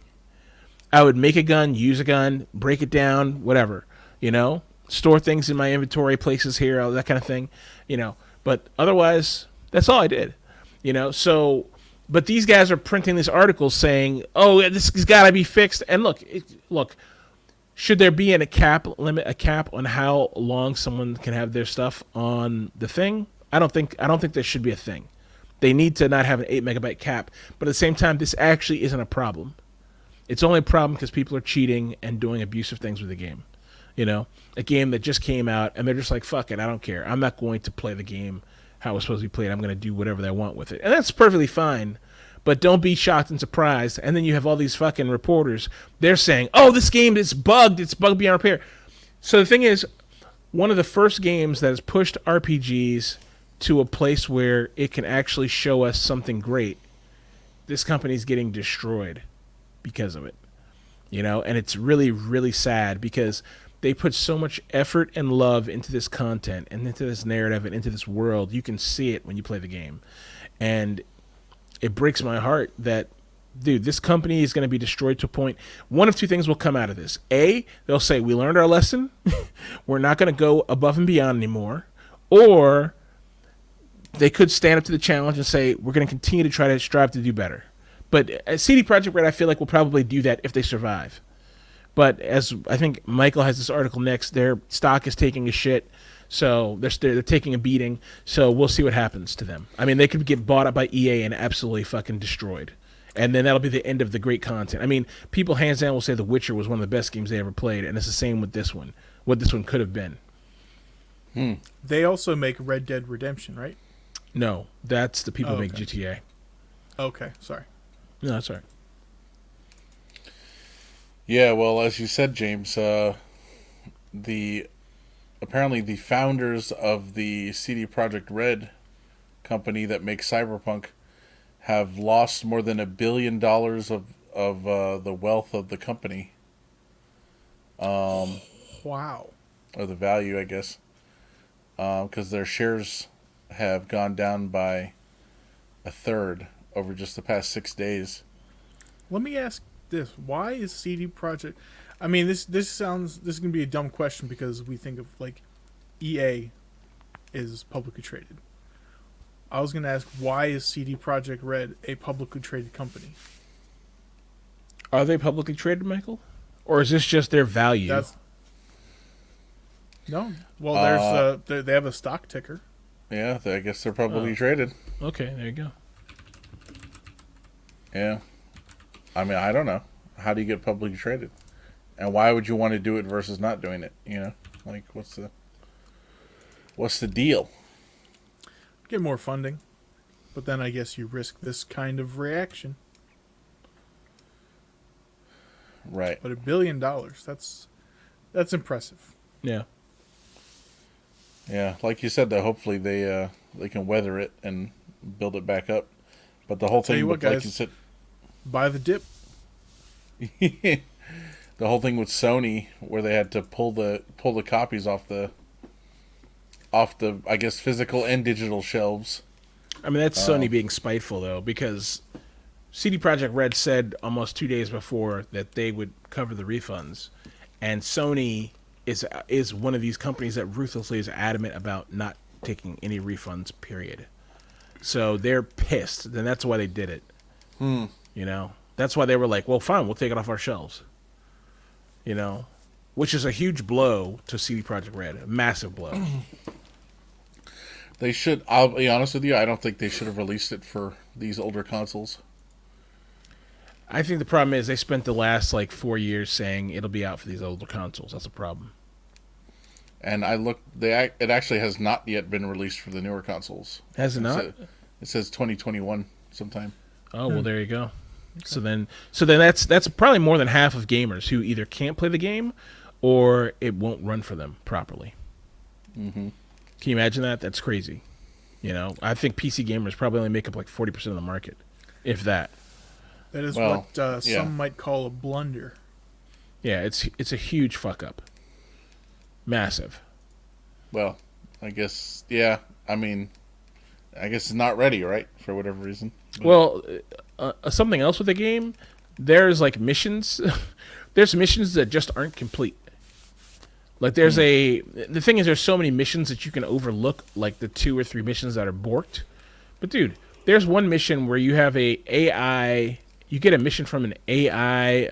I would make a gun, use a gun, break it down, whatever. You know, store things in my inventory, places here, all that kind of thing. You know, but otherwise, that's all I did. You know, so. But these guys are printing these articles saying, "Oh, this has got to be fixed." And look, should there be a cap on how long someone can have their stuff on the thing? I don't think there should be a thing. They need to not have an 8 megabyte cap. But at the same time, this actually isn't a problem. It's only a problem because people are cheating and doing abusive things with the game. You know, a game that just came out and they're just like, "Fuck it, I don't care. I'm not going to play the game how it's supposed to be played. I'm going to do whatever they want with it." And that's perfectly fine. But don't be shocked and surprised. And then you have all these fucking reporters. They're saying, oh, this game is bugged. It's bugged beyond repair. So the thing is, one of the first games that has pushed RPGs to a place where it can actually show us something great, this company's getting destroyed because of it. You know, and it's really, really sad because they put so much effort and love into this content and into this narrative and into this world. You can see it when you play the game. And it breaks my heart that, dude, this company is going to be destroyed to a point. One of two things will come out of this. A, they'll say, we learned our lesson. We're not going to go above and beyond anymore. Or they could stand up to the challenge and say, we're going to continue to try to strive to do better. But CD Projekt Red, I feel like, will probably do that if they survive. But as I think Michael has this article next, their stock is taking a shit. So they're taking a beating. So we'll see what happens to them. I mean, they could get bought up by EA and absolutely fucking destroyed. And then that'll be the end of the great content. I mean, people hands down will say The Witcher was one of the best games they ever played, and it's the same with this one. What this one could have been. They also make Red Dead Redemption, right? No, that's the people who make Okay. GTA. Okay, sorry. No, that's all right. Yeah, well, as you said, James, apparently the founders of the CD Projekt Red company that makes Cyberpunk have lost more than $1 billion of the wealth of the company, Wow. or the value, I guess, because their shares have gone down by a third over just the past 6 days. Let me ask this: why is CD Projekt? I mean, this is gonna be a dumb question because we think of like EA is publicly traded. I was gonna ask, why is CD Projekt Red a publicly traded company? Are they publicly traded, Michael? Or is this just their value? That's no. Well, they have a stock ticker. Yeah, I guess they're publicly traded. Okay, there you go. Yeah. I mean, I don't know. How do you get publicly traded? And why would you want to do it versus not doing it? You know, like what's the deal? Get more funding, but then I guess you risk this kind of reaction. Right. But $1 billion, that's impressive. Yeah. Yeah, like you said, though, hopefully they can weather it and build it back up. But the whole Tell thing, you what, like guys. you said, Buy the dip. the whole thing with Sony, where they had to pull the copies off the I guess physical and digital shelves. I mean, that's Sony being spiteful, though, because CD Projekt Red said almost 2 days before that they would cover the refunds, and Sony is one of these companies that ruthlessly is adamant about not taking any refunds, period. So they're pissed, and that's why they did it. You know? That's why they were like, well, fine, we'll take it off our shelves. You know? Which is a huge blow to CD Projekt Red. A massive blow. They should. I'll be honest with you. I don't think they should have released it for these older consoles. I think the problem is they spent the last, 4 years saying it'll be out for these older consoles. That's a problem. And I looked. It actually has not yet been released for the newer consoles. Has it not? It says 2021 sometime. Oh, well, there you go. Okay. So then that's probably more than half of gamers who either can't play the game or it won't run for them properly. Mm-hmm. Can you imagine that? That's crazy. You know, I think PC gamers probably only make up 40% of the market, if that. That is Well, what yeah. some might call a blunder. Yeah, it's a huge fuck up. Massive. Well, I guess. Yeah. I mean, I guess it's not ready, right? For whatever reason. But, Well, something else with the game, there's missions. There's missions that just aren't complete. There's the thing is, there's so many missions that you can overlook, the 2 or 3 missions that are borked. But dude, there's one mission where you have you get a mission from an AI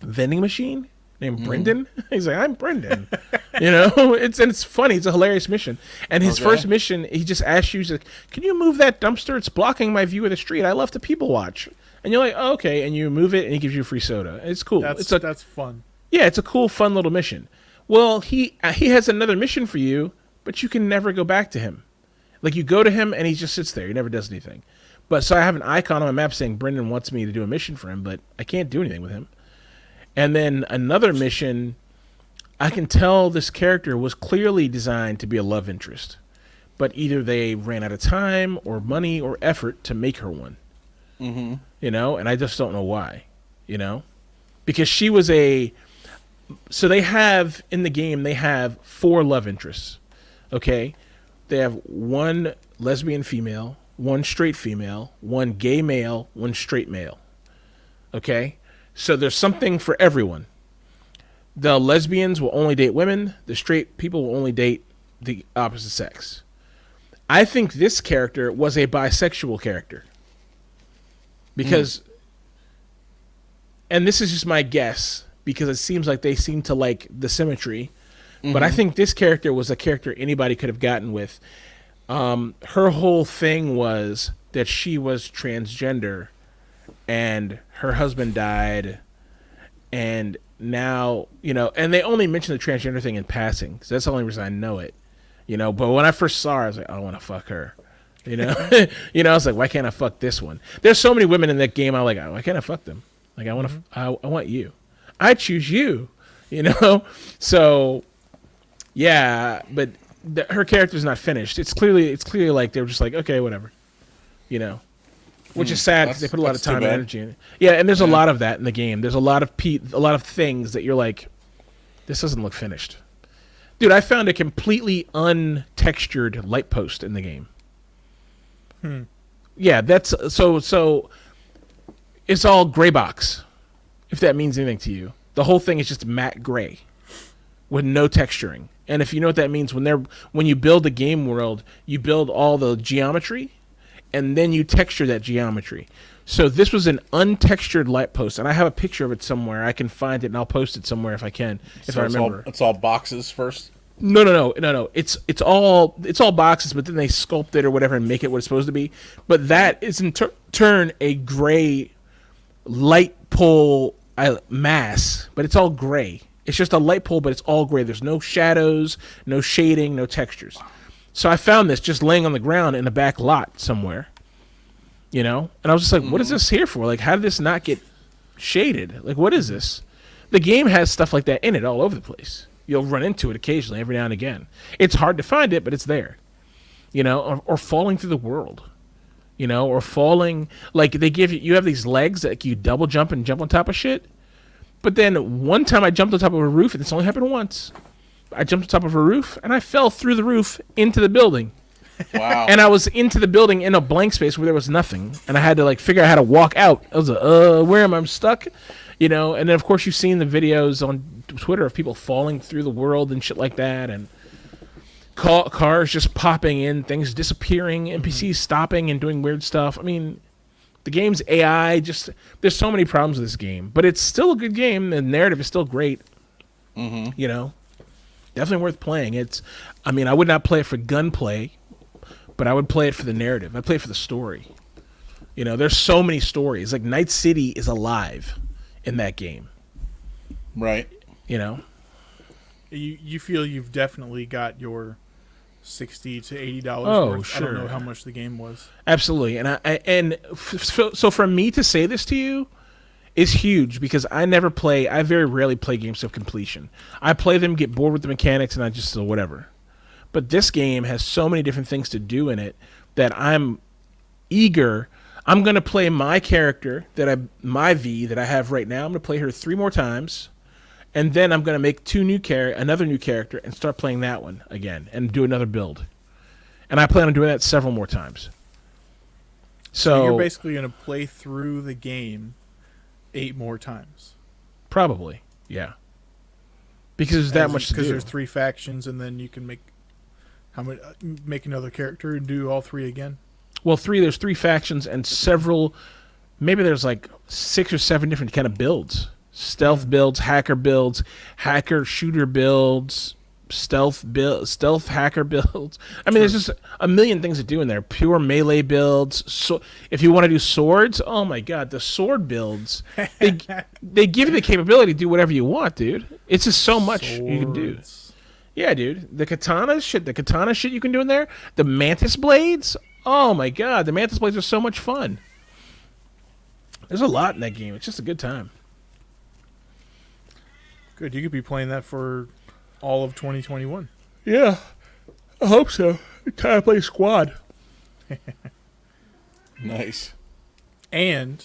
vending machine named Brendan. He's like, I'm Brendan. It's funny. It's a hilarious mission. And his first mission, he just asks you, he's like, can you move that dumpster? It's blocking my view of the street. I love to people watch. And you're like, oh, okay. And you move it, and he gives you a free soda. It's cool. That's fun. Yeah, it's a cool, fun little mission. Well, he has another mission for you, but you can never go back to him. You go to him, and he just sits there. He never does anything. But so I have an icon on my map saying Brendan wants me to do a mission for him, but I can't do anything with him. And then another mission, I can tell this character was clearly designed to be a love interest. But either they ran out of time or money or effort to make her one. mm-hmm. And I just don't know why. Because she was so they have, in the game, they have 4 love interests. Okay? They have 1 lesbian female, 1 straight female, 1 gay male, 1 straight male. Okay? So there's something for everyone. The lesbians will only date women. The straight people will only date the opposite sex. I think this character was a bisexual character. Because, and this is just my guess, because it seems like they seem to like the symmetry. But I think this character was a character anybody could have gotten with. Her whole thing was that she was transgender and her husband died, and now, and they only mentioned the transgender thing in passing, because that's the only reason I know it, but when I first saw her, I was like, I want to fuck her, I was like, why can't I fuck this one? There's so many women in that game, I'm like, why can't I fuck them? Like, I want to, I want you. I choose you, so yeah, but her character's not finished. It's clearly like they were just like, okay, whatever, which is sad because they put a lot of time and energy in it. Yeah, and there's a lot of that in the game. There's a lot of things that you're like, this doesn't look finished. Dude, I found a completely untextured light post in the game. Yeah, that's so it's all gray box, if that means anything to you. The whole thing is just matte gray with no texturing. And if you know what that means, when you build a game world, you build all the geometry, and then you texture that geometry. So this was an untextured light post, and I have a picture of it somewhere. I can find it, and I'll post it somewhere if I can, if I remember. It's all boxes first? No. It's all boxes, but then they sculpt it or whatever and make it what it's supposed to be. But that is in turn a gray light pole mass, but it's all gray. It's just a light pole, but it's all gray. There's no shadows, no shading, no textures. So I found this just laying on the ground in a back lot somewhere, and I was just like, what is this here for? Like, how did this not get shaded? Like, what is this? The game has stuff like that in it all over the place. You'll run into it occasionally, every now and again. It's hard to find it, but it's there, or falling through the world, or falling, like they give you have these legs that you double jump and jump on top of shit. But then one time I jumped on top of a roof, and this only happened once. I jumped on top of a roof, and I fell through the roof into the building. Wow. And I was into the building in a blank space where there was nothing. And I had to, figure out how to walk out. I was like, where am I? I'm stuck? And then, of course, you've seen the videos on Twitter of people falling through the world and shit like that. And cars just popping in, things disappearing, NPCs stopping and doing weird stuff. I mean, the game's AI, there's so many problems with this game, but it's still a good game. The narrative is still great. Definitely worth playing. I would not play it for gunplay, but I would play it for the narrative. I'd play it for the story. There's so many stories. Like, Night City is alive in that game. Right. You feel you've definitely got your $60 to $80 Oh, worth. sure. I don't know how much the game was. Absolutely. And so for me to say this to you is huge, because I very rarely play games to completion. I play them, get bored with the mechanics, and I just whatever. But this game has so many different things to do in it that I'm eager. I'm going to play my character, my V that I have right now. I'm going to play her 3 more times. And then I'm going to make another new character and start playing that one again and do another build. And I plan on doing that several more times. So you're basically going to play through the game 8 more times. Probably, yeah. Because there's that much to do. Because there's 3 factions, and then you can make another character and do all 3 again. Well, there's 3 factions and several. Maybe there's 6 or 7 different kind of builds. Stealth builds, hacker shooter builds, stealth hacker builds. There's just a million things to do in there. Pure melee builds. So if you want to do swords, oh my god, the sword builds. They give you the capability to do whatever you want, dude. It's just so much you can do. Yeah, dude. The katana shit you can do in there. The mantis blades. Oh my god, the mantis blades are so much fun. There's a lot in that game. It's just a good time. Good. You could be playing that for all of 2021. Yeah, I hope so. Time to play squad. Nice. And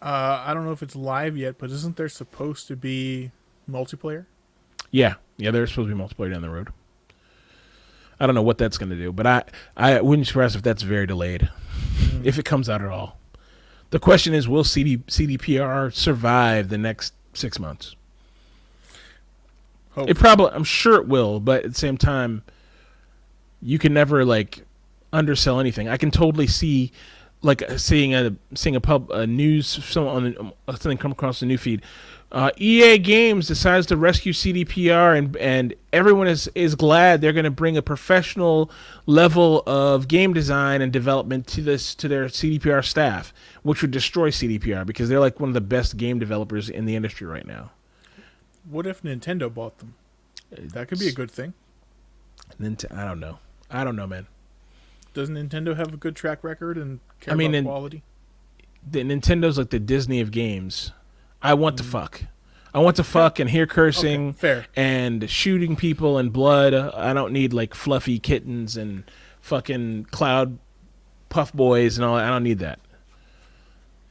I don't know if it's live yet, but isn't there supposed to be multiplayer? Yeah, there's supposed to be multiplayer down the road. I don't know what that's going to do, but I wouldn't be surprised if that's very delayed, if it comes out at all. The question is, will CDPR survive the next 6 months? I'm sure it will, but at the same time, you can never undersell anything. I can totally see like seeing a news someone on something come across the new feed. EA Games decides to rescue CDPR, and everyone is glad they're going to bring a professional level of game design and development to their CDPR staff, which would destroy CDPR because they're like one of the best game developers in the industry right now. What if Nintendo bought them? That could be a good thing. I don't know, man. Doesn't Nintendo have a good track record and care about quality? The Nintendo's like the Disney of games. I want to fuck. I want to fuck and hear cursing and shooting people and blood. I don't need like fluffy kittens and fucking cloud puff boys and all that. I don't need that.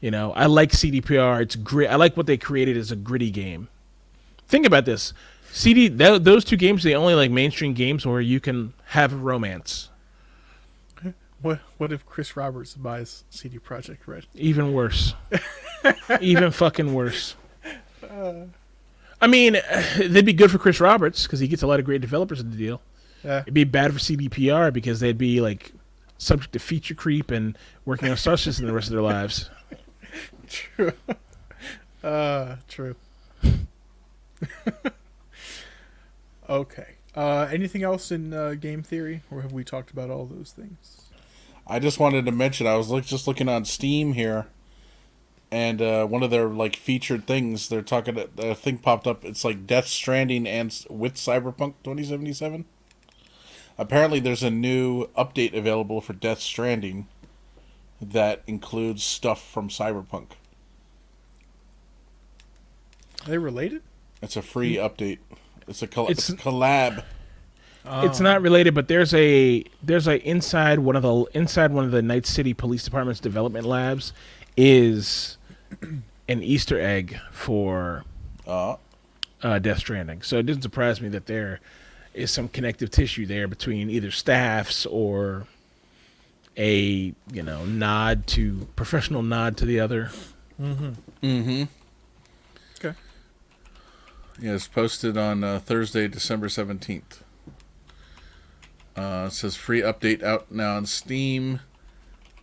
You know, I like CDPR. It's grit. I like what they created as a gritty game. Think about this. Those two games are the only like mainstream games where you can have romance. What if Chris Roberts buys CD Projekt Red? Even worse. Even fucking worse. I mean, they'd be good for Chris Roberts because he gets a lot of great developers in the deal. Yeah. It'd be bad for CDPR because they'd be like subject to feature creep and working on Star System the rest of their lives. True. True. Okay. Anything else in game theory, or have we talked about all those things? I just wanted to mention, I was just looking on Steam here, and one of their like featured things, they're talking, a thing popped up, it's like Death Stranding and with Cyberpunk 2077. Apparently there's a new update available for Death Stranding that includes stuff from Cyberpunk. Are they related? It's a free update. It's a collab. It's not related, but there's a inside one of the Night City Police Department's development labs is an Easter egg for Death Stranding. So it doesn't surprise me that there is some connective tissue there between either staffs or a professional nod to the other. Mm-hmm. Mm-hmm. Okay. Yeah, it's posted on Thursday, December 17th. It says free update out now on Steam.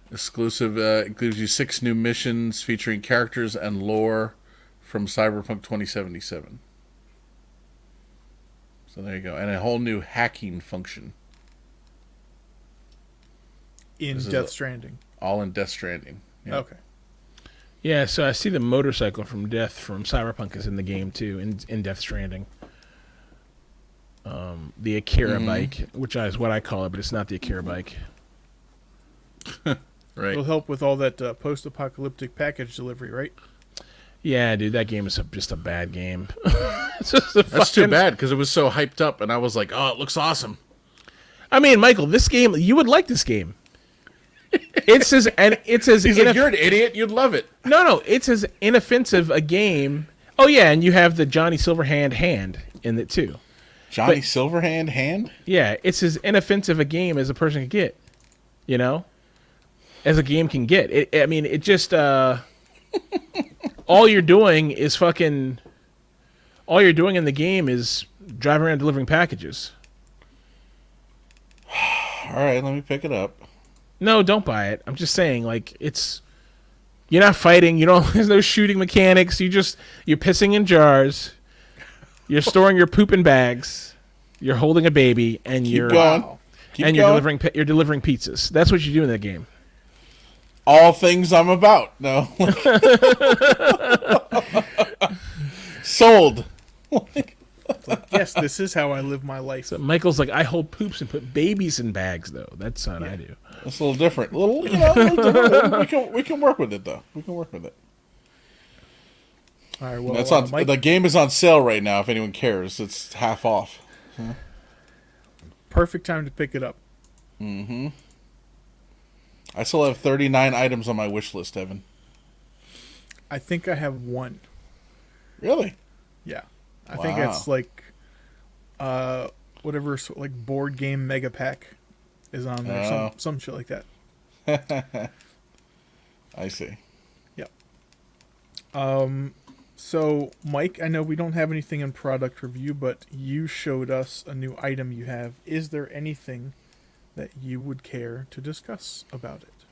Exclusive gives you 6 new missions featuring characters and lore from Cyberpunk 2077. So there you go. And a whole new hacking function. In Death Stranding. All in Death Stranding. Yeah. Okay. Yeah, so I see the motorcycle from Cyberpunk is in the game too, in Death Stranding. The Akira bike, which is what I call it, but it's not the Akira bike. Right. It'll help with all that post-apocalyptic package delivery, right? Yeah, dude, that game is just a bad game. That's too bad because it was so hyped up, and I was like, "Oh, it looks awesome." I mean, Michael, this game, you would like this game. It's as He's like, "You're an idiot. You'd love it." No, it's as inoffensive a game. Oh yeah, and you have the Johnny Silverhand hand in it too. Johnny Silverhand hand? Yeah, it's as inoffensive a game as a person can get. You know, as a game can get. It just all you're doing in the game is driving around delivering packages. All right, let me pick it up. No, don't buy it. I'm just saying, like, you're not fighting. There's no shooting mechanics. You're pissing in jars. You're storing your poop in bags. You're holding a baby, and you're delivering pizzas. That's what you do in that game. All things I'm about. No. Sold. Yes, this is how I live my life. So Michael's like, I hold poops and put babies in bags, though. That's what I do. It's a little different. A little different. We can work with it, though. We can work with it. All right, well, the game is on sale right now. If anyone cares, it's half off. Perfect time to pick it up. Mm-hmm. I still have 39 items on my wish list, Evan. I think I have 1. Really? Yeah. I think it's like whatever like board game mega pack is on there. Some shit like that. I see. Yep. So, Mike, I know we don't have anything in product review, but you showed us a new item you have. Is there anything that you would care to discuss about it?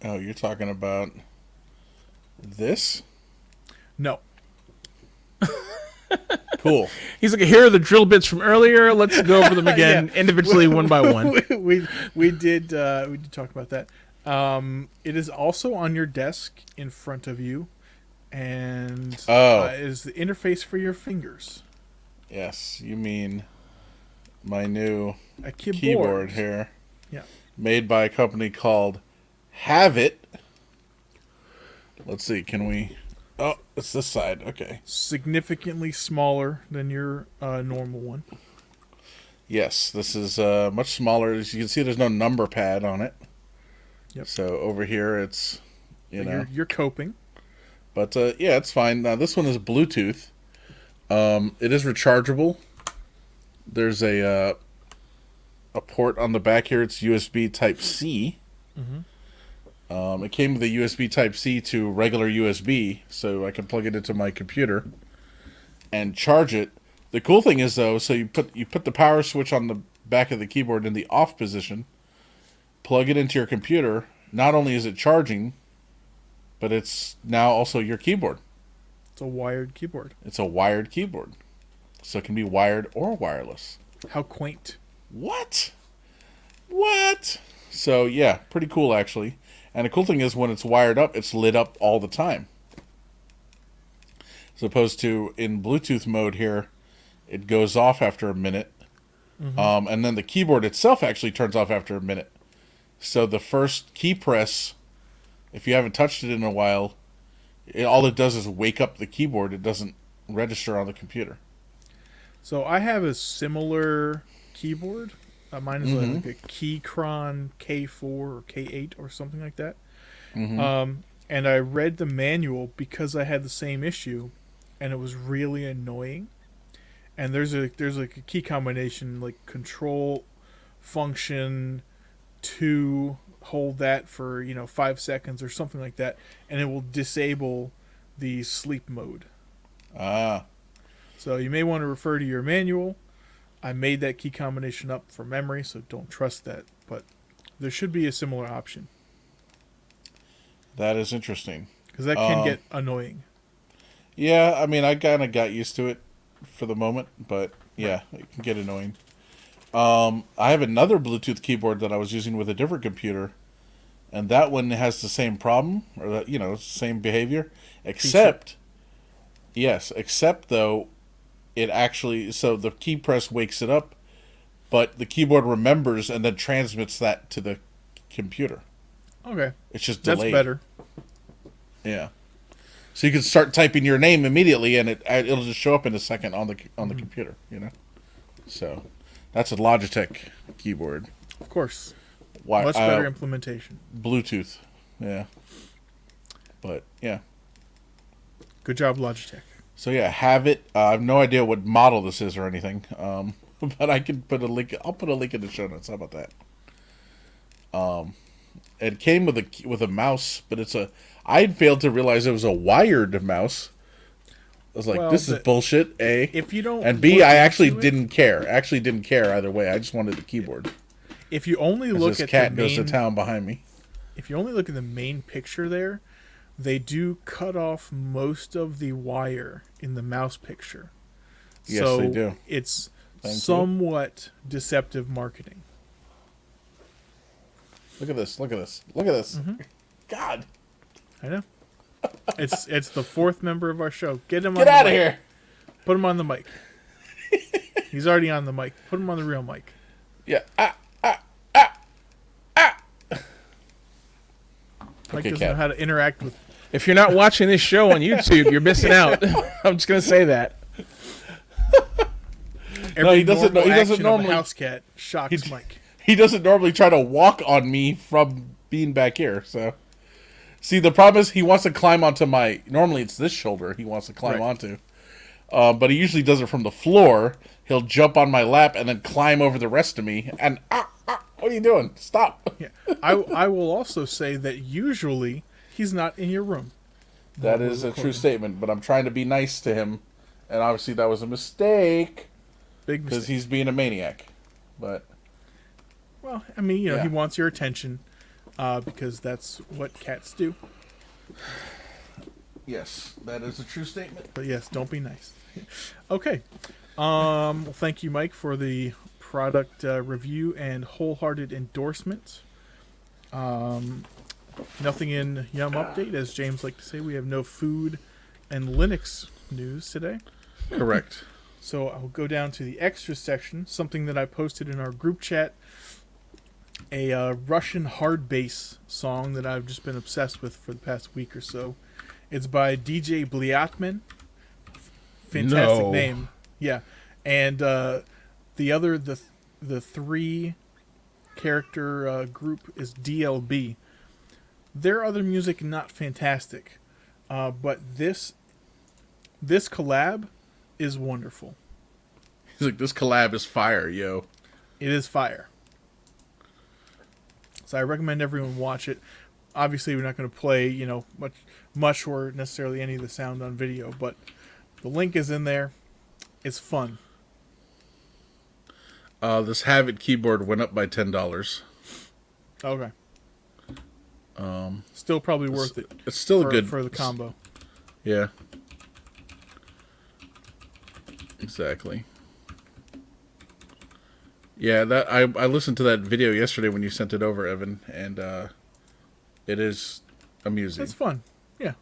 Oh, you're talking about this? No. Cool. He's like, here are the drill bits from earlier. Let's go over them again individually, one by one. we did talk about that. It is also on your desk in front of you, and is the interface for your fingers. Yes, you mean my new A keyboard here. Yeah. Made by a company called Have It. Let's see, can we... Oh, it's this side. Okay. Significantly smaller than your normal one. Yes, this is much smaller. As you can see, there's no number pad on it. Yep. So over here, it's, you know... You're coping. But, yeah, it's fine. Now, this one is Bluetooth. It is rechargeable. There's a port on the back here. It's USB Type-C. Mm-hmm. It came with a USB Type-C to regular USB, so I can plug it into my computer and charge it. The cool thing is, though, so you put the power switch on the back of the keyboard in the off position, plug it into your computer. Not only is it charging, but it's now also your keyboard. It's a wired keyboard. It's a wired keyboard, so it can be wired or wireless. How quaint. What? So, yeah, pretty cool, actually. And the cool thing is when it's wired up, it's lit up all the time. As opposed to in Bluetooth mode here, it goes off after a minute. Mm-hmm. And then the keyboard itself actually turns off after a minute. So the first key press, if you haven't touched it in a while, all it does is wake up the keyboard. It doesn't register on the computer. So I have a similar keyboard. Mine is like a Keychron K4 or K8 or something like that. Mm-hmm. And I read the manual because I had the same issue, and it was really annoying. And there's like a key combination, like Control Function 2, hold that for 5 seconds or something like that, and it will disable the sleep mode. So you may want to refer to your manual. I made that key combination up for memory, so don't trust that. But there should be a similar option. That is interesting. Because that can get annoying. Yeah, I mean, I kind of got used to it for the moment, but yeah, it can get annoying. I have another Bluetooth keyboard that I was using with a different computer, and that one has the same problem, or same behavior, except though, it actually, so the key press wakes it up, but the keyboard remembers and then transmits that to the computer. Okay. It's just delayed. That's better. Yeah. So you can start typing your name immediately, and it'll just show up in a second on the computer. So that's a Logitech keyboard. Of course. Much better implementation. Bluetooth. Yeah. But yeah. Good job, Logitech. So yeah, have it. I have no idea what model this is or anything, but I can put a link. I'll put a link in the show notes. How about that? It came with a mouse, but I had failed to realize it was a wired mouse. I was like, this is bullshit. A. If you don't, and B, I actually didn't care. Actually, didn't care either way. I just wanted the keyboard. If you only look at cat the main, goes to town behind me. If you only look at the main picture there, they do cut off most of the wire in the mouse picture. Yes, they do. It's somewhat deceptive marketing. Look at this. Look at this. Look at this. Mm-hmm. God. I know. It's the fourth member of our show. Get him. Get out of here. Put him on the mic. He's already on the mic. Put him on the real mic. Yeah. Mike doesn't know how to interact with. If you're not watching this show on YouTube, you're missing out. I'm just gonna say that. He doesn't know. He doesn't normally. House cat shocks Mike. He doesn't normally try to walk on me from being back here. So, see, the problem is he wants to climb onto my. Normally, it's this shoulder he wants to climb onto, but he usually does it from the floor. He'll jump on my lap and then climb over the rest of me. And what are you doing? Stop! Yeah, I will also say that usually he's not in your room. That is a true statement, but I'm trying to be nice to him, and obviously that was a mistake. Big mistake. Because he's being a maniac. But well, I mean, he wants your attention. because that's what cats do. Yes, that is a true statement. But yes, don't be nice. Okay. Well, thank you, Mike, for the product review and wholehearted endorsement. Nothing in Yum Update. As James liked to say, we have no food and Linux news today. Correct. So I'll go down to the extra section, something that I posted in our group chat, a Russian hard bass song that I've just been obsessed with for the past week or so. It's by DJ Bliatman. Fantastic name. Yeah. And the three character group is DLB. Their other music not fantastic, but this collab is wonderful. He's like, this collab is fire, yo. It is fire. So I recommend everyone watch it. Obviously, we're not going to play, much or necessarily any of the sound on video, but the link is in there. It's fun. This Have It keyboard went up by $10. Okay. Still probably worth it. It's still good for the combo. Yeah. Exactly. Yeah, that I listened to that video yesterday when you sent it over, Evan, and it is amusing. It's fun. Yeah.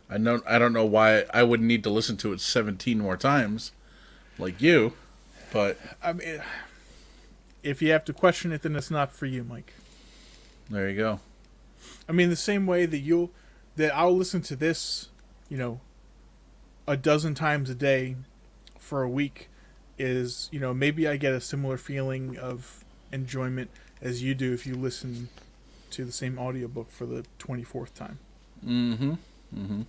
I don't know why I would need to listen to it 17 more times, like you, but I mean, if you have to question it, then it's not for you, Mike. There you go. I mean, the same way that I'll listen to this, a dozen times a day for a week is, maybe I get a similar feeling of enjoyment as you do if you listen to the same audiobook for the 24th time. Mm-hmm. Mm-hmm.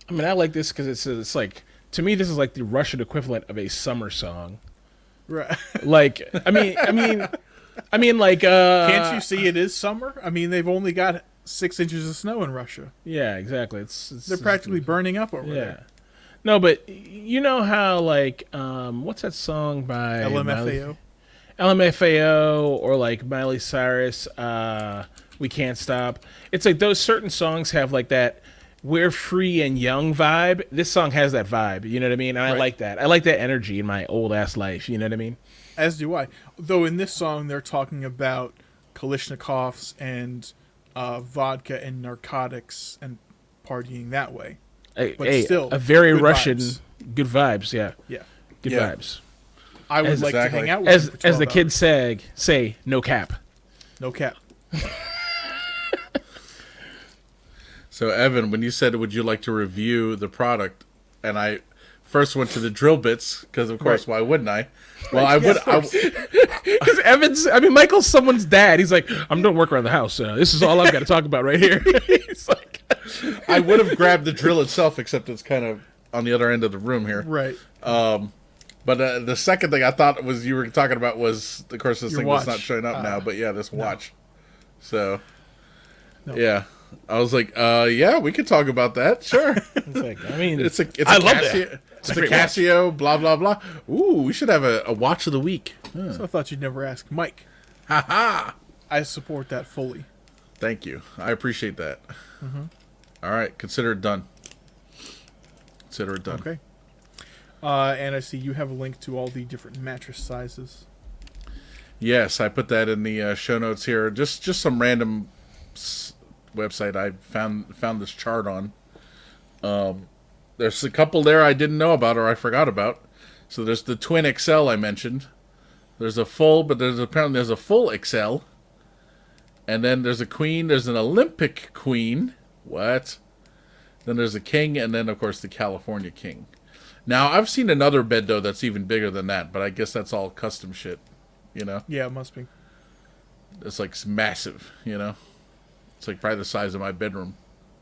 I mean, I like this because it's like, to me, this is like the Russian equivalent of a summer song. Right. Like, I mean, like, can't you see it is summer? I mean, they've only got 6 inches of snow in Russia. Yeah, exactly. They're practically burning up over there. No, but you know how, like, what's that song by LMFAO? LMFAO, or like Miley Cyrus, We Can't Stop. It's like those certain songs have like that we're free and young vibe. This song has that vibe, you know what I mean? And I like that. I like that energy in my old ass life, you know what I mean? As do I. Though in this song they're talking about Kalashnikovs and vodka and narcotics and partying that way. But still, a very good Russian, vibes. Good vibes, yeah. Yeah. Good vibes. I would like to hang out with you for 12 as the kids say, no cap. No cap. So, Evan, when you said, would you like to review the product, and I first went to the drill bits, because, of course, why wouldn't I? Well, I would. Because Michael's someone's dad. He's like, I'm doing work around the house. This is all I've got to talk about right here. He's like, I would have grabbed the drill itself, except it's kind of on the other end of the room here. Right. But the second thing I thought was you were talking about was, of course, this Your thing watch. was not showing up now, but yeah, this watch. So, No. yeah. I was like, yeah, we could talk about that. Sure. it's like, I mean, It's a I love Casio, that. It's a Casio, blah, blah, blah. Ooh, we should have a watch of the week. So I thought you'd never ask. Mike, Ha-ha! I support that fully. Thank you. I appreciate that. All right, consider it done. Consider it done. Okay. And I see you have a link to all the different mattress sizes. Yes, I put that in the show notes here. Just some random website I found this chart on. There's a couple there I didn't know about or I forgot about. So there's the Twin XL I mentioned. There's a full, but apparently there's a full XL. And then there's a queen. There's an Olympic queen. What? Then there's a king, and then of course the California king. Now I've seen another bed though that's even bigger than that, but I guess that's all custom shit. You know? Yeah, it must be. It's like massive. You know? It's like probably the size of my bedroom,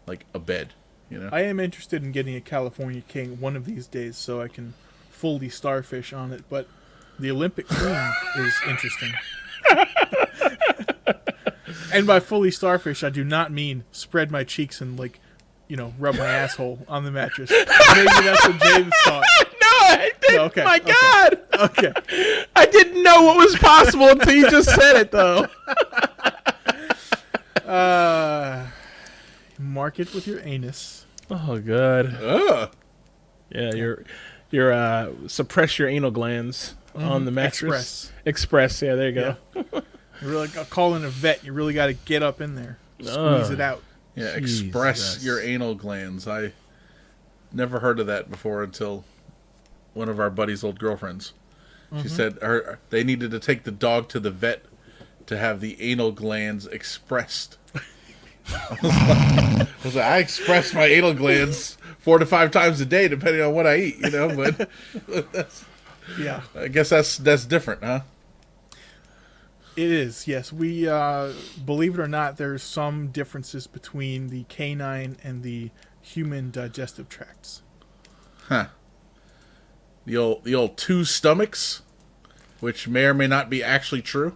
like a bed. You know? I am interested in getting a California king one of these days so I can fully starfish on it, but the Olympic queen is interesting. And by fully starfish, I do not mean spread my cheeks and, like, rub my asshole on the mattress. Maybe that's what James thought. No, I didn't. No, okay, My okay. God. Okay. I didn't know what was possible until you just said it, though. Mark it with your anus. Oh, God. Ugh. Yeah, you're suppress your anal glands on the mattress. Express. Yeah, there you go. Yeah. You really calling a vet. You really got to get up in there, squeeze it out. Yeah, express Jesus. your anal glands. I never heard of that before until one of our buddy's old girlfriends. She said they needed to take the dog to the vet to have the anal glands expressed. I was like, I express my anal glands 4 to 5 times a day, depending on what I eat, But Yeah, I guess that's different, huh? it is. Yes, we believe it or not, there's some differences between the canine and the human digestive tracts. Huh. The old 2 stomachs, which may or may not be actually true.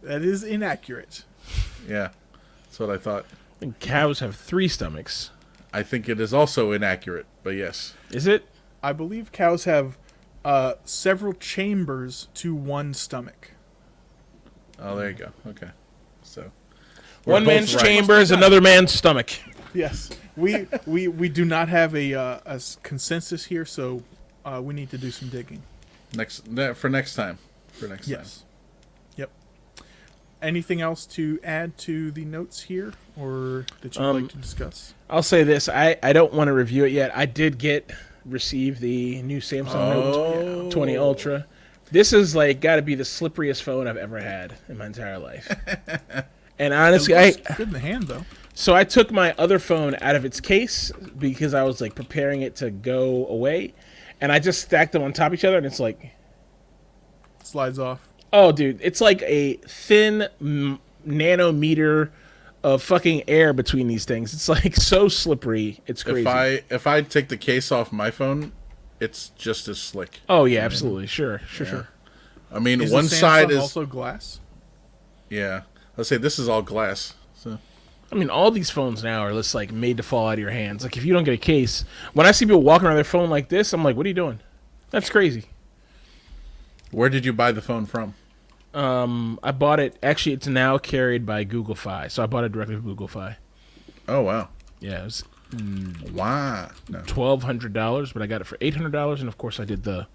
That is inaccurate. Yeah, that's what I thought. I think cows have 3 stomachs. I think it is also inaccurate, but yes. Is it? I believe cows have several chambers to one stomach. Oh, there you go. Okay. So One both man's right. chamber is another man's stomach. Yes, we do not have a consensus here, so we need to do some digging. For next time. Yes. Yep. Anything else to add to the notes here, or that you'd like to discuss? I'll say this. I don't want to review it yet. I did receive the new Samsung Note 20 Ultra. This is got to be the slipperiest phone I've ever had in my entire life. And honestly, It looks good in the hand, though. So I took my other phone out of its case because I was preparing it to go away, and I just stacked them on top of each other, and it's Slides off. oh, dude, it's like a thin nanometer of fucking air between these things. It's so slippery. It's crazy. If I take the case off my phone, it's just as slick. Oh yeah, absolutely, sure. I mean, Is one the side Samsung is also glass. yeah. Let's say this is all glass. So I mean, all these phones now are just made to fall out of your hands. If you don't get a case, when I see people walking around their phone like this, I'm like, what are you doing? That's crazy. where did you buy the phone from? I bought it. Actually, it's now carried by Google Fi, so I bought it directly from Google Fi. Oh wow. Yeah, it was Wow. No. $1,200, but I got it for $800, and of course, I did the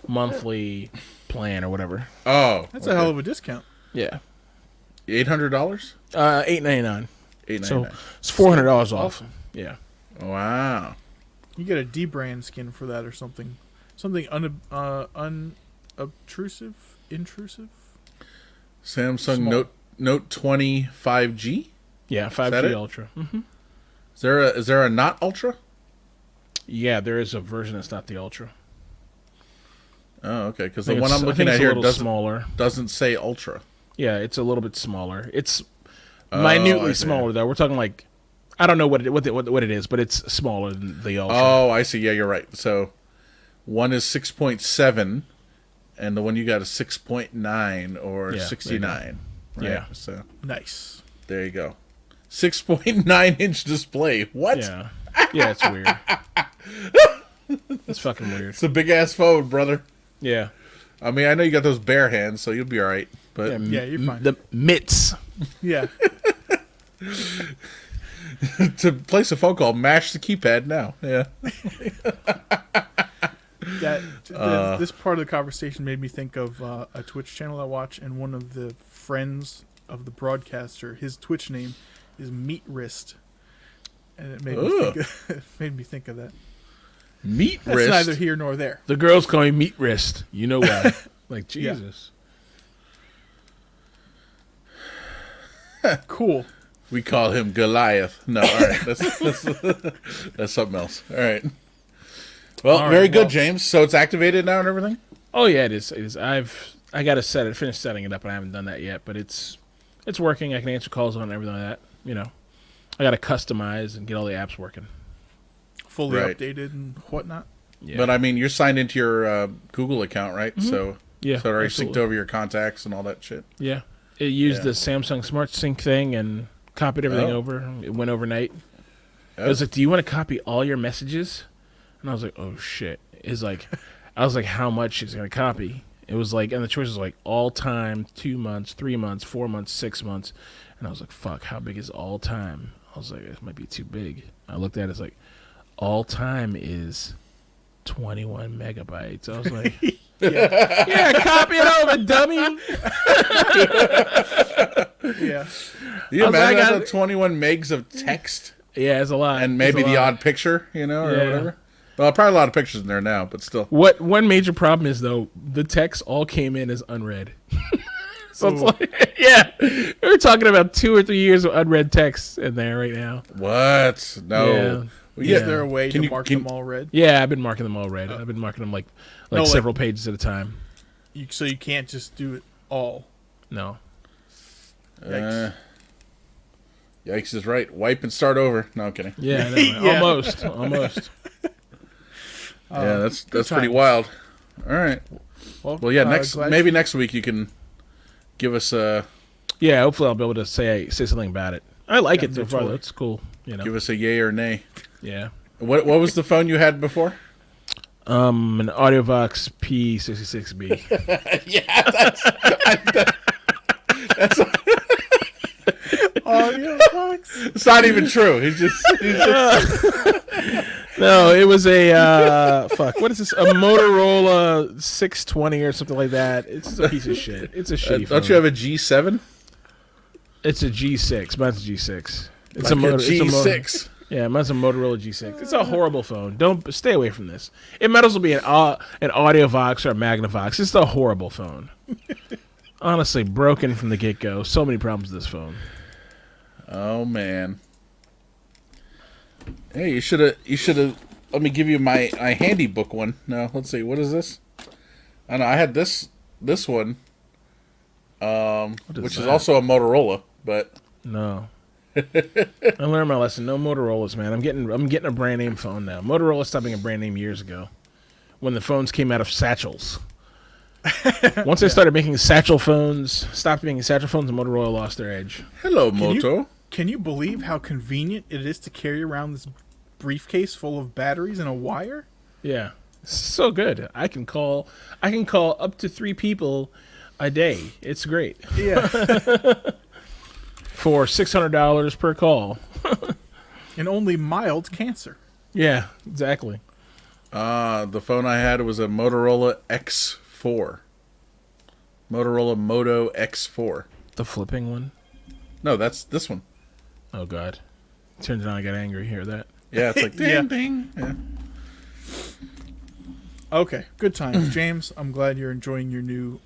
monthly plan or whatever. Oh, That's a hell of a discount. Yeah, $800. $899. $899. So it's $400 off. Awesome. Yeah. Wow. You get a D brand skin for that or something. Something unobtrusive, intrusive. Samsung Small. Note 20 5G. Yeah, that 5G it? Ultra. Mm-hmm. Is there a not Ultra? Yeah, there is a version that's not the Ultra. Oh, okay. Because I the think one it's- I'm I looking think at it's a here little smaller. doesn't say Ultra. Yeah, it's a little bit smaller. It's I minutely see. smaller though. We're talking I don't know what it is, but it's smaller than the Ultra. Oh, I see. Yeah, you're right. So one is 6.7, and the one you got is 6.9 or Yeah, 69. Right? Yeah. So Nice. there you go. 6.9-inch display. What? Yeah. Yeah, it's weird. It's fucking weird. It's a big ass phone, brother. Yeah. I mean, I know you got those bare hands, so you'll be all right. But Yeah, you're fine. The mitts. Yeah. to place a phone call, mash the keypad now. Yeah. This part of the conversation made me think of a Twitch channel I watch, and one of the friends of the broadcaster, his Twitch name is Meat Wrist, and it made me think of that. Meat That's wrist. neither here nor there. The girls call me meat wrist. You know why? Jesus. Cool. We call him Goliath. No, all right. That's something else. All right. Well, All right, very good, well- James. So it's activated now and everything? Oh yeah, it is. It is. I got to finish setting it up, and I haven't done that yet. But it's working. I can answer calls on it and everything like that. I got to customize and get all the apps working. Fully Right. updated and whatnot. Yeah. But I mean, you're signed into your Google account, right? So, Yeah, so it already absolutely. synced over your contacts and all that shit. Yeah. It used Yeah. the Samsung Smart Sync thing and copied everything Oh. over. It went overnight. Oh. It was like, do you want to copy all your messages? And I was like, oh shit. I was like, how much is it going to copy? It was and the choice was all time, 2 months, 3 months, 4 months, 6 months. And I was like, fuck, how big is all time? I was like, it might be too big. I looked at it, it's like, all time is 21 megabytes. I was like, yeah, copy it over, dummy. Yeah. You I was like, imagine that's 21 megs of text Yeah, it's a lot. and maybe It's a the lot. odd picture, or Yeah. whatever. Well, probably a lot of pictures in there now, but still. What one major problem is though, the text all came in as unread. So it's like, yeah, we're talking about 2 or 3 years of unread text in there right now. What? No. Yeah. Well, Is there a way Can to you- mark can- them all red? Yeah, I've been marking them all red. I've been marking them like No, like- several pages at a time. So you can't just do it all. No. Yikes. Yikes is right. Wipe and start over. No, I'm kidding. Yeah, no, Yeah. almost. Yeah, that's pretty times. wild. All right. Well, yeah. glad Maybe next week you can give us a Yeah, hopefully I'll be able to say something about it. I like it so good far. toy. Though. It's cool. yay or nay. Yeah. What was the phone you had before? An AudioVox P66B. Audio box. It's not even true. He's just No, it was a fuck. What is this? A Motorola 620 or something like that. It's just a piece of shit. It's a shitty phone. don't you have a G7? It's a G6. Mine's a G6. It's Like a G6. G6. Yeah, mine's a Motorola G6. It's a horrible phone. Don't stay away from this. It might as well be an AudioVox or a Magnavox. It's a horrible phone. Honestly, broken from the get go. So many problems with this phone. Oh man. Hey, you should have. Let me give you my handy book one. No, let's see. What is this? I know I had this one, which is that? also a Motorola, but No. I learned my lesson. No Motorola's, man. I'm getting a brand name phone now. Motorola stopped being a brand name years ago, when the phones came out of satchels. Once they started making satchel phones, stopped making satchel phones, and Motorola lost their edge. hello, Moto. Can you believe how convenient it is to carry around this briefcase full of batteries and a wire? Yeah, it's so good. I can call up to 3 people a day. It's great Yeah. for $600 per call. And only mild cancer. Yeah, exactly. The phone I had was a Motorola X4. Motorola Moto X4. The flipping one. No, that's this one. Oh God, turned it on. I got angry. Hear that? Yeah, it's like ding, Yeah. ding. Yeah. Okay, good times. James, I'm glad you're enjoying your new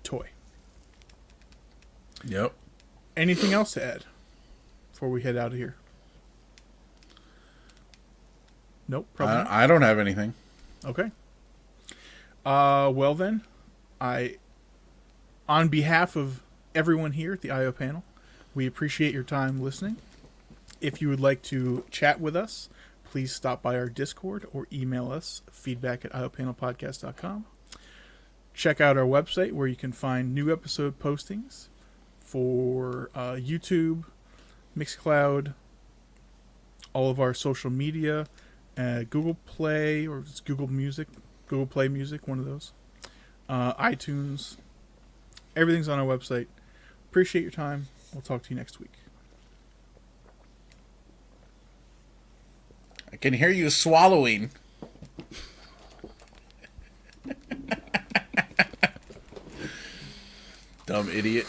toy. Yep. Anything else to add before we head out of here? Nope, probably not. I don't have anything. Okay. Well then, on behalf of everyone here at the IO panel, we appreciate your time listening. If you would like to chat with us, please stop by our Discord or email us, feedback@iopanelpodcast.com. Check out our website where you can find new episode postings for YouTube, Mixcloud, all of our social media, Google Play, or it's Google Music, Google Play Music, one of those, iTunes. Everything's on our website. Appreciate your time. We'll talk to you next week. I can hear you swallowing. Dumb idiot.